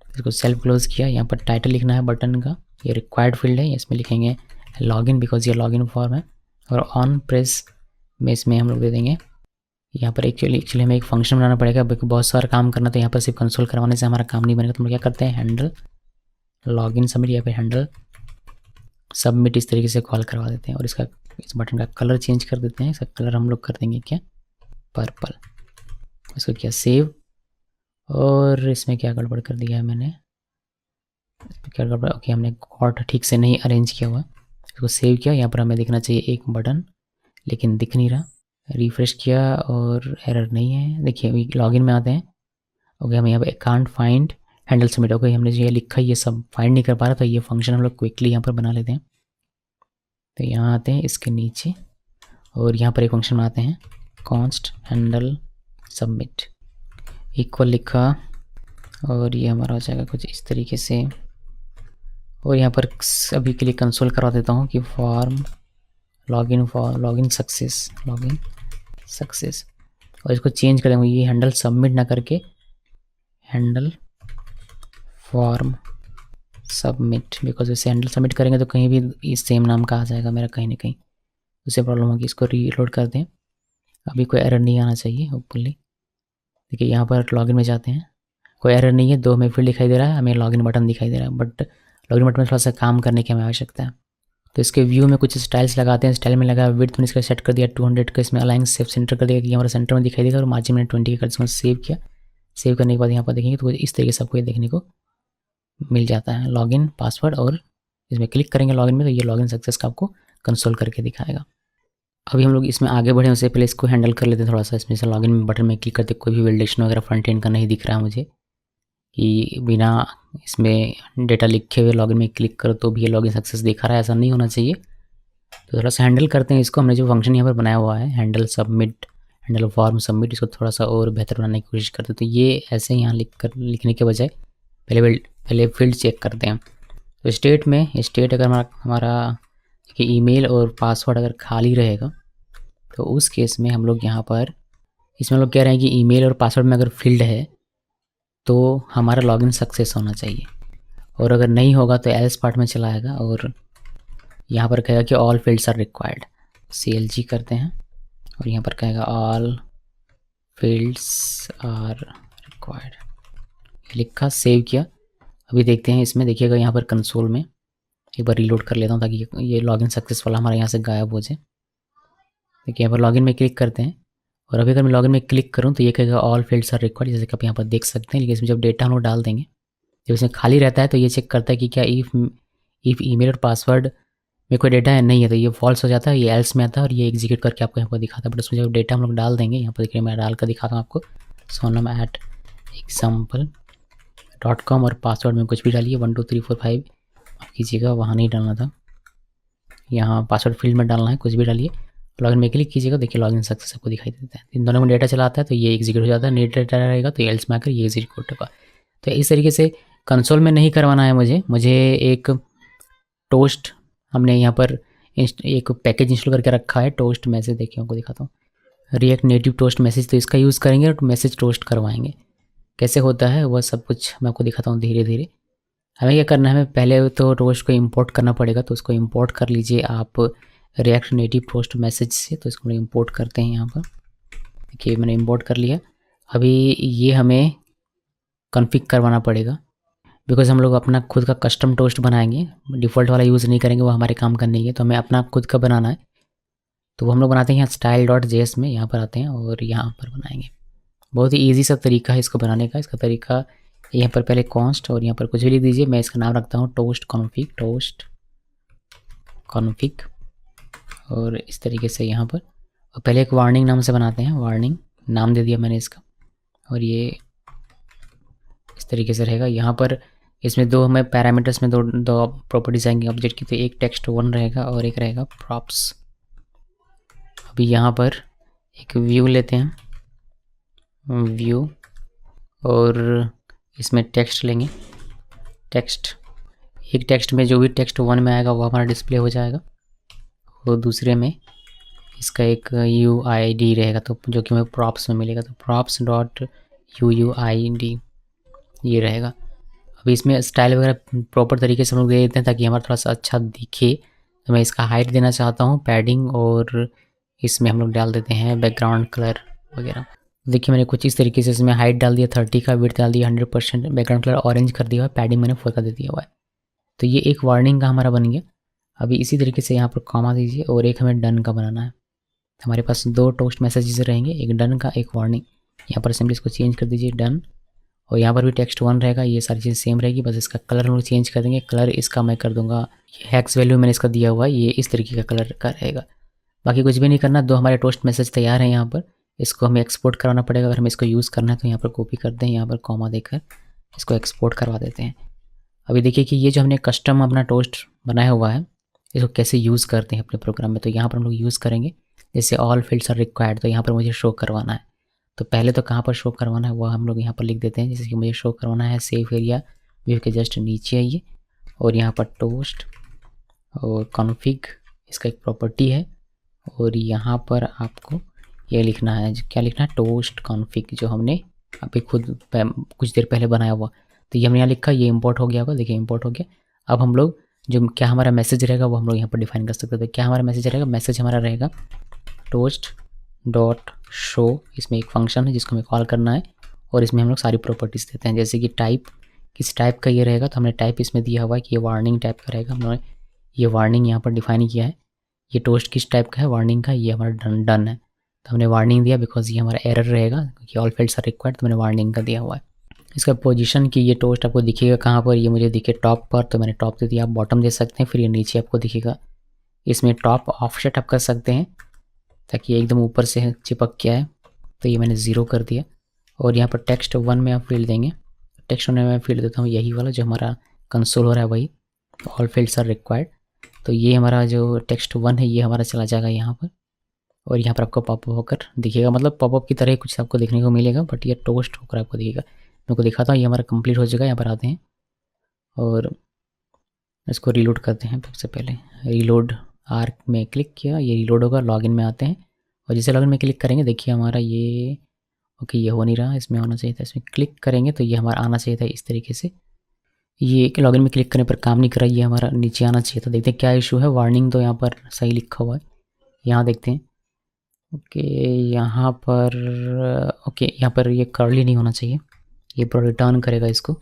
इसको सेल्फ क्लोज किया। यहाँ पर टाइटल लिखना है बटन का, ये रिक्वायर्ड फील्ड है, इसमें लिखेंगे लॉगिन बिकॉज ये लॉगिन फॉर्म है। और ऑन प्रेस में इसमें हम लोग दे देंगे, यहाँ पर एक्चुअली हमें एक फंक्शन बनाना पड़ेगा, बहुत सारा काम करना। तो यहाँ पर सिर्फ कंसोल करवाने से हमारा काम नहीं बनेगा। तो हम क्या करते हैं, हैंडल लॉगिन सबमिट, या फिर हैंडल सबमिट इस तरीके से कॉल करवा देते हैं। और इस बटन का कलर चेंज कर देते हैं। इसका कलर हम लोग कर देंगे क्या, पर्पल। इसको क्या, सेव। और इसमें क्या गड़बड़ कर दिया है मैंने, इसमें क्या गड़बड़, ओके हमने कॉर्ड ठीक से नहीं अरेंज किया हुआ। इसको सेव किया। यहाँ पर हमें दिखना चाहिए एक बटन, लेकिन दिख नहीं रहा। रिफ्रेश किया और एरर नहीं है। देखिए अभी लॉगिन में आते हैं। ओके, हमें यहाँ पे can't find handle submit. Okay, हमने जो ये लिखा है ये सब फाइंड नहीं कर पा रहा, तो ये फंक्शन हम लोग क्विकली यहाँ पर बना लेते हैं। तो यहाँ आते हैं इसके नीचे, और यहाँ पर एक फंक्शन बनाते हैं कॉन्स्ट हैंडल सबमिट, इक्वल लिखा, और ये हमारा हो जाएगा कुछ इस तरीके से। और यहाँ पर अभी के लिए कंसोल करवा देता हूँ कि फॉर्म लॉगिन सक्सेस, और इसको चेंज कर देंगे, ये हैंडल सबमिट ना करके हैंडल फॉर्म सबमिट, बिकॉज इसे हैंडल सबमिट करेंगे तो कहीं भी इस सेम नाम का आ जाएगा मेरा, कहीं ना कहीं उससे प्रॉब्लम होगी। इसको रीलोड कर दें, अभी कोई एरर नहीं आना चाहिए होपफुली। देखिए यहाँ पर लॉगिन में जाते हैं, कोई एरर नहीं है, 2 हमें फील्ड दिखाई दे रहा है, हमें लॉगिन बटन दिखाई दे रहा है, बट लॉगिन बटन में थोड़ा सा काम करने की हमें आवश्यकता है। तो इसके व्यू में कुछ स्टाइल्स लगाते हैं। स्टाइल में लगा विड्थ में इसका सेट कर दिया 200 का, इसमें अलाइन सेफ सेंटर कर दिया कि हमारा सेंटर में दिखाई देगा, और मार्जिन में 20 का इसमें सेव किया। सेव करने के बाद यहाँ पर देखेंगे तो इस तरीके से आपको ये देखने को मिल जाता है लॉगिन पासवर्ड, और इसमें क्लिक करेंगे लॉगिन में तो ये लॉगिन सक्सेस का आपको कंसोल करके दिखाएगा। अभी हम लोग इसमें आगे बढ़े उससे पहले इसको हैंडल कर लेते हैं थोड़ा सा। इसमें से लॉगिन बटन में क्लिक करते कोई भी वैलिडेशन वगैरह फ्रंट एंड का नहीं दिख रहा है मुझे, कि बिना इसमें डेटा लिखे हुए लॉगिन में क्लिक करो तो भी ये लॉगिन सक्सेस दिखा रहा है, ऐसा नहीं होना चाहिए। तो थोड़ा सा हैंडल करते हैं इसको। हमने जो फंक्शन यहाँ पर बनाया हुआ है handle submit, handle form submit, इसको थोड़ा सा और बेहतर बनाने की कोशिश करते हैं। तो ये ऐसे यहाँ लिखने के बजाय पहले पहले फील्ड चेक करते हैं। तो स्टेट में स्टेट अगर हमारा कि ईमेल और पासवर्ड अगर खाली रहेगा तो उस केस में हम लोग यहाँ पर इसमें लोग कह रहे हैं कि ईमेल और पासवर्ड में अगर फील्ड है तो हमारा लॉगिन सक्सेस होना चाहिए, और अगर नहीं होगा तो एल्स पार्ट में चला आएगा और यहाँ पर कहेगा कि all fields are required. CLG करते हैं और यहाँ पर कहेगा ऑल फील्ड्स आर रिक्वायर्ड, लिखा, सेव किया। अभी देखते हैं इसमें, देखिएगा यहाँ पर कंसोल में एक बार रीलोड कर लेता हूँ ताकि ये लॉगिन सक्सेस वाला हमारा यहाँ से गायब हो जाए। देखिए यहाँ पर लॉगिन में क्लिक करते हैं और अभी अगर मैं लॉगिन में क्लिक करूँ तो ये कहेगा ऑल फील्ड्स आर रिक्वायर्ड, जैसे कि आप यहाँ पर देख सकते हैं। लेकिन इसमें जब डेटा हम लोग डाल देंगे, जब इसमें खाली रहता है तो ये चेक करता है कि क्या इफ़ ईमेल और पासवर्ड में कोई डेटा है, नहीं है तो ये फॉल्स हो जाता है, ये एल्स में आता है और ये एग्जीक्यूट करके आपको यहाँ पर दिखाता है। बट उसमें जब डेटा हम लोग डाल देंगे, यहाँ पर देखिए मैं डाल कर दिखाता हूँ आपको, sonam@example.com और पासवर्ड में कुछ भी डालिए 1 2 3 4 5 आप कीजिएगा, वहाँ नहीं डालना था, यहाँ पासवर्ड फील्ड में डालना है, कुछ भी डालिए, लॉगिन में क्लिक कीजिएगा। देखिए लॉगिन सक्सेस आपको दिखाई देता है। इन दोनों में डेटा चला आता है तो ये एग्जीक्यूट हो जाता है, नेट डेटा रहेगा तो एल्स में आकर ये एग्जीक्यूट होगा। तो इस तरीके से कंसोल में नहीं करवाना है मुझे एक टोस्ट, हमने यहाँ पर एक पैकेज इंस्टॉल करके रखा है टोस्ट मैसेज, देखिए आपको दिखाता हूँ, रिएक्ट नेटिव टोस्ट मैसेज, तो इसका यूज़ करेंगे और मैसेज टोस्ट करवाएंगे। कैसे होता है वह सब कुछ मैं आपको दिखाता हूँ धीरे धीरे। हमें क्या करना है, हमें पहले तो टोस्ट को इंपोर्ट करना पड़ेगा, तो उसको इंपोर्ट कर लीजिए आप रिएक्ट नेटिव टोस्ट मैसेज से। तो इसको हम इंपोर्ट करते हैं यहाँ पर, देखिए मैंने इंपोर्ट कर लिया। अभी ये हमें कॉन्फ़िग करवाना पड़ेगा बिकॉज हम लोग अपना खुद का कस्टम टोस्ट बनाएंगे, डिफ़ॉल्ट वाला यूज़ नहीं करेंगे, वो हमारे काम का नहीं है, तो हमें अपना खुद का बनाना है। तो वो हम लोग बनाते हैं यहाँ style.js में, यहाँ पर आते हैं और यहाँ पर बनाएंगे। बहुत ही ईजी सा तरीका है इसको बनाने का। इसका तरीका यहाँ पर पहले कॉन्स्ट और यहाँ पर कुछ भी लिख दीजिए, मैं इसका नाम रखता हूँ टोस्ट कॉन्फ़िग और इस तरीके से यहाँ पर, और पहले एक वार्निंग नाम से बनाते हैं, वार्निंग नाम दे दिया मैंने इसका, और ये इस तरीके से रहेगा। यहाँ पर इसमें दो हमें पैरामीटर्स में दो प्रॉपर्टीज आएंगी ऑब्जेक्ट की, तो एक text1 रहेगा और एक रहेगा प्रॉप्स। अभी यहाँ पर एक व्यू लेते हैं, व्यू, और इसमें टेक्स्ट लेंगे, टेक्स्ट, एक टेक्स्ट में जो भी text1 में आएगा वो हमारा डिस्प्ले हो जाएगा, और दूसरे में इसका एक UUID रहेगा, तो जो कि हमें प्रॉप्स में मिलेगा, तो props.uuid ये रहेगा। अभी इसमें स्टाइल वगैरह प्रॉपर तरीके से हम लोग दे देते हैं ताकि हमारा थोड़ा सा अच्छा दिखे। तो मैं इसका हाइट देना चाहता हूँ, पैडिंग, और इसमें हम लोग डाल देते हैं बैकग्राउंड कलर वगैरह। देखिए मैंने कुछ इस तरीके से इसमें हाइट डाल दिया 30 का, विड्थ डाल दिया 100%, बैकग्राउंड कलर ऑरेंज कर दिया हुआ है, पैडिंग मैंने 4 का दे दिया हुआ है। तो ये एक वार्निंग का हमारा बन गया। अभी इसी तरीके से यहाँ पर कॉमा दीजिए और एक हमें डन का बनाना है। हमारे पास दो टोस्ट मैसेजेस रहेंगे, एक डन का एक वार्निंग। यहाँ पर सिंपली इसको चेंज कर दीजिए डन, और यहाँ पर भी text1 रहेगा, ये सारी चीज़ सेम रहेगी, बस इसका कलर हम लोग चेंज कर देंगे। कलर इसका मैं कर दूंगा, हैक्स वैल्यू मैंने इसका दिया हुआ है, ये इस तरीके का कलर का रहेगा। बाकी कुछ भी नहीं करना। दो हमारे टोस्ट मैसेज तैयार हैं यहाँ पर, इसको हमें एक्सपोर्ट कराना पड़ेगा। अगर हमें इसको यूज़ करना है तो यहाँ पर कॉपी करते हैं, यहाँ पर कॉमा देकर इसको एक्सपोर्ट करवा देते हैं। अभी देखिए कि ये जो हमने कस्टम अपना टोस्ट बनाया हुआ है इसको कैसे यूज़ करते हैं अपने प्रोग्राम में। तो यहाँ पर हम लोग यूज़ करेंगे, जैसे ऑल फील्ड्स आर रिक्वायर्ड, तो यहाँ पर मुझे शो करवाना है। तो पहले तो कहाँ पर शो करवाना है वो हम लोग यहाँ पर लिख देते हैं, जैसे कि मुझे शो करवाना है सेफ एरिया व्यू के जस्ट नीचे आइए, और यहाँ पर टोस्ट और कॉन्फ़िग इसका एक प्रॉपर्टी है, और यहाँ पर आपको ये लिखना है, क्या लिखना है, टोस्ट कॉन्फ़िग, जो हमने अभी खुद कुछ देर पहले बनाया हुआ। तो ये हमने यहाँ लिखा, ये इंपोर्ट हो गया होगा, देखिए इंपोर्ट हो गया। अब हम लोग जो क्या हमारा मैसेज रहेगा वो हम लोग यहाँ पर डिफाइन कर सकते हैं। तो क्या हमारा मैसेज रहेगा, मैसेज हमारा रहेगा टोस्ट डॉट शो, इसमें एक फंक्शन है जिसको हमें कॉल करना है, और इसमें हम लोग सारी प्रॉपर्टीज़ देते हैं, जैसे कि टाइप किस टाइप का ये रहेगा। तो हमने टाइप इसमें दिया हुआ है कि ये वार्निंग टाइप का रहेगा, हमने ये वार्निंग यहाँ पर डिफाइन किया है। ये टोस्ट किस टाइप का है, वार्निंग का, ये हमारा डन है, तो हमने वार्निंग दिया बिकॉज ये हमारा एरर रहेगा क्योंकि ऑल फील्ड्स आर रिक्वायर्ड, तो मैंने वार्निंग का दिया हुआ है। इसका पोजीशन की ये टोस्ट आपको दिखेगा कहाँ पर, ये मुझे दिखे टॉप पर, तो मैंने टॉप दे दिया। आप बॉटम दे सकते हैं, फिर ये नीचे आपको दिखेगा। इसमें टॉप ऑफसेट आप कर सकते हैं ताकि ये एकदम ऊपर से चिपक के आए, तो ये मैंने 0 कर दिया। और यहाँ पर text1 में आप फील्ड देंगे, text1 में मैं फील्ड देता हूँ यही वाला जो हमारा कंसोल हो रहा है वही, ऑल फील्ड्स आर रिक्वायर्ड। तो ये हमारा जो text1 है ये हमारा चला जाएगा यहाँ पर, और यहाँ पर आपको पॉपअप होकर दिखेगा, मतलब पॉपअप की तरह कुछ आपको देखने को मिलेगा, बट ये टोस्ट होकर आपको दिखेगा। मैं को दिखाता हूँ, ये हमारा कंप्लीट हो जाएगा। यहाँ पर आते हैं, और इसको रीलोड करते हैं। सबसे पहले रीलोड आर्क में क्लिक किया, ये रीलोड होगा, लॉगिन में आते हैं और जैसे लॉगिन में क्लिक करेंगे देखिए हमारा ये ओके ये हो नहीं रहा, इसमें होना चाहिए था, इसमें क्लिक करेंगे तो ये हमारा आना चाहिए था इस तरीके से। ये लॉगिन में क्लिक करने पर काम नहीं कर रहा, ये हमारा नीचे आना चाहिए था। देखते हैं क्या इशू है। वार्निंग तो यहाँ पर सही लिखा हुआ है, यहाँ देखते हैं। ओके यहाँ पर यहाँ पर ये कर्ली नहीं होना चाहिए, ये पूरा रिटर्न करेगा इसको,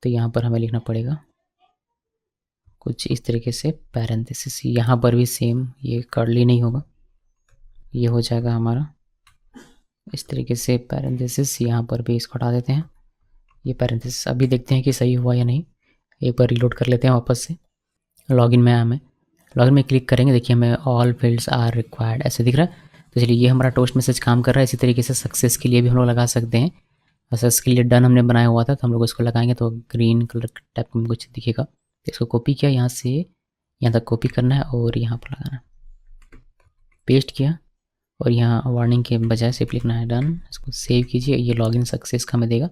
तो यहाँ पर हमें लिखना पड़ेगा कुछ इस तरीके से पैरेंथेसिस। यहाँ पर भी सेम, ये कर्ली नहीं होगा, ये हो जाएगा हमारा इस तरीके से पैरेंथेसिस। यहाँ पर भी इसको हटा देते हैं ये पैरेंथेसिस। अभी देखते हैं कि सही हुआ या नहीं, एक बार रीलोड कर लेते हैं वापस से। लॉगिन में हमें लॉगिन में क्लिक करेंगे, देखिए हमें ऑल फील्ड्स आर रिक्वायर्ड ऐसे दिख रहा है। तो चलिए ये हमारा टोस्ट मैसेज काम कर रहा है। इसी तरीके से सक्सेस के लिए भी हम लोग लगा सकते हैं। सक्सेस के लिए डन हमने बनाया हुआ था, तो हम लोग इसको लगाएंगे तो ग्रीन कलर टाइप में कुछ दिखेगा। इसको कॉपी किया, यहाँ से यहाँ तक कॉपी करना है और यहाँ पर लगाना है, पेस्ट किया और यहाँ वार्निंग के बजाय सिर्फ लिखना है डन। इसको सेव कीजिए, ये लॉगिन सक्सेस का हमें देगा।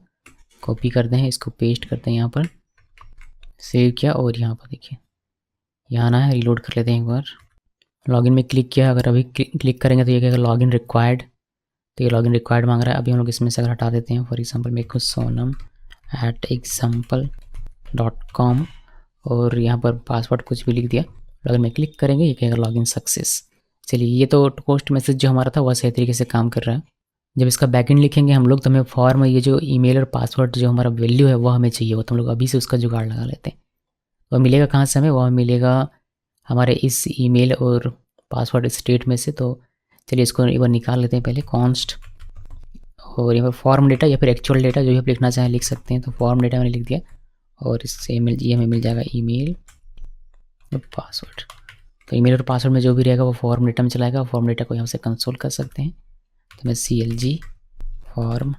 कॉपी करते हैं, इसको पेस्ट करते हैं यहाँ पर, सेव किया और यहाँ पर देखिए यहाँ आना है। रीलोड कर लेते हैं एक बार। लॉगिन में क्लिक किया, अगर अभी क्लिक करेंगे तो ये कहेगा लॉगिन रिक्वायर्ड, तो ये लॉगिन रिक्वायर्ड मांग रहा है। अभी हम लोग इसमें से अगर हटा देते हैं, फॉर एग्जाम्पल मेरे को sonam@example.com और यहाँ पर पासवर्ड कुछ भी लिख दिया। लॉगिन में क्लिक करेंगे, ये कहेगा लॉगिन सक्सेस। चलिए ये तो पोस्ट मैसेज जो हमारा था वह सही तरीके से काम कर रहा है। जब इसका बैकएंड लिखेंगे हम लोग तो हमें फॉर्म ये जो ईमेल और पासवर्ड जो हमारा वैल्यू है वह हमें चाहिए हो, तो हम लोग अभी से उसका जुगाड़ लगा लेते हैं। वह मिलेगा कहाँ से हमें, वह मिलेगा हमारे इस ईमेल और पासवर्ड स्टेट में से। तो चलिए इसको एक बार निकाल लेते हैं पहले, कॉन्स्ट और यहाँ पर फॉर्म डेटा या फिर एक्चुअल डेटा जो भी आप लिखना चाहें लिख सकते हैं। तो फॉर्म डेटा मैंने लिख दिया और इससे ये हमें मिल जाएगा ईमेल और पासवर्ड। तो ईमेल और पासवर्ड में जो भी रहेगा वो फॉर्म डेटा में चलाएगा। फॉर्म डेटा को यहाँ से कंसोल कर सकते हैं, तो मैं CLG फॉर्म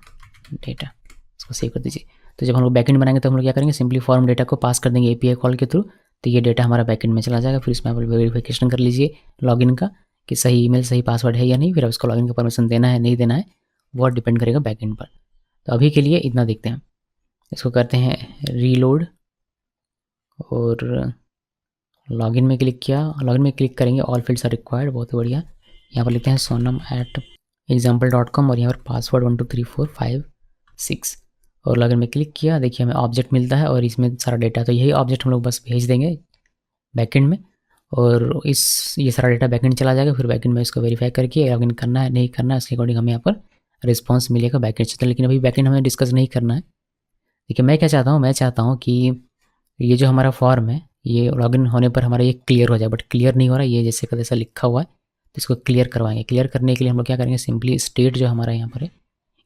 डेटा इसको सेव कर दीजिए। तो जब हम लोग बैकएंड बनाएंगे तो हम लोग क्या करेंगे, सिंपली फॉर्म डेटा को पास कर देंगे API कॉल के थ्रू, तो ये डेटा हमारा बैकएंड में चला जाएगा। फिर इसमें आप वेरिफिकेशन कर लीजिए लॉगिन का कि सही ईमेल सही पासवर्ड है या नहीं, फिर उसको लॉगिन का परमिशन देना है नहीं देना है वो डिपेंड करेगा बैकएंड पर। तो अभी के लिए इतना देखते हैं, इसको करते हैं रीलोड और लॉगिन में क्लिक किया। लॉगिन में क्लिक करेंगे, ऑल फील्ड्स आर रिक्वायर्ड, बहुत ही बढ़िया। यहाँ पर लिखते हैं sonam@example.com और यहाँ पर पासवर्ड 123456 और लॉगिन में क्लिक किया। देखिए हमें ऑब्जेक्ट मिलता है और इसमें सारा डेटा, तो यही ऑब्जेक्ट हम लोग बस भेज देंगे बैकएंड में और ये सारा डेटा बैकएंड चला जाएगा। फिर बैकएंड में इसको वेरीफाई करके लॉगिन करना है नहीं करना है, इसके अकॉर्डिंग हमें यहाँ पर रिस्पॉन्स मिलेगा बैकएंड से। लेकिन अभी बैकएंड हमें डिस्कस नहीं करना है। देखिए मैं क्या चाहता हूँ, मैं चाहता हूँ कि ये जो हमारा फॉर्म है ये लॉगिन होने पर हमारा ये क्लियर हो जाए, बट क्लियर नहीं हो रहा, ये जैसे का जैसा लिखा हुआ है, तो इसको क्लियर करवाएंगे। क्लियर करने के लिए हम लोग क्या करेंगे, सिंपली स्टेट जो हमारा यहाँ पर है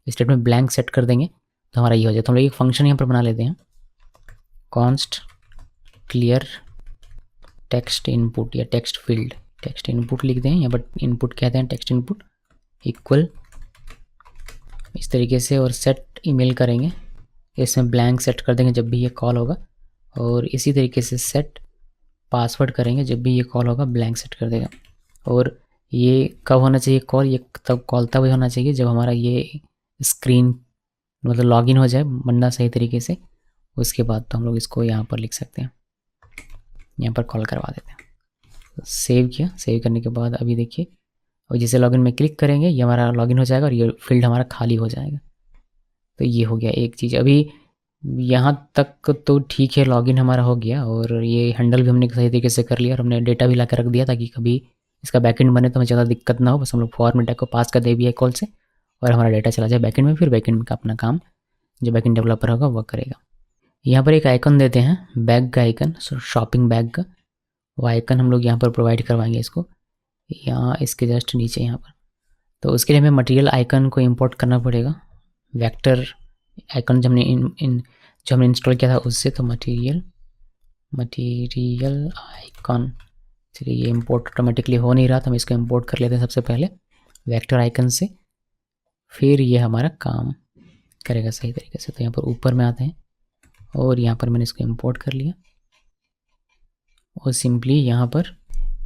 स्टेट में ब्लैंक सेट कर देंगे तो हमारा ये हो जाए। तो हम लोग एक फंक्शन यहाँ पर बना लेते हैं, कॉन्स्ट क्लियर टेक्स्ट इनपुट या टेक्स्ट फील्ड, टेक्स्ट इनपुट लिख दें यहाँ पर, इनपुट कहते हैं टेक्स्ट इनपुट इक्वल इस तरीके से और सेट ईमेल करेंगे, इसमें ब्लैंक सेट कर देंगे जब भी ये कॉल होगा और इसी तरीके से सेट पासवर्ड करेंगे, जब भी ये कॉल होगा ब्लैंक सेट कर देगा। और ये कब होना चाहिए कॉल, ये तब कॉल तब होना चाहिए जब हमारा ये स्क्रीन मतलब लॉगिन हो जाए बनना सही तरीके से, उसके बाद तो हम लोग इसको यहाँ पर लिख सकते हैं, यहाँ पर कॉल करवा देते हैं। तो सेव किया, सेव करने के बाद अभी देखिए और जैसे लॉगिन में क्लिक करेंगे ये हमारा लॉगिन हो जाएगा और ये फील्ड हमारा खाली हो जाएगा। तो ये हो गया एक चीज़। अभी यहाँ तक तो ठीक है, लॉगिन हमारा हो गया और ये हैंडल भी हमने सही तरीके से कर लिया और हमने डेटा भी ला कर रख दिया ताकि कभी इसका बैकएंड बने तो हमें ज़्यादा दिक्कत ना हो। बस हम लोग फॉर्म डेटा को पास कर दे API कॉल से और हमारा डेटा चला जाए बैकएंड में, फिर बैकएंड का अपना काम जो बैकएंड डेवलपर होगा वह करेगा। यहाँ पर एक आइकन देते हैं बैग का आइकन, शॉपिंग बैग का, वो आइकन हम लोग यहाँ पर प्रोवाइड करवाएंगे इसको, यहाँ इसके जस्ट नीचे यहाँ पर। तो उसके लिए हमें मटेरियल आइकन को इंपोर्ट करना पड़ेगा, वेक्टर आइकन जो हमने इंस्टॉल किया था उससे। तो मटेरियल आइकन, चलिए ये इंपोर्ट ऑटोमेटिकली हो नहीं रहा तो हम इसको इंपोर्ट कर लेते हैं सबसे पहले वेक्टर आइकन से, फिर ये हमारा काम करेगा सही तरीके से। तो यहाँ पर ऊपर में आते हैं और यहाँ पर मैंने इसको इंपोर्ट कर लिया और सिंपली यहाँ पर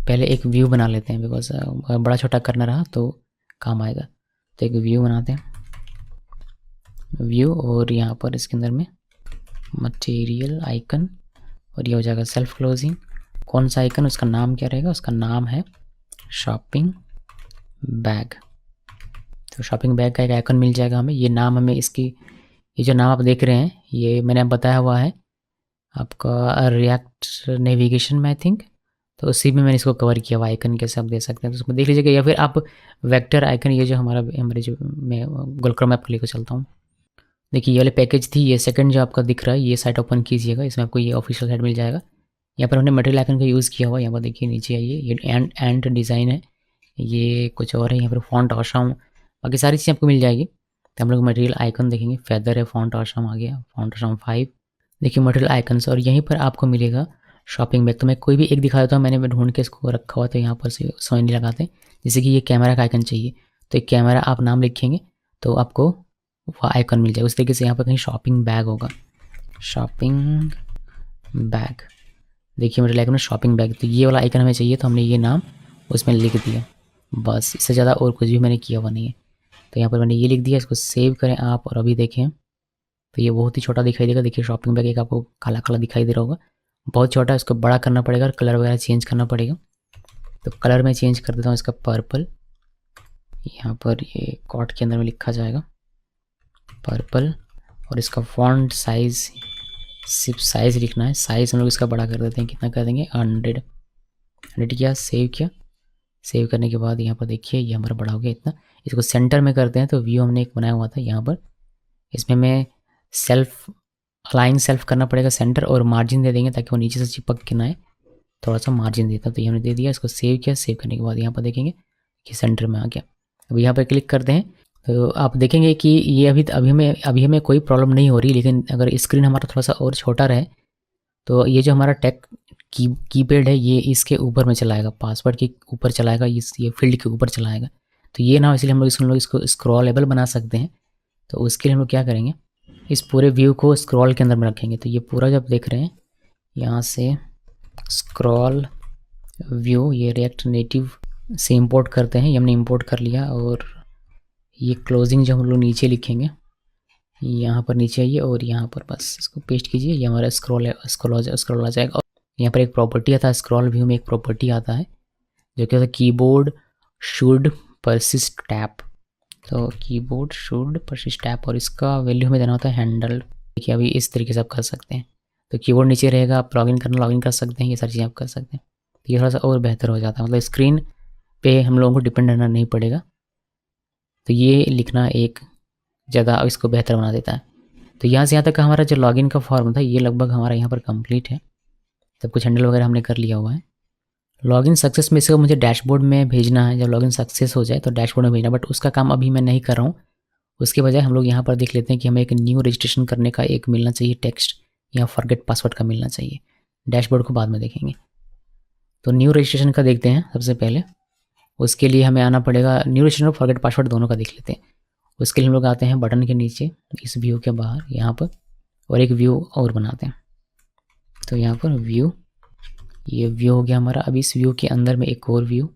पहले एक व्यू बना लेते हैं, बिकॉज बड़ा छोटा करना रहा तो काम आएगा। तो एक व्यू बनाते हैं, व्यू, और यहाँ पर इसके अंदर में मटेरियल आइकन और ये हो जाएगा सेल्फ क्लोजिंग। कौन सा आइकन, उसका नाम क्या रहेगा, उसका नाम है शॉपिंग बैग। तो शॉपिंग बैग का एक आइकन मिल जाएगा हमें। ये नाम हमें इसकी, ये जो नाम आप देख रहे हैं ये मैंने बताया हुआ है आपका रिएक्ट नेविगेशन में आई थिंक, तो उसी में मैंने इसको कवर किया हुआ आइकन कैसे आप दे सकते हैं, तो उसमें देख लीजिएगा। या फिर आप वेक्टर आइकन, ये जो हमारे जो मैं गूगल क्रोम ऐप को लेकर चलता हूँ, देखिए ये वाले पैकेज थी, ये सेकंड जो आपका दिख रहा है ये साइट ओपन कीजिएगा, इसमें आपको ये ऑफिशियल साइट मिल जाएगा। यहाँ पर हमने मटेरियल आइकन का यूज़ किया हुआ, यहाँ पर देखिए नीचे आइए, ये एंड डिज़ाइन है, ये कुछ और है, यहाँ पर फॉन्ट ऑसम, बाकी सारी चीज़ें आपको मिल जाएगी। तो हम लोग मटेरियल आइकन देखेंगे, फेदर है, फॉन्ट ऑसम आ गया, फॉन्ट ऑसम 5, देखिए मटेरियल आइकन्स, और यहीं पर आपको मिलेगा शॉपिंग बैग। तो मैं कोई भी एक दिखा देता हूँ, मैंने ढूंढ के इसको रखा हुआ, तो यहाँ पर से समझ नहीं लगाते। जैसे कि ये कैमरा का आइकन चाहिए, तो एक कैमरा आप नाम लिखेंगे तो आपको वो आइकन मिल जाएगा। उस तरीके से यहाँ पर कहीं शॉपिंग बैग होगा, शॉपिंग बैग, देखिए मेरे आइकन में शॉपिंग बैग, तो ये वाला आइकन हमें चाहिए, तो हमने ये नाम उसमें लिख दिया, बस इससे ज़्यादा और कुछ भी मैंने किया हुआ नहीं है। तो यहाँ पर मैंने ये लिख दिया, इसको सेव करें आप, और अभी देखें तो ये बहुत ही छोटा दिखाई देगा। देखिए शॉपिंग बैग एक आपको काला काला दिखाई दे रहा होगा, बहुत छोटा है, इसको बड़ा करना पड़ेगा और कलर वगैरह चेंज करना पड़ेगा। तो कलर में चेंज कर देता हूँ इसका पर्पल, यहाँ पर ये कॉट के अंदर में लिखा जाएगा पर्पल, और इसका फॉन्ट साइज़, सिर्फ साइज़ लिखना है, साइज़ हम लोग इसका बड़ा कर देते हैं, कितना कर देंगे 100 किया, सेव किया। सेव करने के बाद यहाँ पर देखिए ये हमारा बड़ा हो गया इतना। इसको सेंटर में करते हैं, तो व्यू हमने एक बनाया हुआ था यहाँ पर, इसमें मैं सेल्फ अलाइन सेल्फ करना पड़ेगा सेंटर, और मार्जिन दे देंगे ताकि वो नीचे से चिपक के ना आए, थोड़ा सा मार्जिन देता, तो ये हमने दे दिया। इसको सेव किया, सेव करने के बाद यहाँ पर देखेंगे कि सेंटर में आ गया। अब यहाँ पर क्लिक करते हैं तो आप देखेंगे कि ये अभी हमें कोई प्रॉब्लम नहीं हो रही, लेकिन अगर स्क्रीन हमारा थोड़ा सा और छोटा रहे तो ये जो हमारा टेक कीपैड है ये इसके ऊपर में चलाएगा, पासवर्ड के ऊपर चलाएगा, ये फील्ड के ऊपर चलाएगा। तो ये ना, इसलिए हम लोग इसको स्क्रॉलेबल बना सकते हैं। तो उसके लिए हम लोग क्या करेंगे, इस पूरे व्यू को स्क्रॉल के अंदर में रखेंगे। तो ये पूरा जब देख रहे हैं यहाँ से स्क्रॉल व्यू, ये रिएक्ट नेटिव से इंपोर्ट करते हैं, ये हमने इंपोर्ट कर लिया। और ये क्लोजिंग जो हम लोग नीचे लिखेंगे, यहाँ पर नीचे आइए और यहाँ पर बस इसको पेस्ट कीजिए, ये हमारा स्क्रॉल आ जाएगा। और यहाँ पर एक प्रॉपर्टी आता है, स्क्रॉल व्यू में एक प्रॉपर्टी आता है जो कि होता है कीबोर्ड शुड परसिस्ट टैप। तो कीबोर्ड शुड परसिस्ट टैप, और इसका वैल्यू हमें देना होता है हैंडल। देखिए अभी इस तरीके से आप कर सकते हैं, तो कीबोर्ड नीचे रहेगा, आप लॉगिन कर सकते हैं, ये सारी चीज़ें आप कर सकते हैं। तो ये थोड़ा सा और बेहतर हो जाता है, मतलब स्क्रीन पे हम लोगों को डिपेंड रहना नहीं पड़ेगा। तो ये लिखना एक ज़्यादा इसको बेहतर बना देता है। तो यहाँ से यहाँ तक का हमारा जो लॉगिन का फॉर्म था ये लगभग हमारा यहाँ पर कंप्लीट है, सब कुछ हैंडल वगैरह हमने कर लिया हुआ है। लॉगिन सक्सेस में इसको मुझे डैशबोर्ड में भेजना है, जब लॉगिन सक्सेस हो जाए तो डैशबोर्ड में भेजना, बट उसका काम अभी मैं नहीं कर रहा हूँ। उसके बजाय हम लोग यहाँ पर देख लेते हैं कि हमें एक न्यू रजिस्ट्रेशन करने का एक मिलना चाहिए टेक्स्ट, या फॉरगेट पासवर्ड का मिलना चाहिए। डैशबोर्ड को बाद में देखेंगे। तो न्यू रजिस्ट्रेशन का देखते हैं सबसे पहले। उसके लिए हमें आना पड़ेगा, न्यू रजिस्ट्रेशन और फॉरगेट पासवर्ड दोनों का देख लेते हैं। उसके लिए हम लोग आते हैं बटन के नीचे, इस व्यू के बाहर यहाँ पर, और एक व्यू और बनाते हैं। तो यहाँ पर व्यू, ये व्यू हो गया हमारा। अब इस व्यू के अंदर में एक और व्यू,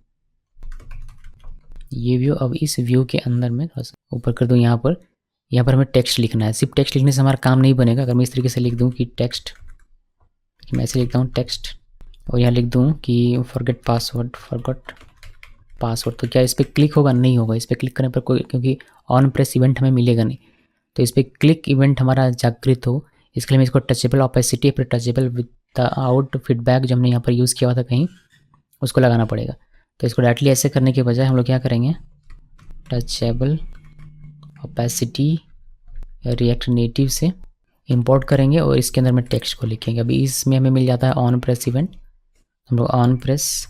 ये व्यू। अब इस व्यू के अंदर में थोड़ा सा ऊपर कर दूँ, यहाँ पर हमें टेक्स्ट लिखना है। सिर्फ टेक्स्ट लिखने से हमारा काम नहीं बनेगा। अगर मैं इस तरीके से लिख दूँ कि टेक्स्ट, मैं ऐसे लिखता हूँ टेक्स्ट, और यहाँ लिख दूँ कि फॉरगेट पासवर्ड, तो क्या इस पर क्लिक होगा? नहीं होगा। इस पर क्लिक करने पर कोई, क्योंकि ऑन प्रेस इवेंट हमें मिलेगा नहीं। तो इस पर क्लिक इवेंट हमारा जागृत हो, इसके लिए मैं इसको टचेबल ऑपेसिटी पर touchable with the out feedback जो हमने यहाँ पर यूज़ किया हुआ था कहीं, उसको लगाना पड़ेगा। तो इसको डायरेक्टली ऐसे करने के बजाय हम लोग क्या करेंगे, टचेबल ऑपेसिटी रिएक्ट नेटिव से इंपोर्ट करेंगे और इसके अंदर में टेक्स्ट को लिखेंगे। अभी इसमें हमें मिल जाता है ऑन प्रेस इवेंट। हम लोग ऑन प्रेस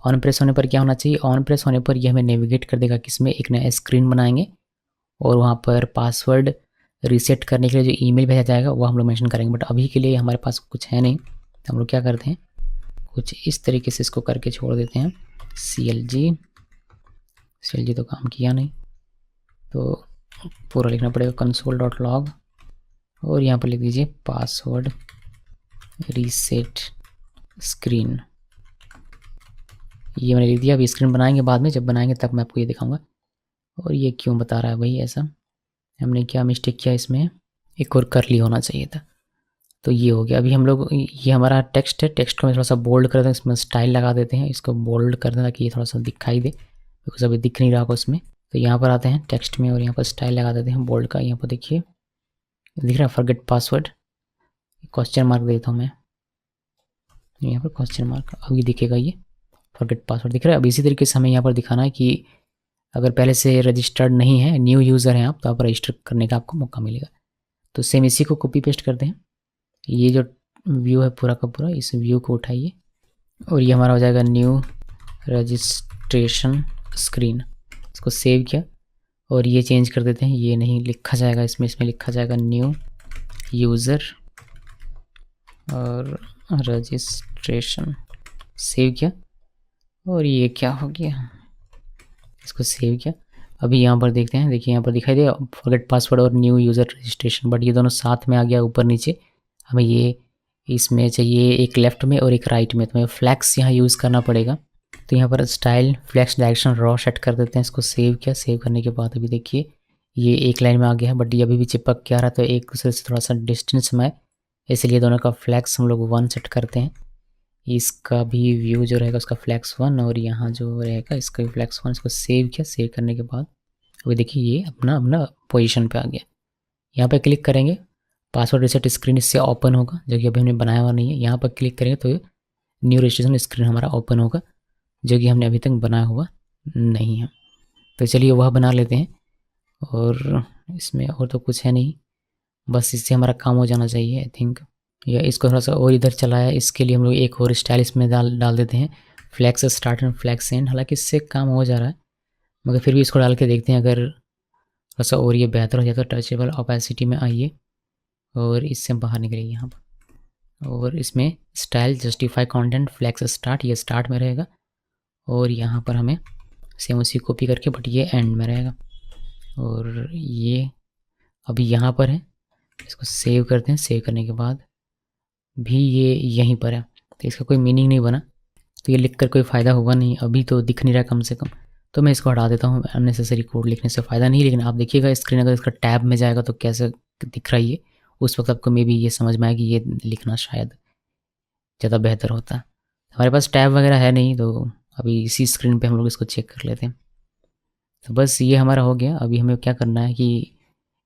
होने पर क्या होना चाहिए, ऑन प्रेस होने पर ये हमें नेविगेट कर देगा किसमें, एक नया स्क्रीन बनाएंगे और वहाँ पर पासवर्ड रीसेट करने के लिए जो ईमेल भेजा जाएगा वो हम लोग मेंशन करेंगे। बट अभी के लिए हमारे पास कुछ है नहीं, तो हम लोग क्या करते हैं, कुछ इस तरीके से इसको करके छोड़ देते हैं। CLG तो काम किया नहीं, तो पूरा लिखना पड़ेगा console.log, और यहाँ पर लिख दीजिए पासवर्ड रीसेट स्क्रीन। ये मैंने लिख दिया। अभी स्क्रीन बनाएंगे बाद में, जब बनाएंगे तब मैं आपको ये दिखाऊंगा। और ये क्यों बता रहा है भाई ऐसा, हमने क्या मिस्टेक किया इसमें, एक और करली होना चाहिए था। तो ये हो गया। अभी हम लोग, ये हमारा टेक्स्ट है, टेक्स्ट को मैं थोड़ा सा बोल्ड कर दें, इसमें स्टाइल लगा देते हैं, इसको बोल्ड कर दें ताकि ये थोड़ा सा दिखाई दे, बिकॉज अभी दिख नहीं रहा होगा उसमें। तो यहाँ पर आते हैं टेक्स्ट में और यहाँ पर स्टाइल लगा देते हैं बोल्ड का। यहाँ पर देखिए दिख रहा है फॉरगेट पासवर्ड, क्वेश्चन मार्क देता हूँ मैं यहाँ पर, क्वेश्चन मार्क, अभी दिखेगा ये फॉरगेट पासवर्ड दिख रहा है। अब इसी तरीके से हमें यहाँ पर दिखाना है कि अगर पहले से रजिस्टर्ड नहीं है, न्यू यूज़र हैं आप, तो आप रजिस्टर करने का आपको मौका मिलेगा। तो सेम इसी को कॉपी पेस्ट करते हैं। ये जो व्यू है पूरा का पूरा, इस व्यू को उठाइए और ये हमारा हो जाएगा न्यू रजिस्ट्रेशन स्क्रीन। इसको सेव किया और ये चेंज कर देते हैं, ये नहीं लिखा जाएगा इसमें लिखा जाएगा न्यू यूज़र और रजिस्ट्रेशन। सेव किया और ये क्या हो गया, इसको सेव किया। अभी यहाँ पर देखते हैं, देखिए यहाँ पर दिखाई दे फॉरगेट पासवर्ड और न्यू यूज़र रजिस्ट्रेशन, बट ये दोनों साथ में आ गया ऊपर नीचे। हमें ये इसमें चाहिए एक लेफ़्ट में और एक राइट में, तो हमें फ्लैक्स यहाँ यूज़ करना पड़ेगा। तो यहाँ पर style flex direction row set कर देते हैं, इसको सेव किया। सेव करने के बाद अभी देखिए ये एक लाइन में आ गया है, बट ये अभी भी चिपक क्या रहा, तो एक दूसरे से थोड़ा सा डिस्टेंस में, इसलिए दोनों का फ्लैक्स हम लोग 1 सेट करते हैं। इसका भी व्यू जो रहेगा उसका फ्लैक्स 1 और यहाँ जो रहेगा इसका भी फ्लैक्स 1। इसको सेव किया। सेव करने के बाद अभी देखिए ये अपना अपना पोजीशन पे आ गया। यहाँ पे क्लिक करेंगे, पासवर्ड रिसेट स्क्रीन इससे ओपन होगा, जो कि अभी हमने बनाया हुआ नहीं है। यहाँ पर क्लिक करेंगे तो न्यू रजिस्ट्रेशन स्क्रीन हमारा ओपन होगा, जो कि हमने अभी तक बनाया हुआ नहीं है। तो चलिए वह बना लेते हैं, और इसमें और तो कुछ है नहीं, बस इससे हमारा काम हो जाना चाहिए आई थिंक। या इसको थोड़ा सा और इधर चलाया, इसके लिए हम लोग एक और स्टाइल इसमें डाल देते हैं, flex start and flex end. हालांकि इससे काम हो जा रहा है, मगर फिर भी इसको डाल के देखते हैं, अगर थोड़ा सा और ये बेहतर हो जाए तो टचेबल ओपेसिटी में आइए और इससे बाहर निकलिए यहाँ पर, और इसमें style justify content flex start, ये स्टार्ट में रहेगा और यहाँ पर हमें सेम उसी कॉपी करके, बट ये एंड में रहेगा। और ये अभी यहाँ पर है, इसको सेव करते हैं। सेव करने के बाद भी ये यहीं पर है, तो इसका कोई मीनिंग नहीं बना, तो ये लिख कर कोई फ़ायदा होगा नहीं, अभी तो दिख नहीं रहा कम से कम, तो मैं इसको हटा देता हूँ। अननेसेसरी कोड लिखने से फ़ायदा नहीं, लेकिन आप देखिएगा स्क्रीन अगर इसका टैब में जाएगा तो कैसे दिख रहा है ये, उस वक्त आपको मे बी ये समझ में आए कि ये लिखना शायद ज़्यादा बेहतर होता। हमारे पास टैब वगैरह है नहीं, तो अभी इसी स्क्रीन पे हम लोग इसको चेक कर लेते हैं। तो बस ये हमारा हो गया। अभी हमें क्या करना है कि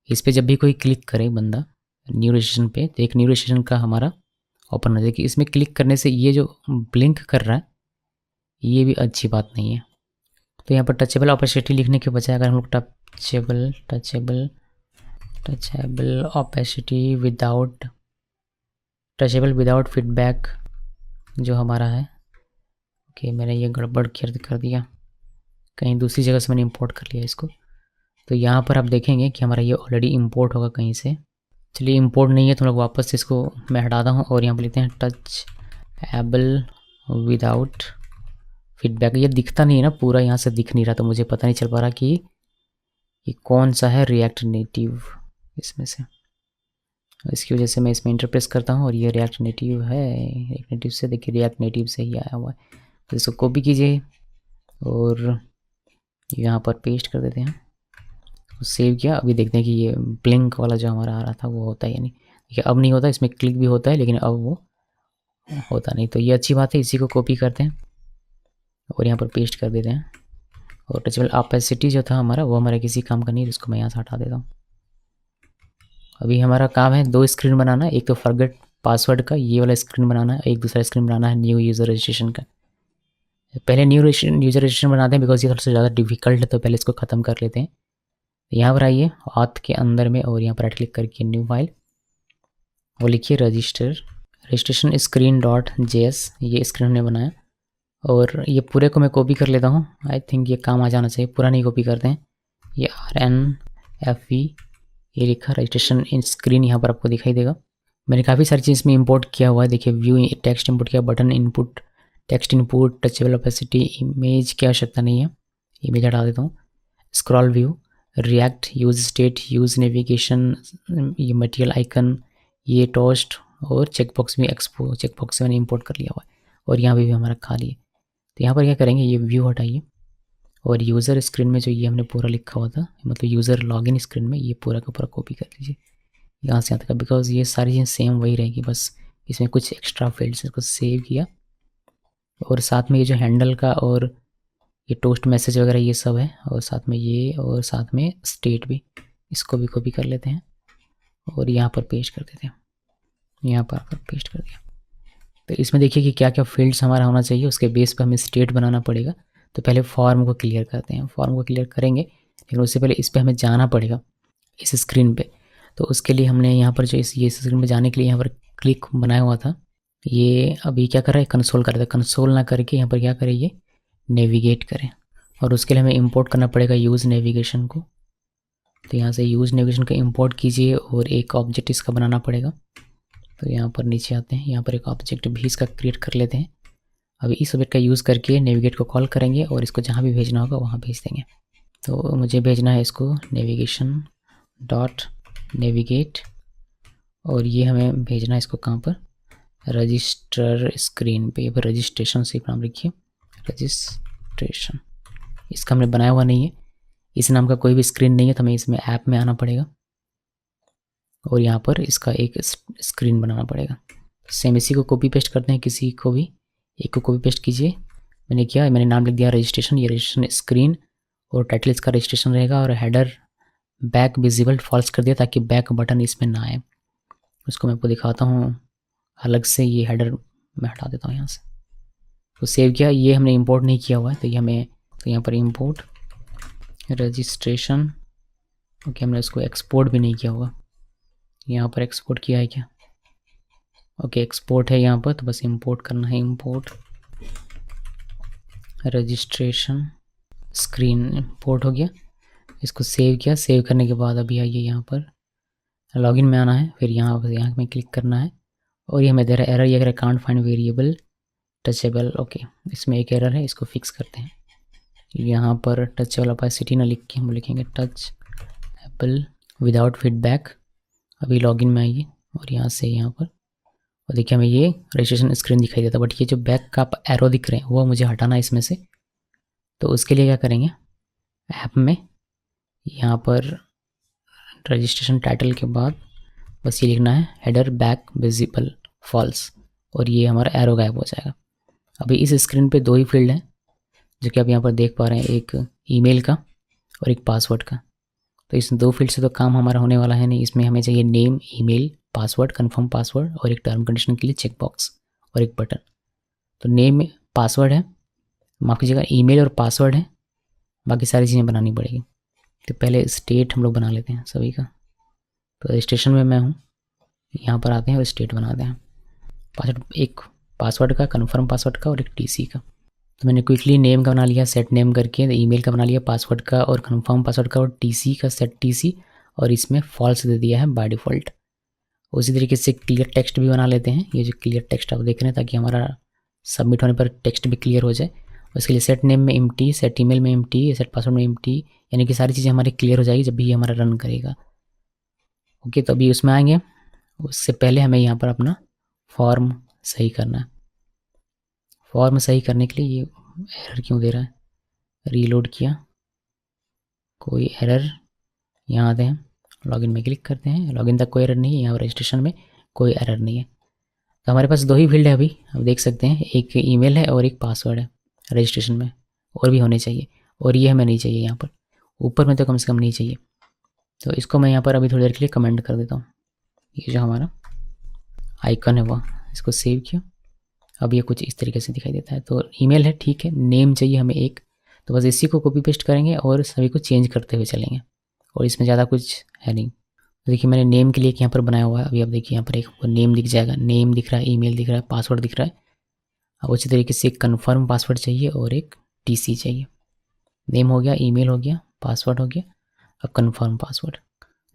इस पर जब भी कोई क्लिक करे बंदा न्यू रजिस्ट्रेशन पे, तो एक न्यू रजिस्ट्रेशन का हमारा ओपन हो जाए कि इसमें क्लिक करने से ये जो ब्लिंक कर रहा है ये भी अच्छी बात नहीं है। तो यहाँ पर टचेबल ओपेसिटी लिखने के बजाय अगर हम लोग टचेबल ओपेसिटी विदाउट फीडबैक जो हमारा है, ओके मैंने ये गड़बड़ कर दिया, कहीं दूसरी जगह से मैंने इंपोर्ट कर लिया इसको। तो यहाँ पर आप देखेंगे कि हमारा ये ऑलरेडी इंपोर्ट होगा कहीं से। चलिए इंपोर्ट नहीं है तो हम लोग वापस इसको मैं हटाता हूँ और यहाँ पर लिखते हैं टचेबल विदाउट फीडबैक। ये दिखता नहीं है ना पूरा, यहाँ से दिख नहीं रहा, तो मुझे पता नहीं चल पा रहा कि ये कौन सा है रिएक्ट नेटिव इसमें से। इसकी वजह से मैं इसमें इंटरप्रेस करता हूँ और ये रिएक्ट नेटिव है। रिएक्ट नेटिव से देखिए, रिएक्ट नेटिव से ही आया हुआ है, तो इसको कॉपी कीजिए और यहाँ पर पेस्ट कर देते हैं। सेव किया। अभी देखते हैं कि ये ब्लिंक वाला जो हमारा आ रहा था वो होता है या नहीं। देखिए अब नहीं होता, इसमें क्लिक भी होता है लेकिन अब वो होता नहीं, तो ये अच्छी बात है। इसी को कॉपी करते हैं और यहाँ पर पेस्ट कर देते हैं। और टचेबल ओपेसिटी जो था हमारा वो हमारा किसी काम का नहीं, जिसको मैं यहाँ से हटा देता हूँ। अभी हमारा काम है 2 स्क्रीन बनाना, एक तो फॉरगेट पासवर्ड का ये वाला स्क्रीन बनाना है, एक दूसरा स्क्रीन बनाना है न्यू यूज़र रजिस्ट्रेशन का। पहले न्यू यूज़र रजिस्ट्रेशन बनाते हैं बिकॉज ये थोड़ा सा ज़्यादा डिफिकल्ट है, तो पहले इसको ख़त्म कर लेते हैं। यहाँ पर आइए ऑथ के अंदर में और यहाँ पर राइट क्लिक करके न्यू फाइल वो लिखिए रजिस्ट्रेशन स्क्रीन .js, ये स्क्रीन हमने बनाया। और ये पूरे को मैं कॉपी कर लेता हूँ, आई थिंक ये काम आ जाना चाहिए। पूरा नहीं कॉपी करते हैं, ये RNFE ये लिखा रजिस्ट्रेशन इन स्क्रीन यहाँ पर आपको दिखाई देगा। मैंने काफ़ी सारी चीज़ इसमें इंपोर्ट किया हुआ है। देखिए व्यू टेक्स्ट इंपोर्ट किया, button input, text input, touchable opacity, image की आवश्यकता नहीं है, इमेज हटा देता हूँ। Scroll view, react, use state, use navigation, ये मटेरियल आइकन, ये टोस्ट और चेकबॉक्स भी चेकबॉक्स से मैंने इंपोर्ट कर लिया हुआ है। और यहाँ भी हमारा खाली है, तो यहाँ पर क्या करेंगे, ये व्यू हटाइए और यूज़र स्क्रीन में जो ये हमने पूरा लिखा हुआ था, मतलब यूज़र लॉगिन स्क्रीन में, ये पूरा का पूरा कॉपी कर लीजिए। यहाँ से यहाँ तक, बिकॉज ये सारी चीज़ें सेम वही रहेगी, बस इसमें कुछ एक्स्ट्रा फील्ड्स इसको सेव किया। और साथ में ये जो हैंडल का और ये टोस्ट मैसेज वगैरह ये सब है, और साथ में ये, और साथ में स्टेट भी, इसको भी कॉपी कर लेते हैं और यहाँ पर पेस्ट कर देते हैं, यहाँ पर पेस्ट कर दिया। तो इसमें देखिए कि क्या क्या फील्ड्स हमारा होना चाहिए, उसके बेस पर हमें स्टेट बनाना पड़ेगा। तो पहले फॉर्म को क्लियर करते हैं, फॉर्म को क्लियर करेंगे, लेकिन उससे पहले इस पर हमें जाना पड़ेगा इस स्क्रीन पे। तो उसके लिए हमने यहाँ पर जो ये स्क्रीन पे जाने के लिए यहाँ पर क्लिक बनाया हुआ था, ये अभी क्या कर रहा है, कंसोल कर रहा है। कंसोल ना करके यहाँ पर क्या करें, ये नेविगेट करें, और उसके लिए हमें इंपोर्ट करना पड़ेगा यूज़ नेविगेशन को। तो यहाँ से यूज़ नेविगेशन को इंपोर्ट कीजिए और एक ऑब्जेक्ट इसका बनाना पड़ेगा। तो यहाँ पर नीचे आते हैं, यहाँ पर एक ऑब्जेक्ट भी इसका क्रिएट कर लेते हैं। अभी इस ऑब्जेक्ट का यूज़ करके नेविगेट को कॉल करेंगे और इसको जहाँ भी भेजना होगा वहाँ भेज देंगे। तो मुझे भेजना है इसको नेविगेशन डॉट नेविगेट, और ये हमें भेजना है इसको कहाँ पर, रजिस्टर स्क्रीन पे, फिर रजिस्ट्रेशन से नाम लिखिए, रजिस्ट्रेशन। इसका हमने बनाया हुआ नहीं है, इस नाम का कोई भी स्क्रीन नहीं है, तो हमें इसमें ऐप में आना पड़ेगा और यहाँ पर इसका एक स्क्रीन बनाना पड़ेगा। सेम इसी को कॉपी पेस्ट करते हैं, किसी को भी एक को कॉपी पेस्ट कीजिए। मैंने किया, मैंने नाम लिख दिया रजिस्ट्रेशन, ये रजिस्ट्रेशन स्क्रीन, और टाइटल इसका रजिस्ट्रेशन रहेगा, और हेडर बैक विजिबल फॉल्स कर दिया ताकि बैक बटन इसमें ना आए। उसको मैं आपको दिखाता हूँ अलग से, ये हेडर मैं हटा देता हूँ यहाँ से। तो सेव किया, ये हमने इंपोर्ट नहीं किया हुआ है, तो ये हमें, तो यहाँ पर इंपोर्ट रजिस्ट्रेशन, ओके, हमने इसको एक्सपोर्ट भी नहीं किया होगा, यहाँ पर एक्सपोर्ट किया है क्या, ओके एक्सपोर्ट है यहाँ पर, तो बस इंपोर्ट करना है, इंपोर्ट रजिस्ट्रेशन स्क्रीन इंपोर्ट हो गया। इसको सेव किया, सेव करने के बाद अभी आइए यहाँ पर लॉगिन में आना है, फिर यहाँ में क्लिक करना है, और ये हमें दे रहा है एरर, ये अगर can't find variable touchable, okay इसमें एक एरर है, इसको फिक्स करते हैं। यहाँ पर टचेबल ऑपेसिटी ना लिख के हम लिखेंगे टचेबल विदाउट फीडबैक। अभी लॉगिन में आइए और यहाँ से यहाँ पर, और देखिए हमें ये रजिस्ट्रेशन स्क्रीन दिखाई देता है, बट ये जो बैक का एरो दिख रहे हैं वो मुझे हटाना है इसमें से। तो उसके लिए क्या करेंगे, ऐप में यहाँ पर रजिस्ट्रेशन टाइटल के बाद बस ये लिखना है हेडर बैक विजिबल फॉल्स, और ये हमारा एरो गायब हो जाएगा। अभी इस स्क्रीन पे दो ही फील्ड हैं जो कि आप यहाँ पर देख पा रहे हैं, एक ईमेल का और एक पासवर्ड का। तो इस दो फील्ड से तो काम हमारा होने वाला है नहीं, इसमें हमें चाहिए name, email, password, confirm password, और एक टर्म कंडीशन के लिए चेक बॉक्स और एक बटन। तो नेम पासवर्ड है, माफ़ कीजिएगा ईमेल और पासवर्ड है, बाकी सारी चीज़ें बनानी पड़ेगी। तो पहले स्टेट हम लोग बना लेते हैं सभी का। तो रजिस्ट्रेशन में मैं हूँ, यहाँ पर आते हैं और स्टेट बनाते हैं। पासवर्ड, एक पासवर्ड का, कन्फर्म पासवर्ड का, और एक टीसी का। तो मैंने क्विकली नेम का बना लिया सेट नेम करके, ईमेल का बना लिया पासवर्ड का और कन्फर्म पासवर्ड का, और टीसी का सेट टीसी, और इसमें फॉल्स दे दिया है बाय डिफ़ॉल्ट। उसी तरीके से क्लियर टेक्स्ट भी बना लेते हैं, ये जो क्लियर टेक्स्ट आप देख रहे हैं, ताकि हमारा सबमिट होने पर टेक्स्ट भी क्लियर हो जाए। उसके लिए सेट नेम में एम्प्टी, सेट ईमेल में एम्प्टी, सेट पासवर्ड में एम्प्टी, यानी कि सारी चीज़ें हमारी क्लियर हो जाएगी जब भी ये हमारा रन करेगा। ओके, तो अभी उसमें आएंगे, उससे पहले हमें यहाँ पर अपना फॉर्म सही करना है। फॉर्म सही करने के लिए ये एरर क्यों दे रहा है, रीलोड किया, कोई एरर, यहाँ आते हैं लॉगिन में क्लिक करते हैं, लॉगिन तक कोई एरर नहीं है, यहाँ रजिस्ट्रेशन में कोई एरर नहीं है। तो हमारे पास दो ही फील्ड है अभी, आप देख सकते हैं, एक ईमेल है और एक पासवर्ड है रजिस्ट्रेशन में, और भी होने चाहिए, और ये हमें नहीं चाहिए, यहाँ पर ऊपर में तो कम से कम नहीं चाहिए। तो इसको मैं यहाँ पर अभी थोड़ी देर के लिए कमेंट कर देता हूँ। ये जो हमारा आइकन है वो, इसको सेव किया, अब ये कुछ इस तरीके से दिखाई देता है। तो ईमेल है, ठीक है, नेम चाहिए हमें एक, तो बस इसी को कॉपी पेस्ट करेंगे और सभी को चेंज करते हुए चलेंगे, और इसमें ज़्यादा कुछ है नहीं। तो देखिए मैंने नेम के लिए एक यहाँ पर बनाया हुआ है, अभी आप देखिए यहाँ पर एक नेम दिख जाएगा, नेम दिख रहा है, ईमेल दिख रहा है, पासवर्ड दिख रहा है। अब उसी तरीके से एक कन्फर्म पासवर्ड चाहिए और एक टीसी चाहिए। नेम हो गया, ईमेल हो गया, पासवर्ड हो गया, अब कन्फर्म पासवर्ड।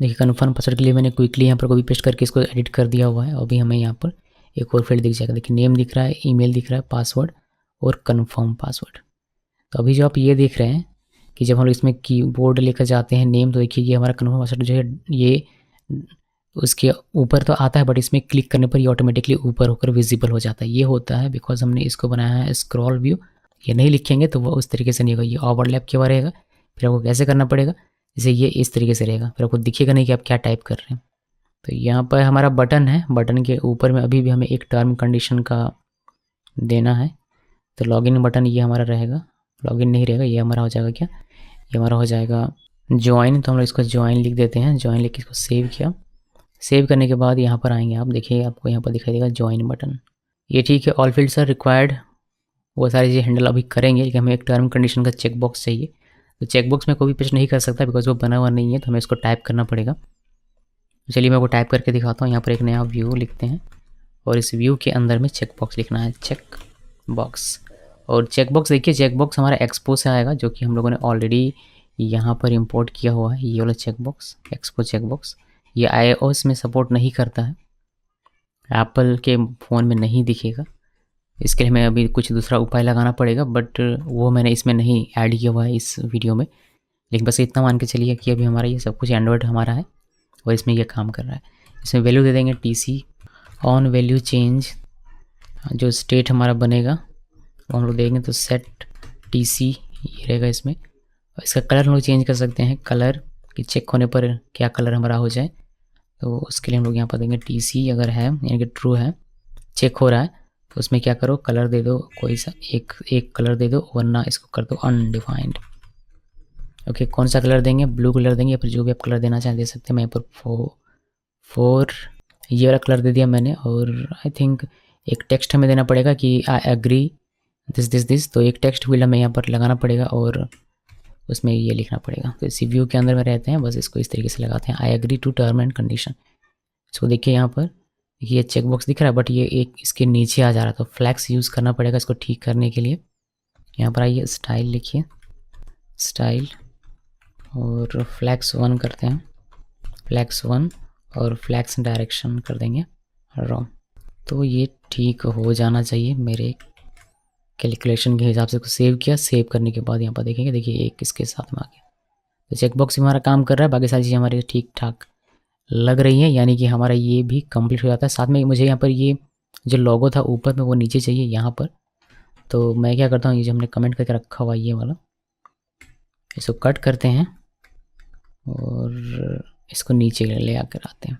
देखिए कन्फर्म पासवर्ड के लिए मैंने क्विकली यहाँ पर कॉपी पेस्ट करके इसको एडिट कर दिया हुआ है। अभी हमें यहाँ पर एक और फील्ड दिख जाएगा, देखिए नेम दिख रहा है, ईमेल दिख रहा है, पासवर्ड और कन्फर्म पासवर्ड। तो अभी जो आप ये देख रहे हैं कि जब हम लोग इसमें कीबोर्ड लेकर जाते हैं नेम, तो देखिए ये हमारा कन्फर्म पासवर्ड जो है ये उसके ऊपर तो आता है, बट इसमें क्लिक करने पर ये ऑटोमेटिकली ऊपर होकर विजिबल हो जाता है। ये होता है बिकॉज हमने इसको बनाया है स्क्रॉल व्यू। ये नहीं लिखेंगे तो वो उस तरीके से नहीं होगा, ये ओवरलैप के रहेगा। फिर आपको कैसे करना पड़ेगा, जैसे ये इस तरीके से रहेगा, फिर आपको दिखेगा नहीं कि आप क्या टाइप कर रहे हैं। तो यहाँ पर हमारा बटन है, बटन के ऊपर में अभी भी हमें एक टर्म कंडीशन का देना है। तो लॉगिन बटन ये हमारा रहेगा, लॉगिन नहीं रहेगा, ये हमारा हो जाएगा क्या, ये हमारा हो जाएगा ज्वाइन। तो हम लोग इसको ज्वाइन लिख देते हैं, ज्वाइन लिख के इसको सेव किया। सेव करने के बाद यहाँ पर आएंगे आप, देखिए आपको यहाँ पर दिखाई देगा ज्वाइन बटन। ये ठीक है, ऑल फील्ड्स आर रिक्वायर्ड, वो सारी चीज़ें हैंडल अभी करेंगे, लेकिन हमें एक टर्म कंडीशन का चेक बॉक्स चाहिए। तो चेक बॉक्स में कॉपी पेस्ट नहीं कर सकता बिकॉज वो बना हुआ नहीं है, तो हमें इसको टाइप करना पड़ेगा। चलिए मैं वो टाइप करके दिखाता हूँ। यहाँ पर एक नया व्यू लिखते हैं और इस व्यू के अंदर में चेक बॉक्स लिखना है, चेक बॉक्स। और चेक बॉक्स देखिए, चेक बॉक्स हमारा एक्सपो से आएगा, जो कि हम लोगों ने ऑलरेडी यहाँ पर इंपोर्ट किया हुआ है। ये वाला check box, Expo check box, ये iOS में सपोर्ट नहीं करता है, एप्पल के फ़ोन में नहीं दिखेगा। इसके लिए हमें अभी कुछ दूसरा उपाय लगाना पड़ेगा, बट वो मैंने इसमें नहीं ऐड किया हुआ है इस वीडियो में। लेकिन बस इतना मान के चलिए कि अभी हमारा ये सब कुछ एंड्रॉयड हमारा है और इसमें ये काम कर रहा है। इसमें वैल्यू दे देंगे TC ऑन वैल्यू चेंज, जो स्टेट हमारा बनेगा वो हम लोग देंगे, तो सेट TC ये रहेगा इसमें। और इसका कलर हम लोग चेंज कर सकते हैं, कलर कि चेक होने पर क्या कलर हमारा हो जाए। तो उसके लिए हम लोग यहाँ पर देंगे TC अगर है, यानी कि ट्रू है, चेक हो रहा है, तो उसमें क्या करो, कलर दे दो, कोई सा एक कलर दे दो, वरना इसको कर दो अनडिफाइंड। ओके, कौन सा कलर देंगे, ब्लू कलर देंगे या फिर जो भी आप कलर देना चाहें दे सकते हैं। मैं यहाँ पर 4 ये वाला कलर दे दिया मैंने। और आई थिंक एक टेक्स्ट हमें देना पड़ेगा कि आई एग्री दिस। तो एक टेक्स्ट फील्ड हमें यहाँ पर लगाना पड़ेगा और उसमें ये लिखना पड़ेगा। तो इसी व्यू के अंदर में रहते हैं, बस इसको इस तरीके से लगाते हैं, I agree to term and condition. इसको देखिए यहाँ पर ये चेक बॉक्स दिख रहा है, बट ये एक इसके नीचे आ जा रहा है, तो फ्लैक्स यूज़ करना पड़ेगा इसको ठीक करने के लिए। यहाँ पर आइए, स्टाइल लिखिए, स्टाइल और फ्लैक्स 1 करते हैं, फ्लैक्स 1 और फ्लैक्स डायरेक्शन कर देंगे रॉन्ग। तो ये ठीक हो जाना चाहिए मेरे कैलकुलेशन के हिसाब से। इसको सेव किया, सेव करने के बाद यहाँ पर देखेंगे, देखिए एक इसके साथ में आ गया। तो चेक बॉक्स हमारा काम कर रहा है, बाकी सारी चीज़ें हमारी ठीक ठाक लग रही हैं, यानी कि हमारा ये भी कंप्लीट हो जाता है। साथ में मुझे यहाँ पर ये जो लोगो था ऊपर में वो नीचे चाहिए यहाँ पर। तो मैं क्या करता हूँ, ये जो हमने कमेंट करके रखा हुआ ये वाला, इसको कट करते हैं और इसको नीचे ले आकर आते हैं।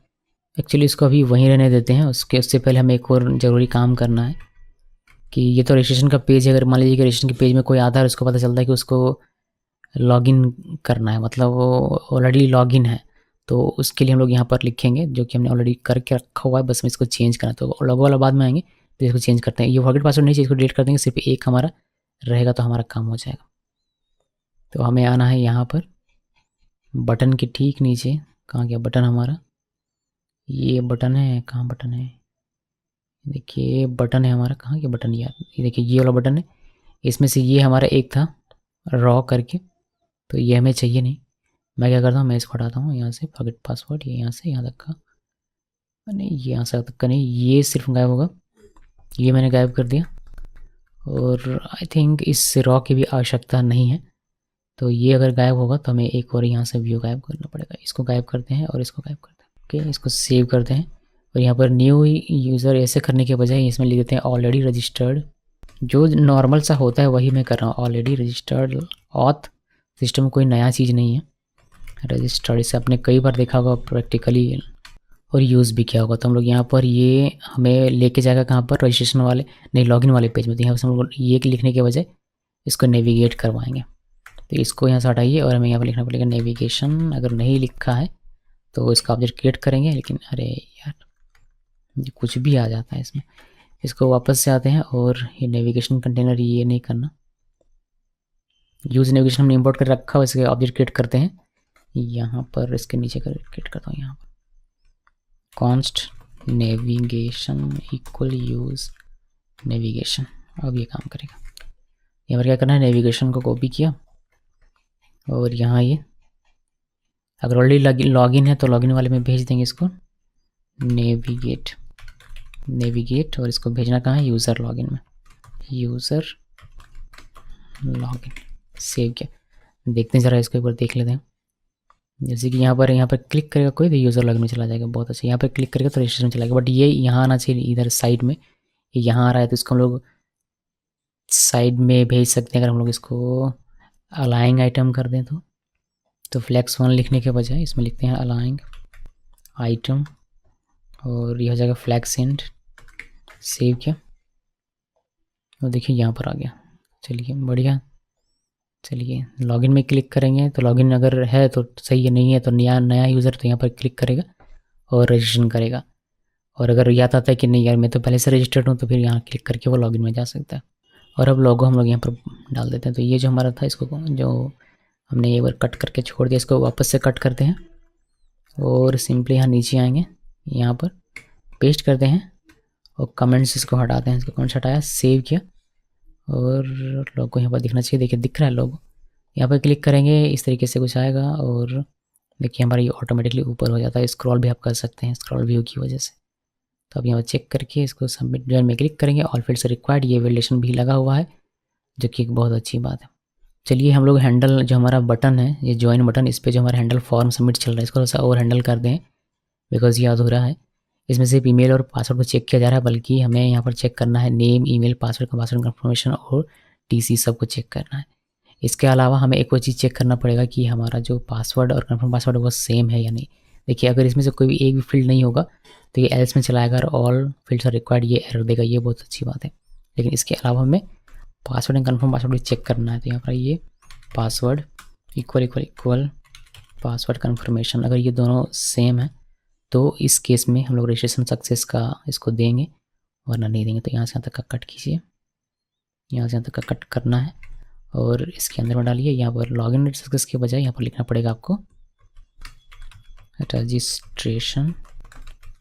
एक्चुअली इसको अभी वहीं रहने देते हैं, उससे पहले हमें एक और ज़रूरी काम करना है कि ये तो रजिस्ट्रेशन का पेज है। अगर मान लीजिए कि रजिस्ट्रेशन के पेज में कोई आता है, उसको पता चलता है कि उसको लॉगिन करना है, मतलब वो ऑलरेडी लॉगिन है, तो उसके लिए हम लोग यहाँ पर लिखेंगे जो कि हमने ऑलरेडी करके रखा हुआ है, बस हम इसको चेंज करना है। तो लोगो वाला बाद में आएंगे तो इसको चेंज करते हैं। ये फॉरगेट पासवर्ड नहीं चाहिए, इसको डिलीट कर देंगे, सिर्फ एक हमारा रहेगा तो हमारा काम हो जाएगा। तो हमें आना है यहाँ पर बटन के ठीक नीचे, कहाँ गया बटन हमारा, ये बटन है, कहाँ बटन है, देखिए बटन है हमारा, कहाँ गया बटन यार, ये देखिए ये वाला बटन है। इसमें से ये हमारा एक था रॉ करके, तो ये हमें चाहिए नहीं। मैं क्या करता हूँ, मैं इसको हटाता हूँ यहाँ से, फॉरगेट पासवर्ड, ये यहाँ से यहाँ तक का नहीं, ये यहाँ से तक का नहीं, ये सिर्फ गायब होगा, ये मैंने गायब कर दिया। और आई थिंक इस रॉ की भी आवश्यकता नहीं है, तो ये अगर गायब होगा तो हमें एक और यहाँ से व्यू गायब करना पड़ेगा। इसको गायब करते हैं और इसको गायब करते हैं। ओके, इसको सेव करते हैं और यहाँ पर न्यू यूज़र ऐसे करने के बजाय इसमें लिख देते हैं ऑलरेडी रजिस्टर्ड। जो नॉर्मल सा होता है वही मैं कर रहा हूँ, ऑलरेडी रजिस्टर्ड ऑथ, सिस्टम में कोई नया चीज़ नहीं है, रजिस्टर्ड। इसे आपने कई बार देखा होगा प्रैक्टिकली और यूज़ भी किया होगा। तो हम लोग यहाँ पर ये हमें लेके जाएगा कहाँ पर, रजिस्ट्रेशन वाले नहीं लॉगिन वाले पेज में। तो यहाँ पर हम लोग ये लिखने के बजाय इसको नेविगेट करवाएंगे। तो इसको यहाँ से हटाइए और हमें यहाँ पर लिखना पड़ेगा नेविगेशन। अगर नहीं लिखा है तो इसका ऑब्जेक्ट क्रिएट करेंगे, लेकिन अरे यार कुछ भी आ जाता है इसमें। इसको वापस से आते हैं और ये नेविगेशन कंटेनर ये नहीं करना, यूज़ नेविगेशन हमने इंपोर्ट कर रखा है, इसके ऑब्जेक्ट क्रिएट करते हैं यहाँ पर, इसके नीचे कर क्रिएट करता हूँ यहाँ पर const navigation equal use navigation. अब ये काम करेगा। यहाँ पर क्या करना है, नेविगेशन को कॉपी किया और यहाँ ये अगर ऑलरेडी लॉगिन है तो लॉगिन वाले में भेज देंगे इसको, नेविगेट और इसको भेजना कहाँ है, यूज़र लॉगिन में, यूज़र लॉगिन। सेव किया, देखते हैं ज़रा इसको एक बार देख लेते हैं। जैसे कि यहाँ पर क्लिक करेगा कोई तो यूज़र लॉगिन में चला जाएगा, बहुत अच्छा। यहाँ पर क्लिक करेगा तो रजिस्ट्रेशन में चला जाएगा, बट ये यहाँ आना चाहिए इधर साइड में, ये यहाँ आ रहा है तो इसको हम लोग साइड में भेज सकते हैं। अगर हम लोग इसको अलाइंग आइटम कर दें तो फ्लैक्स 1 लिखने के बजाय इसमें लिखते हैं अलाइंग आइटम और ये हो जाएगा फ्लैग सेंड, सेव किया और देखिए यहाँ पर आ गया। चलिए बढ़िया। चलिए लॉगिन में क्लिक करेंगे तो लॉगिन अगर है तो सही है, नहीं है तो नया यूज़र तो यहाँ पर क्लिक करेगा और रजिस्ट्रेशन करेगा। और अगर याद आता है कि नहीं यार मैं तो पहले से रजिस्टर्ड हूँ, तो फिर यहाँ क्लिक करके वो लॉगिन में जा सकता है। और अब लोगो हम लोग यहाँ पर डाल देते हैं। तो ये जो हमारा था, इसको जो हमने एक बार कट करके छोड़ दिया, इसको वापस से कट करते हैं और सिंपली यहाँ नीचे आएंगे, यहाँ पर पेस्ट करते हैं और कमेंट्स इसको हटाते हैं। इसको कमेंट्स हटाया, सेव किया और लोगो यहाँ पर दिखना चाहिए। देखिए दिख रहा है लोगो। यहाँ पर क्लिक करेंगे, इस तरीके से कुछ आएगा और देखिए हमारा ये ऑटोमेटिकली ऊपर हो जाता है। स्क्रॉल भी आप कर सकते हैं स्क्रॉल व्यू की वजह से। तो अब यहाँ पर चेक करके इसको सबमिट जॉइन में क्लिक करेंगे। ऑल फील्ड्स रिक्वायर्ड, ये वैलिडेशन भी लगा हुआ है, जो कि एक बहुत अच्छी बात है। चलिए हम लोग हैंडल जो हमारा बटन है, ये ज्वाइन बटन, इस पर जो हमारा हैंडल फॉर्म सबमिट चल रहा है, इसको थोड़ा सा और हैंडल कर दें बिकॉज ये अधूरा है। इसमें सिर्फ ईमेल और पासवर्ड को चेक किया जा रहा है, बल्कि हमें यहाँ पर चेक करना है नेम, ईमेल, पासवर्ड कंफर्मेशन और टीसी सबको चेक करना है। इसके अलावा हमें एक और चीज़ चेक करना पड़ेगा कि हमारा जो पासवर्ड और कन्फर्म पासवर्ड वो सेम है या नहीं। देखिए अगर इसमें से कोई भी एक भी फील्ड नहीं होगा तो ये एल्स में चलाएगा और ऑल फील्ड्स आर रिक्वायर्ड ये एरर देगा। ये बहुत अच्छी बात है। लेकिन इसके अलावा हमें पासवर्ड एंड कन्फर्म पासवर्ड भी चेक करना है। तो यहाँ पर ये पासवर्ड इक्वल पासवर्ड कन्फर्मेशन, अगर ये दोनों सेम है तो इस केस में हम लोग रजिस्ट्रेशन सक्सेस का इसको देंगे, वरना नहीं देंगे। तो यहाँ से यहाँ तक का कट कीजिए, यहाँ से यहाँ तक का कट करना है और इसके अंदर में डालिए। यहाँ पर लॉगिन सक्सेस के बजाय यहाँ पर लिखना पड़ेगा आपको रजिस्ट्रेशन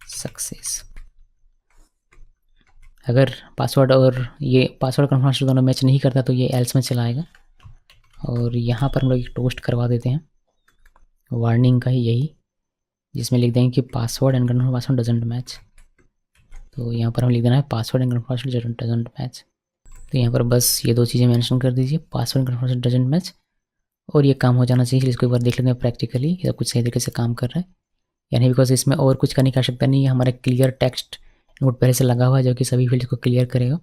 सक्सेस। अगर पासवर्ड और ये पासवर्ड कन्फर्मेशन दोनों मैच नहीं करता तो ये एल्स में चलाएगा। और यहाँ पर हम लोग एक टोस्ट करवा देते हैं, वार्निंग का ही यही, जिसमें लिख देंगे कि password and confirm password doesn't match. तो यहाँ पर हम लिख देना है password and confirm password doesn't match. तो यहाँ पर बस ये दो चीज़ें मेंशन कर दीजिए, password and confirm doesn't match, और ये काम हो जाना चाहिए। इसको एक बार देख लेते हैं प्रैक्टिकली सब कुछ सही तरीके से काम कर रहा है यानी, बिकॉज इसमें और कुछ करने की आवश्यकता नहीं है। हमारा क्लियर टेक्स्ट नोट पहले से लगा हुआ है जो कि सभी फील्ड को क्लियर करेगा।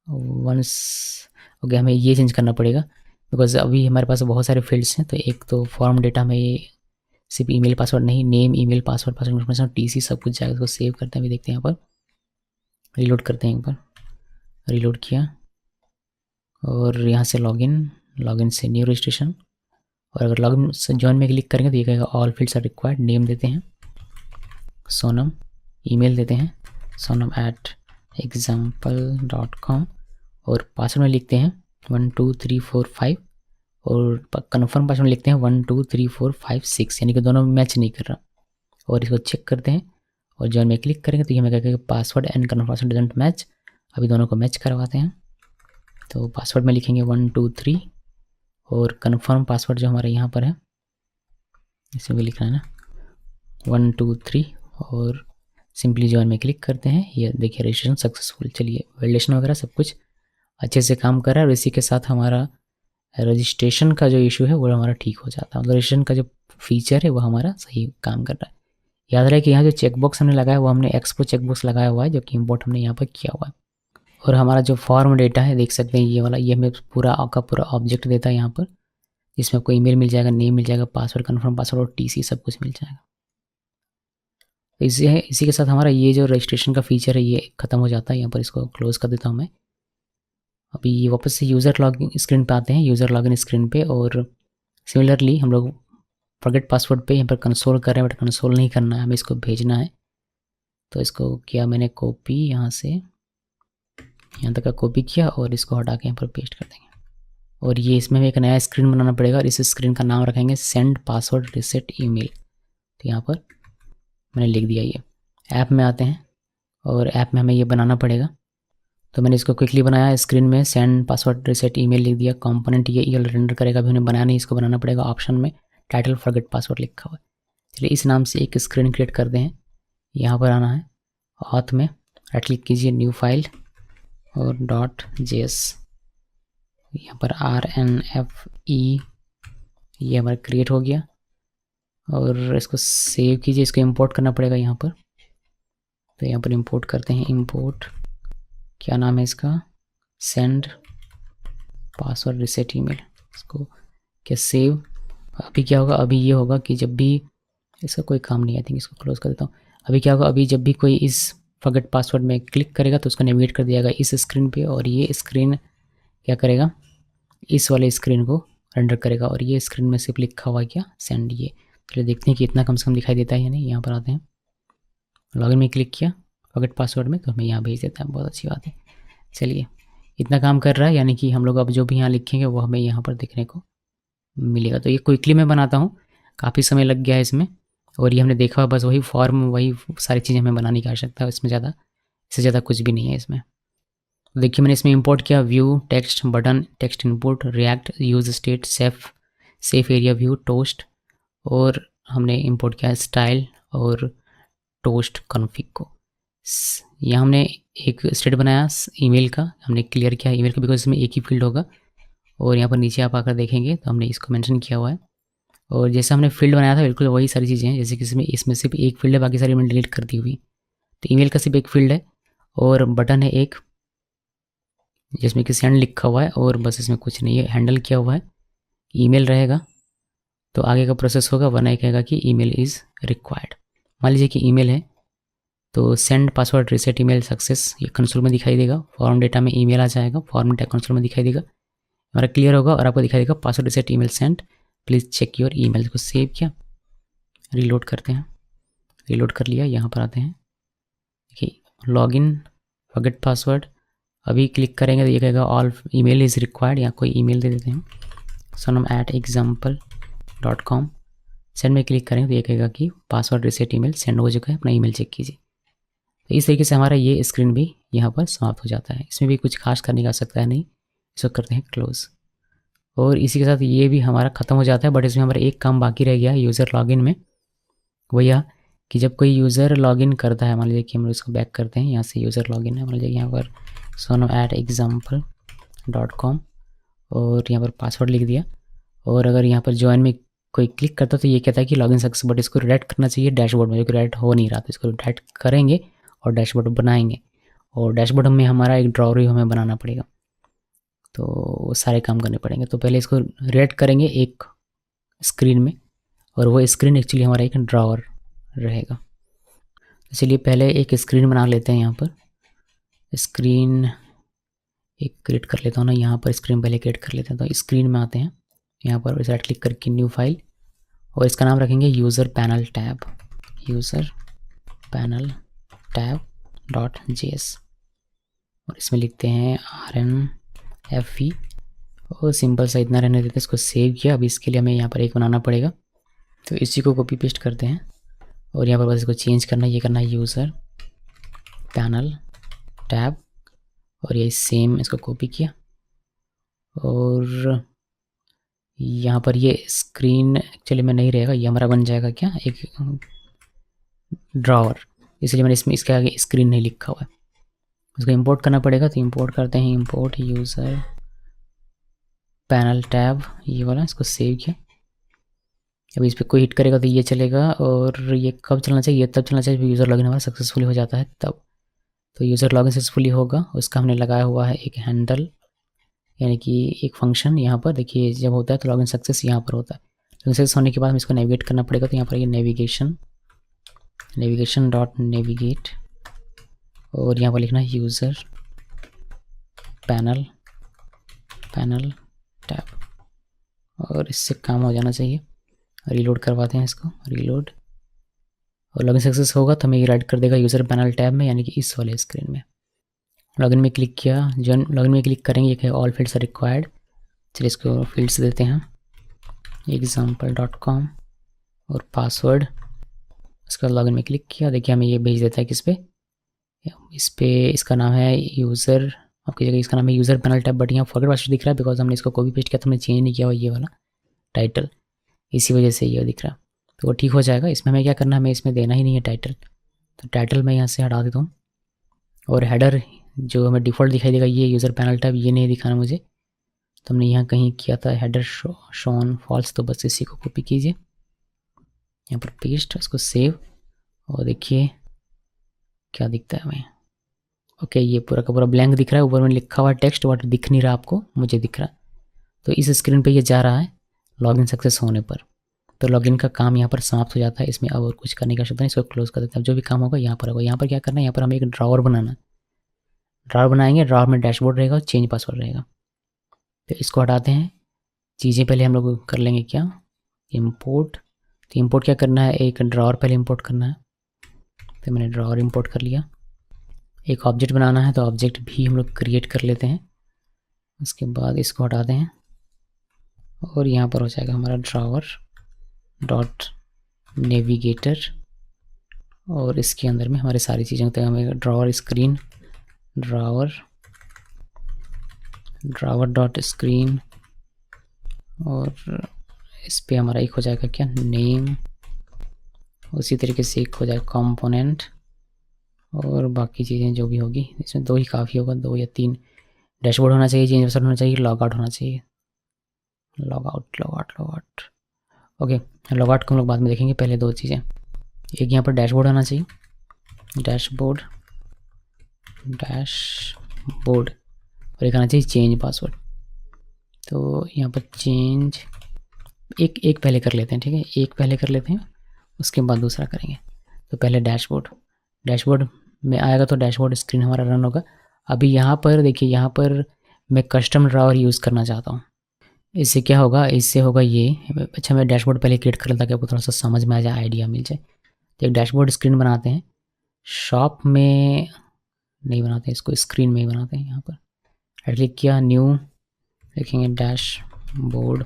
वंस ओके, हमें ये चेंज करना पड़ेगा बिकॉज अभी हमारे पास बहुत सारे फील्ड्स हैं। तो एक तो फॉर्म डेटा में ये सिर्फ ईमेल पासवर्ड नहीं, name, email, password, password information, TC सब कुछ जाएगा। उसको सेव करते हैं, अभी देखते हैं। यहाँ पर रीलोड करते हैं, एक बार रीलोड किया और यहाँ से लॉगिन से न्यू रजिस्ट्रेशन, और अगर लॉगिन से ज्वाइन में क्लिक करेंगे तो ये कहेगा all fields are required. Name देते हैं सोनम, ईमेल देते हैं sonam@example.com और पासवर्ड में लिखते हैं 1 2 3 4 5 और कन्फर्म पासवर्ड में लिखते हैं 1 2 3 4 5 6, यानी कि दोनों मैच नहीं कर रहा। और इसको चेक करते हैं और ज्वाइन में क्लिक करेंगे तो ये हमें कहेगा password and confirm password doesn't match. अभी दोनों को मैच करवाते हैं। तो पासवर्ड में लिखेंगे 1 2 3 और कन्फर्म पासवर्ड जो हमारे यहाँ पर है इसे भी लिखना है ना 1 2 3 और सिंपली ज्वाइन में क्लिक करते हैं। ये देखिए रजिस्ट्रेशन सक्सेसफुल। चलिए वैलिडेशन वगैरह सब कुछ अच्छे से काम कर रहा है और इसी के साथ हमारा रजिस्ट्रेशन का जो इशू है वो हमारा ठीक हो जाता है। मतलब रजिस्ट्रेशन का जो फीचर है वो हमारा सही काम कर रहा है। याद रहे कि यहाँ जो चेकबॉक्स हमने लगाया है वो हमने एक्सपो चेकबॉक्स लगाया हुआ है जो कि इम्पोर्ट हमने यहाँ पर किया हुआ है। और हमारा जो फॉर्म डेटा है देख सकते हैं ये वाला, ये हमें पूरा का पूरा ऑब्जेक्ट देता है यहाँ पर, जिसमें आपको ईमेल मिल जाएगा, नेम मिल जाएगा, पासवर्ड कन्फर्म पासवर्ड और टीसी सब कुछ मिल जाएगा। इसी के साथ हमारा ये जो रजिस्ट्रेशन का फीचर है ये ख़त्म हो जाता है। यहाँ पर इसको क्लोज कर देता हूँ मैं। अभी वापस से यूज़र लॉगिन स्क्रीन पे आते हैं, यूज़र लॉगिन स्क्रीन पे, और सिमिलरली हम लोग फॉरगेट पासवर्ड पे यहाँ पर कंसोल कर रहे हैं, बट कंसोल नहीं करना है, हमें इसको भेजना है। तो इसको किया मैंने कॉपी, यहाँ से यहाँ तक का कॉपी किया और इसको हटा के यहाँ पर पेस्ट कर देंगे। और ये इसमें हमें एक नया स्क्रीन बनाना पड़ेगा और इस स्क्रीन का नाम रखेंगे सेंड पासवर्ड रिसेट ईमेल। तो यहाँ पर मैंने लिख दिया। ये ऐप में आते हैं और ऐप में हमें ये बनाना पड़ेगा। तो मैंने इसको क्विकली बनाया, स्क्रीन में सेंड पासवर्ड रिसेट ईमेल लिख दिया। कंपोनेंट ये रेंडर करेगा, अभी उन्हें बनाया नहीं, इसको बनाना पड़ेगा। ऑप्शन में टाइटल फॉरगेट पासवर्ड लिखा हुआ है। चलिए इस नाम से एक स्क्रीन क्रिएट करते हैं। यहाँ पर आना है, ऑथ में राइट क्लिक कीजिए, न्यू फाइल और .js, यहाँ पर RNFE ये हमारा क्रिएट हो गया। और इसको सेव कीजिए, इसको इंपोर्ट करना पड़ेगा यहाँ पर। तो यहाँ पर इंपोर्ट करते हैं, इंपोर्ट क्या नाम है इसका, सेंड पासवर्ड रिसेट ईमेल। इसको क्या सेव। अभी क्या होगा, अभी ये होगा कि जब भी इसका कोई काम नहीं, आई थिंक इसको क्लोज कर देता हूँ। अभी क्या होगा, अभी जब भी कोई इस फॉरगेट पासवर्ड में क्लिक करेगा तो उसको नेविगेट कर दिया जाएगा इस स्क्रीन पे, और ये स्क्रीन क्या करेगा, इस वाले स्क्रीन को रेंडर करेगा। और ये स्क्रीन में सिर्फ लिखा हुआ क्या, सेंड। ये चलिए देखते हैं कि इतना कम से कम दिखाई देता है या नहीं। यहाँ पर आते हैं, लॉगिन में क्लिक किया फॉरगेट पासवर्ड में, तो हमें यहाँ भेज देता है। बहुत अच्छी बात है। चलिए इतना काम कर रहा है, यानी कि हम लोग अब जो भी यहाँ लिखेंगे वो हमें यहाँ पर देखने को मिलेगा। तो ये क्विकली मैं बनाता हूँ, काफ़ी समय लग गया है इसमें, और ये हमने देखा बस वही फॉर्म, वही सारी चीज़ें हमें बनाने की आवश्यकता है, इसमें ज़्यादा, इससे ज़्यादा कुछ भी नहीं है इसमें। तो देखिए मैंने इसमें इंपोर्ट किया view, text button, text input, react, use state, safe area view, toast, और हमने इंपोर्ट किया स्टाइल और टोस्ट कॉन्फ़िग को। यहाँ हमने एक स्टेट बनाया ईमेल का, हमने क्लियर किया ईमेल का, बिकॉज इसमें एक ही फील्ड होगा। और यहाँ पर नीचे आप आकर देखेंगे तो हमने इसको मेंशन किया हुआ है, और जैसे हमने फील्ड बनाया था बिल्कुल वही सारी चीज़ें हैं। जैसे कि इसमें सिर्फ एक फील्ड है, बाकी सारी मैंने डिलीट कर दी हुई। तो ईमेल का सिर्फ एक फील्ड है, और बटन है एक जिसमें कि सेंड लिखा हुआ है, और बस इसमें कुछ नहीं है, हैंडल किया हुआ है। ईमेल रहेगा तो आगे का प्रोसेस होगा, वरना कहेगा कि ईमेल इज़ रिक्वायर्ड। मान लीजिए कि ईमेल है तो send password reset email success, ये कंसोल में दिखाई देगा। फॉर्म डेटा में ईमेल आ जाएगा, फॉर्म डेटा कंसोल में दिखाई देगा, हमारा क्लियर होगा, और आपको दिखाई देगा password reset email send, please check your email. को सेव किया, रीलोड करते हैं, रीलोड कर लिया। यहाँ पर आते हैं, देखिए लॉगिन फॉरगेट पासवर्ड, अभी क्लिक करेंगे तो ये कहेगा ऑल ईमेल इज़ रिक्वायर्ड। यहाँ कोई ईमेल दे देते हैं, sonam@example.com। सेंड में क्लिक करेंगे तो ये कहेगा कि पासवर्ड रीसेट ईमेल सेंड हो चुका है, अपना ईमेल चेक कीजिए। तो इस तरीके से हमारा ये स्क्रीन भी यहाँ पर समाप्त हो जाता है। इसमें भी कुछ खास करने की आवश्यकता है नहीं, इसको करते हैं क्लोज, और इसी के साथ ये भी हमारा ख़त्म हो जाता है। बट इसमें हमारा एक काम बाकी रह गया है यूज़र लॉगिन में, वो यह कि जब कोई यूज़र लॉगिन करता है, मान लीजिए कि हम इसको बैक करते हैं, यहाँ से यूज़र लॉगिन है, मान लीजिए यहाँ पर sonam@example.com, और यहाँ पर पासवर्ड लिख दिया, और अगर यहाँ पर ज्वाइन में कोई क्लिक करता तो ये कहता है कि लॉगिन सक्सेस, बट इसको डायरेक्ट करना चाहिए डैशबोर्ड में, जो कि डायरेक्ट हो नहीं रहा, तो इसको डायरेक्ट करेंगे और डैशबोर्ड बनाएंगे, और डैशबोर्ड में हमारा एक ड्रॉवर भी हमें बनाना पड़ेगा, तो वो सारे काम करने पड़ेंगे। तो पहले इसको रेड करेंगे एक स्क्रीन में, और वो स्क्रीन एक्चुअली हमारा एक ड्रॉवर रहेगा। चलिए पहले एक स्क्रीन बना लेते हैं। यहाँ पर स्क्रीन एक क्रिएट कर लेता हूँ ना, यहाँ पर स्क्रीन पहले क्रिएट कर लेते हैं। तो स्क्रीन में आते हैं, यहाँ पर राइट क्लिक करके न्यू फाइल, और इसका नाम रखेंगे user panel tab, user panel tab .js, और इसमें लिखते हैं RMFE, और सिंपल सा इतना रहने देते हैं। इसको सेव किया। अब इसके लिए हमें यहाँ पर एक बनाना पड़ेगा, तो इसी को कॉपी पेस्ट करते हैं, और यहाँ पर बस इसको चेंज करना, ये करना है यूज़र पैनल टैब, और ये सेम इसको कॉपी किया, और यहाँ पर ये स्क्रीन एक्चुअली में नहीं रहेगा, ये हमारा बन जाएगा क्या, एक ड्रॉवर, इसलिए मैंने इसमें इसके आगे स्क्रीन नहीं लिखा हुआ है। उसको इंपोर्ट करना पड़ेगा, तो इंपोर्ट करते हैं, इंपोर्ट यूज़र पैनल टैब, ये वाला, इसको सेव किया। अभी इस पर कोई हिट करेगा तो ये चलेगा, और ये कब चलना चाहिए, ये तब चलना चाहिए जब यूज़र लॉगिन हमारा सक्सेसफुली हो जाता है तब। तो यूज़र लॉगिन सक्सेसफुली होगा, उसका हमने लगाया हुआ है एक हैंडल, यानी कि एक फंक्शन। यहाँ पर देखिए जब होता है तो लॉगिन सक्सेस यहाँ पर होता है। लॉगिन सक्सेस होने के बाद हमें इसको नेविगेट करना पड़ेगा, तो यहाँ पर ये नेविगेट, और यहाँ पर लिखना है यूज़र पैनल टैब, और इससे काम हो जाना चाहिए। रीलोड करवाते हैं इसको, रीलोड, और लॉगिन सक्सेस होगा तो हमें ये राइट कर देगा यूज़र पैनल टैब में, यानी कि इस वाले स्क्रीन में। लॉगिन में क्लिक किया, जो लॉगिन में क्लिक करेंगे ये ऑल फील्ड्स आर रिक्वायर्ड। चलिए इसको फील्ड्स देते हैं example.com, और पासवर्ड, उसके बाद लॉगिन में क्लिक किया। देखिए हमें ये भेज देता है किस पे, इस पे इसका नाम है यूज़र, आपकी जगह इसका नाम है यूज़र पैनल टैब, बट यहाँ फॉरगेट पासवर्ड दिख रहा है बिकॉज हमने इसको कॉपी पेस्ट किया, तो हमने चेंज नहीं किया हुआ ये वाला टाइटल, इसी वजह से ये दिख रहा है। तो वो ठीक हो जाएगा। इसमें हमें क्या करना है, हमें इसमें देना ही नहीं है टाइटल, तो टाइटल मैं यहाँ से हटा देता हूँ, और हेडर जो हमें डिफ़ॉल्ट दिखाई देगा ये यूज़र पैनल टैब, ये नहीं दिखाना मुझे, तो हमने यहाँ कहीं किया था हेडर शोन फॉल्स, तो बस इसी को कॉपी कीजिए, यहाँ पर पेस्ट, इसको सेव, और देखिए क्या दिखता है हमें। ओके, ये पूरा का पूरा ब्लैंक दिख रहा है, ऊपर में लिखा हुआ टेक्स्ट बट दिख नहीं रहा आपको, मुझे दिख रहा है। तो इस स्क्रीन पे ये जा रहा है लॉगिन सक्सेस होने पर। तो लॉगिन का काम यहाँ पर समाप्त हो जाता है। इसमें अब और कुछ करने की आवश्यकता नहीं, इसको क्लोज कर देते हैं। अब जो भी काम होगा यहाँ पर होगा। यहाँ पर क्या करना है, यहाँ पर हमें एक ड्रॉवर बनाना है। ड्रॉवर बनाएंगे, ड्रॉवर में डैशबोर्ड रहेगा और चेंज पासवर्ड रहेगा। तो इसको हटाते हैं। चीज़ें पहले हम लोग कर लेंगे क्या, इम्पोर्ट। तो इम्पोर्ट क्या करना है, एक ड्रॉवर पहले इम्पोर्ट करना है। तो मैंने ड्रॉवर इम्पोर्ट कर लिया। एक ऑब्जेक्ट बनाना है, तो ऑब्जेक्ट भी हम लोग क्रिएट कर लेते हैं। उसके बाद इसको हटाते हैं और यहाँ पर हो जाएगा हमारा ड्रॉवर डॉट नेविगेटर, और इसके अंदर में हमारी सारी चीज़ें होते हैं। हमें drawer screen, drawer dot screen, और इस पे हमारा एक हो जाएगा क्या, नेम। उसी तरीके से एक हो जाएगा कंपोनेंट, और बाकी चीज़ें जो भी होगी इसमें 2 ही काफ़ी होगा, 2 या 3। डैशबोर्ड होना चाहिए, चेंज पासवर्ड होना चाहिए, लॉग आउट होना चाहिए। Log out. Okay, log out को हम लोग बाद में देखेंगे। पहले 2 चीज़ें, एक यहाँ पर डैशबोर्ड होना चाहिए, डैशबोर्ड, और एक आना चाहिए चेंज पासवर्ड। तो यहाँ पर चेंज एक पहले कर लेते हैं, ठीक है, एक पहले कर लेते हैं, उसके बाद दूसरा करेंगे। तो पहले डैशबोर्ड में आएगा तो डैशबोर्ड स्क्रीन हमारा रन होगा। अभी यहाँ पर देखिए, यहाँ पर मैं कस्टम ड्रॉवर यूज़ करना चाहता हूँ। इससे क्या होगा, इससे होगा ये, अच्छा मैं डैशबोर्ड पहले क्रिएट कर लेता ताकि आपको थोड़ा सा समझ में आ जाए, आइडिया मिल जाए। तो एक डैशबोर्ड स्क्रीन बनाते हैं, शॉप में नहीं बनाते, इसको स्क्रीन में ही बनाते हैं। यहाँ पर राइट क्लिक किया, न्यू लिखेंगे डैशबोर्ड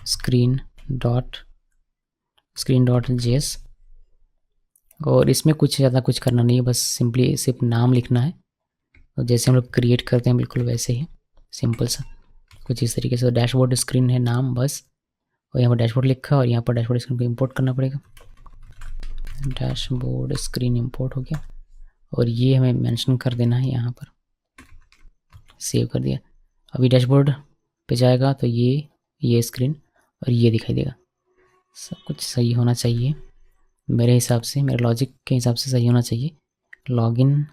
स्क्रीन डॉट जेएस, और इसमें कुछ ज़्यादा कुछ करना नहीं है, बस सिंपली सिर्फ नाम लिखना है। तो जैसे हम लोग क्रिएट करते हैं बिल्कुल वैसे ही सिंपल सा कुछ इस तरीके से। डैशबोर्ड स्क्रीन है नाम बस, और यहाँ पर डैशबोर्ड लिखा, और यहाँ पर डैशबोर्ड स्क्रीन को इंपोर्ट करना पड़ेगा। डैशबोर्ड स्क्रीन इंपोर्ट हो गया, और ये हमें मेंशन कर देना है यहाँ पर। सेव कर दिया। अभी डैशबोर्ड पे जाएगा तो ये स्क्रीन और ये दिखाई देगा। सब कुछ सही होना चाहिए मेरे हिसाब से, मेरे लॉजिक के हिसाब से सही होना चाहिए। लॉगिन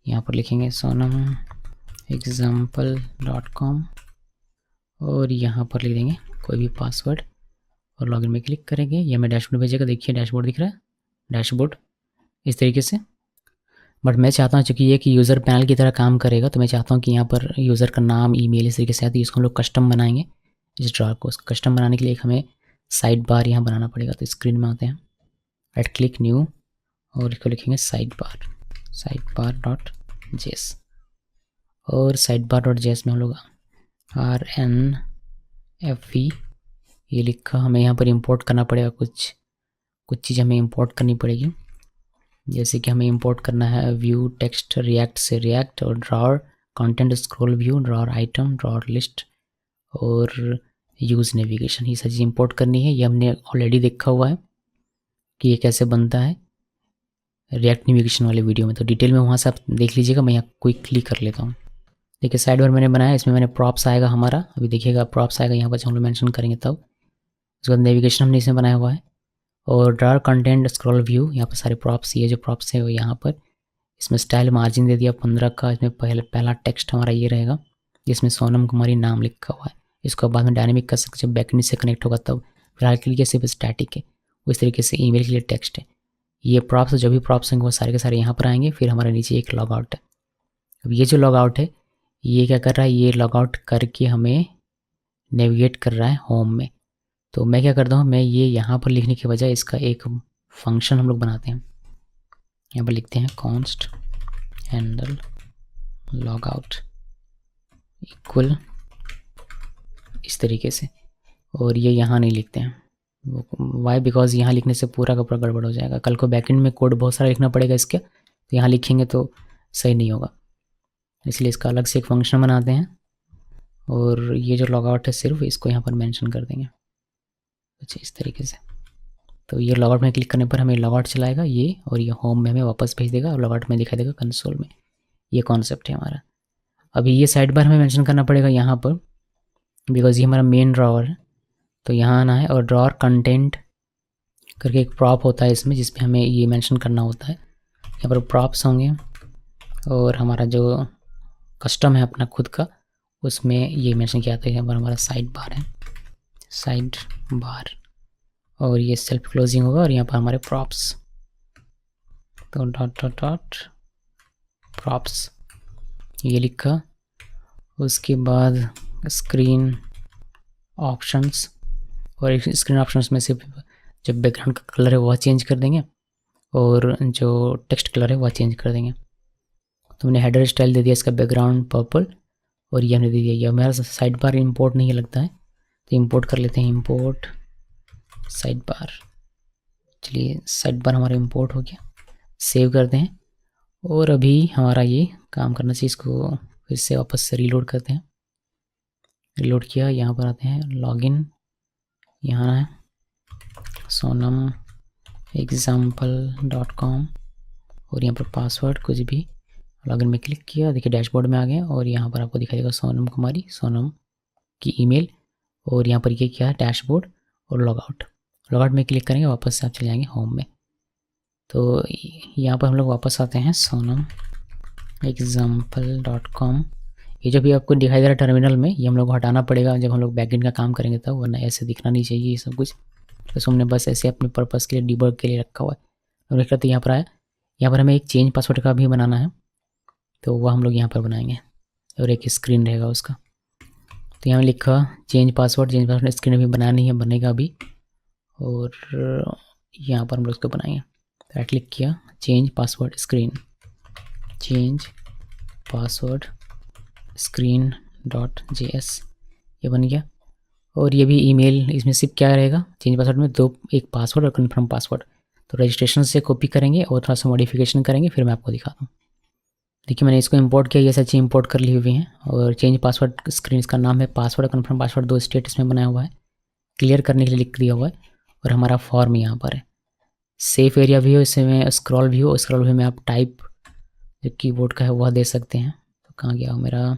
यहाँ पर लिखेंगे sonamexample.com, और यहाँ पर लिख देंगे कोई भी पासवर्ड, और लॉगिन में क्लिक करेंगे। ये हमें डैशबोर्ड भेजेगा। देखिए डैशबोर्ड दिख रहा है, डैशबोर्ड इस तरीके से। बट मैं चाहता हूँ चूँकि ये कि यूज़र पैनल की तरह काम करेगा, तो मैं चाहता हूँ कि यहाँ पर यूज़र का नाम, ईमेल इस तरीके से आती है। इसको हम लोग कस्टम बनाएंगे। इस ड्रॉवर को कस्टम बनाने के लिए हमें साइड बार यहाँ बनाना पड़ेगा। तो स्क्रीन में आते हैं, राइट क्लिक न्यू, और इसको लिखेंगे साइड बार डॉट जेएस, और साइड बार डॉट जेएस में हम लोग RNFV ये लिखा। हमें यहाँ पर इंपोर्ट करना पड़ेगा, कुछ चीज़ हमें इंपोर्ट करनी पड़ेगी। जैसे कि हमें इंपोर्ट करना है व्यू टेक्स्ट, रिएक्ट से रिएक्ट, और drawer content scroll view, drawer item, drawer list, और यूज़ नेविगेशन। ये सारी चीज़ इंपोर्ट करनी है। ये हमने ऑलरेडी देखा हुआ है कि ये कैसे बनता है रिएक्ट नेविगेशन वाले वीडियो में, तो डिटेल में वहाँ से आप देख लीजिएगा। मैं यहाँ क्विकली कर लेता हूँ। देखिए साइड बार मैंने बनाया, इसमें मैंने प्रॉप्स आएगा हमारा, अभी देखिएगा प्रॉप्स आएगा यहाँ पर हम लोग मेंशन करेंगे तब। उसके बाद नेविगेशन हमने इसमें बनाया हुआ है, और ड्रॉवर कंटेंट स्क्रॉल व्यू, यहाँ पर सारे प्रॉप्स, ये जो प्रॉप्स है वो यहाँ पर। इसमें स्टाइल मार्जिन दे दिया 15 का। इसमें पहला टेक्स्ट हमारा ये रहेगा जिसमें सोनम कुमारी नाम लिखा हुआ है। इसको बाद में डायनेमिक कर सकते, जब बैकएंड से कनेक्ट होगा तब। फिलहाल के लिए सिर्फ स्टैटिक है। उस तरीके से ईमेल के लिए टेक्स्ट है। ये प्रॉप्स, जो भी प्रॉप्स हैं वो सारे के सारे यहाँ पर आएंगे। फिर हमारे नीचे एक लॉग आउट है। अब ये जो लॉग आउट है ये क्या कर रहा है, ये लॉग आउट करके हमें नेविगेट कर रहा है होम में। तो मैं क्या करता हूँ, मैं ये यहाँ पर लिखने के बजाय इसका एक फंक्शन हम लोग बनाते हैं। यहाँ पर लिखते हैं const handle log out equal इस तरीके से, और ये यहाँ नहीं लिखते हैं। वाई, बिकॉज यहाँ लिखने से पूरा का पूरा गड़बड़ हो जाएगा। कल को बैकएंड में कोड बहुत सारा लिखना पड़ेगा इसके, तो यहाँ लिखेंगे तो सही नहीं होगा। इसलिए इसका अलग से एक फंक्शन बनाते हैं, और ये जो लॉग आउट है सिर्फ इसको यहाँ पर मेंशन कर देंगे कुछ इस तरीके से। तो ये लॉग आउट में क्लिक करने पर हमें लॉग आउट चलाएगा ये, और ये होम में हमें वापस भेज देगा, और लॉग आउट में दिखाई देगा कंसोल में। ये कॉन्सेप्ट है हमारा। अभी ये साइड बार हमें मेंशन करना पड़ेगा यहाँ पर, बिकॉज ये हमारा मेन ड्रॉवर है। तो यहाँ आना है, और ड्रॉवर कंटेंट करके एक प्रॉप होता है इसमें, जिसमें हमें ये मेंशन करना होता है। यहाँ पर प्रॉप्स होंगे, और हमारा जो कस्टम है अपना खुद का, उसमें ये मेंशन किया जाता है। यहाँ पर हमारा साइड बार है, साइड बार और ये सेल्फ क्लोजिंग होगा और यहाँ पर हमारे प्रॉप्स, तो डॉट डॉट डॉट प्रॉप्स ये लिखा। उसके बाद स्क्रीन ऑप्शंस, और एक स्क्रीन ऑप्शंस में से जो बैकग्राउंड का कलर है वह चेंज कर देंगे और जो टेक्स्ट कलर है वह चेंज कर देंगे। तो हमने हेडर स्टाइल दे दिया इसका बैकग्राउंड पर्पल, और ये हमने दे दिया। ये हमारा साइड बार इंपोर्ट नहीं लगता है तो इंपोर्ट कर लेते हैं, इंपोर्ट साइड बार। चलिए साइड बार हमारा इंपोर्ट हो गया, सेव करते हैं। और अभी हमारा ये काम करना चाहिए, इसको फिर से वापस से रीलोड करते हैं। रीलोड किया, यहाँ पर आते हैं लॉगिन, यहाँ है sonamexample.com और यहाँ पर पासवर्ड कुछ भी, लॉगिन में क्लिक किया, देखिए डैशबोर्ड में आ गए और यहाँ पर आपको दिखाई देगा सोनम कुमारी, सोनम की ईमेल। और यहाँ पर ये क्या है, डैशबोर्ड और लॉगआउट। लॉगआउट में क्लिक करेंगे, वापस से आप चले जाएंगे होम में। तो यहाँ पर हम लोग वापस आते हैं sonamexample.com। ये जो भी आपको दिखाई दे रहा है टर्मिनल में, ये हम लोग को हटाना पड़ेगा जब हम लोग बैकएंड का काम करेंगे तब, वरना ऐसे दिखना नहीं चाहिए ये सब कुछ। तो हमने बस ऐसे अपने पर्पस के लिए, डिबग के लिए रखा हुआ है। और देख लेते यहाँ पर आया, यहाँ पर हमें एक चेंज पासवर्ड का भी बनाना है, तो वह हम लोग यहाँ पर बनाएंगे और एक स्क्रीन रहेगा उसका। तो यहाँ लिखा change password, change password screen अभी बनाना नहीं है, बनेगा अभी। और यहाँ पर हम लोग उसको बनाएंगे, तो राइट क्लिक किया, change password screen, change password screen .js, ये बन गया। और ये भी ईमेल, इसमें सिर्फ क्या रहेगा चेंज पासवर्ड में, एक पासवर्ड और कन्फर्म पासवर्ड। तो रजिस्ट्रेशन से कॉपी करेंगे और थोड़ा सा मॉडिफिकेशन करेंगे, फिर मैं आपको दिखाता हूँ। देखिए मैंने इसको इंपोर्ट किया, ये सच इंपोर्ट कर ली हुई है। और चेंज पासवर्ड स्क्रीन, इसका नाम है पासवर्ड कन्फर्म पासवर्ड, 2 स्टेट इसमें बनाया हुआ है, क्लियर करने के लिए लिख दिया हुआ है। और हमारा फॉर्म यहाँ पर है, सेफ एरिया भी हो, इसमें स्क्रॉल भी हो, स्क्रॉल भी में आप टाइप जो कीबोर्ड का है वह दे सकते हैं। तो कहाँ गया मेरा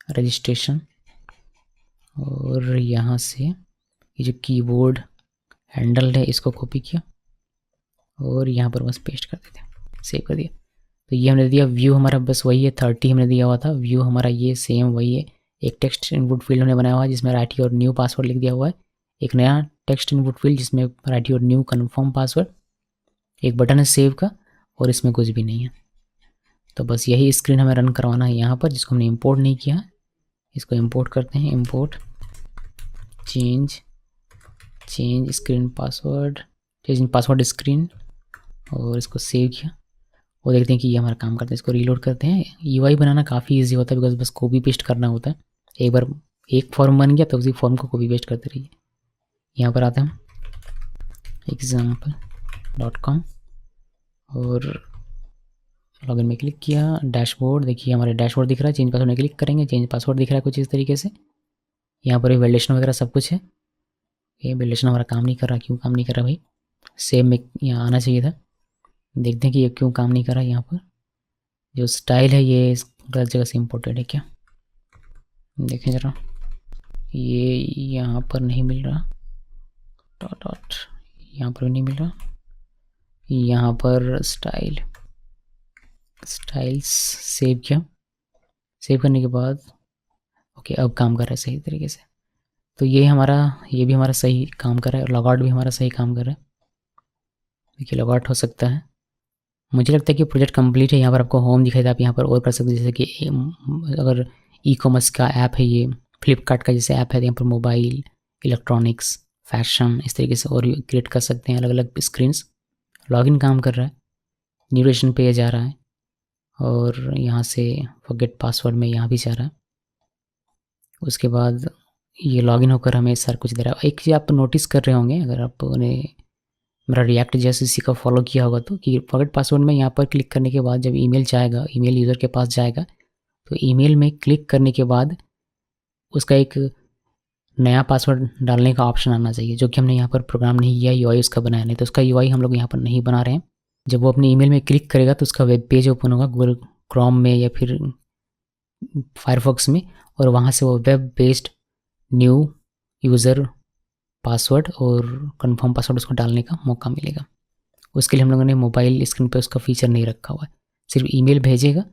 रजिस्ट्रेशन, और यहाँ से ये जो कीबोर्ड हैंडल है इसको कॉपी किया और यहाँ पर बस पेस्ट कर देते हैं, सेव कर दिया। तो ये हमने दिया, व्यू हमारा बस वही है, 30 हमने दिया हुआ था, व्यू हमारा ये सेम वही है। एक टेक्स्ट इनपुट फील्ड हमने बनाया हुआ है जिसमें राइट योर न्यू पासवर्ड लिख दिया हुआ है, एक नया टेक्स्ट इनपुट फील्ड जिसमें right your new confirm password, एक बटन है सेव का, और इसमें कुछ भी नहीं है। तो बस यही स्क्रीन हमें रन करवाना है यहाँ पर, जिसको हमने इंपोर्ट नहीं किया। इसको इंपोर्ट करते हैं, import change screen password, change password screen, और इसको सेव किया। और देखते हैं कि ये हमारा काम करता है। इसको रीलोड करते हैं। यूआई बनाना काफ़ी इजी होता है, बिकॉज बस कॉपी पेस्ट करना होता है। एक बार एक फॉर्म बन गया तो उसी फॉर्म को कॉपी पेस्ट करते रहिए। यहाँ पर आते हैं example.com और लॉगिन में क्लिक किया, डैशबोर्ड, देखिए हमारे डैशबोर्ड दिख रहा है। चेंज पासवर्ड में क्लिक करेंगे, चेंज पासवर्ड दिख रहा है कुछ इस तरीके से। यहाँ पर वैलिडेशन वगैरह सब कुछ है। ये वैलिडेशन हमारा काम नहीं कर रहा, क्यों काम नहीं कर रहा भाई? सेम में यहाँ आना चाहिए था। देखते हैं कि ये क्यों काम नहीं कर रहा। यहाँ पर जो स्टाइल है ये गलत जगह से इम्पोर्टेड है क्या, देखें ज़रा। ये यहाँ पर नहीं मिल रहा, डॉट यहाँ पर भी नहीं मिल रहा। यहाँ पर स्टाइल्स सेव किया, सेव करने के बाद ओके अब काम कर रहा है सही तरीके से। तो ये भी हमारा सही काम कर रहा है, और लॉगआउट भी हमारा सही काम कर रहा है। देखिए लॉगआउट हो सकता है। मुझे लगता है कि प्रोजेक्ट कंप्लीट है। यहाँ पर आपको होम दिखाई दे, आप यहाँ पर और कर सकते हैं। जैसे कि अगर ई कॉमर्स का ऐप है, ये फ्लिपकार्ट का जैसे ऐप है, यहाँ पर मोबाइल, इलेक्ट्रॉनिक्स, फैशन, इस तरीके से और क्रिएट कर सकते हैं अलग अलग स्क्रीन्स। लॉगिन काम कर रहा है, ड्यूरेशन पे जा रहा है, और यहाँ से फॉरगेट पासवर्ड में यहाँ भी जा रहा है। उसके बाद ये लॉगिन होकर हमें सारा कुछ दे रहा है। एक चीज़ आप नोटिस कर रहे होंगे अगर आपने मेरा रिएक्ट जैसे इसी का फॉलो किया होगा, तो कि फॉरगेट पासवर्ड में यहाँ पर क्लिक करने के बाद जब ईमेल जाएगा, ईमेल यूज़र के पास जाएगा, तो ईमेल में क्लिक करने के बाद उसका एक नया पासवर्ड डालने का ऑप्शन आना चाहिए, जो कि हमने यहाँ पर प्रोग्राम नहीं किया, यूआई उसका बनाया नहीं। तो उसका यूआई हम लोग यहाँ पर नहीं बना रहे हैं। जब वो अपने ईमेल में क्लिक करेगा तो उसका वेब पेज ओपन होगा गूगल क्रोम में या फिर फायरफॉक्स में, और वहाँ से वो web based new user password और कंफर्म पासवर्ड उसको डालने का मौका मिलेगा। उसके लिए हम लोगों ने मोबाइल स्क्रीन पे उसका फीचर नहीं रखा हुआ है, सिर्फ ईमेल भेजेगा।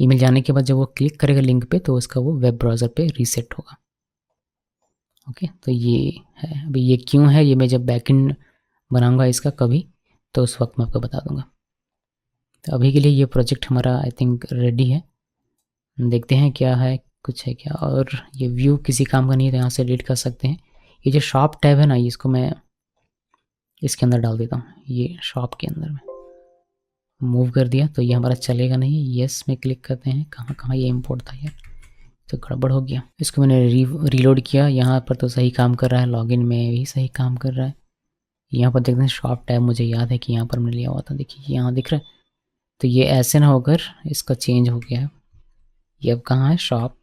ईमेल जाने के बाद जब वो क्लिक करेगा लिंक पे तो उसका वो वेब ब्राउज़र पे रीसेट होगा। ओके, तो ये है। अभी ये क्यों है, ये मैं जब बैकएंड बनाऊंगा इसका कभी, तो उस वक्त मैं आपको बता दूंगा। तो अभी के लिए ये प्रोजेक्ट हमारा आई थिंक रेडी है। देखते हैं क्या है, कुछ है क्या। और ये व्यू किसी काम का नहीं है तो यहाँ से एडिट कर सकते हैं। ये जो शॉप टैब है ना, इसको मैं इसके अंदर डाल देता हूँ, ये शॉप के अंदर में मूव कर दिया तो ये हमारा चलेगा नहीं। येस में क्लिक करते हैं। कहाँ कहाँ ये इम्पोर्ट था यार, तो गड़बड़ हो गया। इसको मैंने रीलोड किया, यहाँ पर तो सही काम कर रहा है, लॉगिन में भी सही काम कर रहा है। यहाँ पर देखते हैं शॉप टैब, मुझे याद है कि यहाँ पर मैंने लिया हुआ था, देखिए यहाँ दिख रहा है। तो ये ऐसे ना होकर इसका चेंज हो गया है। ये अब कहाँ है, शॉप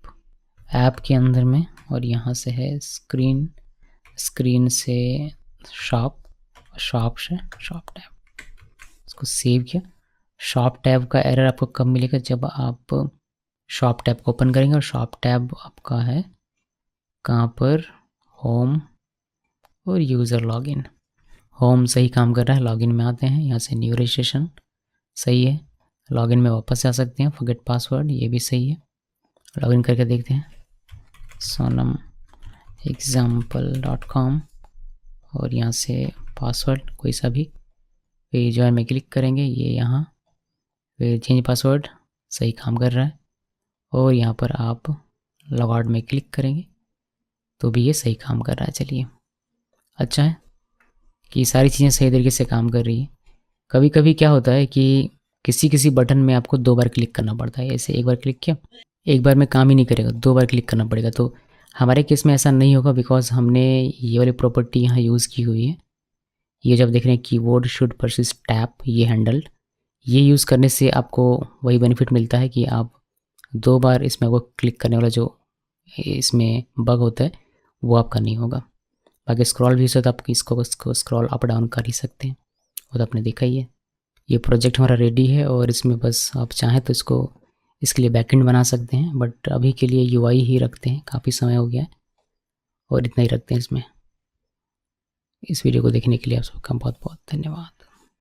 ऐप के अंदर में, और यहाँ से है स्क्रीन से शॉप, शॉप से शॉप टैब। इसको सेव किया। शॉप टैब का एरर आपको कब मिलेगा, जब आप शॉप टैब को ओपन करेंगे। और शॉप टैब आपका है कहाँ पर, होम और यूज़र लॉगिन। होम सही काम कर रहा है, लॉगिन में आते हैं, यहाँ से न्यू रजिस्ट्रेशन सही है, लॉगिन में वापस आ सकते हैं, फॉरगेट पासवर्ड ये भी सही है। लॉगिन करके देखते हैं sonamexample.com और यहाँ से पासवर्ड कोई सा भी, फिर जॉइन में क्लिक करेंगे, ये यहाँ फिर चेंज पासवर्ड सही काम कर रहा है। और यहाँ पर आप लॉग आउट में क्लिक करेंगे तो भी ये सही काम कर रहा है। चलिए, अच्छा है कि सारी चीज़ें सही तरीके से काम कर रही है। कभी कभी क्या होता है कि किसी बटन में आपको 2 बार क्लिक करना पड़ता है। ऐसे एक बार क्लिक किया, एक बार में काम ही नहीं करेगा, 2 बार क्लिक करना पड़ेगा। तो हमारे केस में ऐसा नहीं होगा, बिकॉज हमने ये वाली प्रॉपर्टी यहाँ यूज़ की हुई है। ये जब देख रहे हैं कीबोर्ड शुड परसिस्ट टैप, ये हैंडल, ये यूज़ करने से आपको वही बेनिफिट मिलता है कि आप 2 बार इसमें आपको क्लिक करने वाला जो इसमें बग होता है वो आपका नहीं होगा। बाकी स्क्रॉल भी हो तो आप इसको स्क्रॉल अप डाउन कर ही सकते हैं, वो तो आपने देखा ही है। ये प्रोजेक्ट हमारा रेडी है और इसमें बस आप चाहें तो इसके लिए बैकएंड बना सकते हैं, बट अभी के लिए यूआई ही रखते हैं, काफ़ी समय हो गया है और इतना ही रखते हैं इसमें। इस वीडियो को देखने के लिए आप सबका बहुत बहुत धन्यवाद।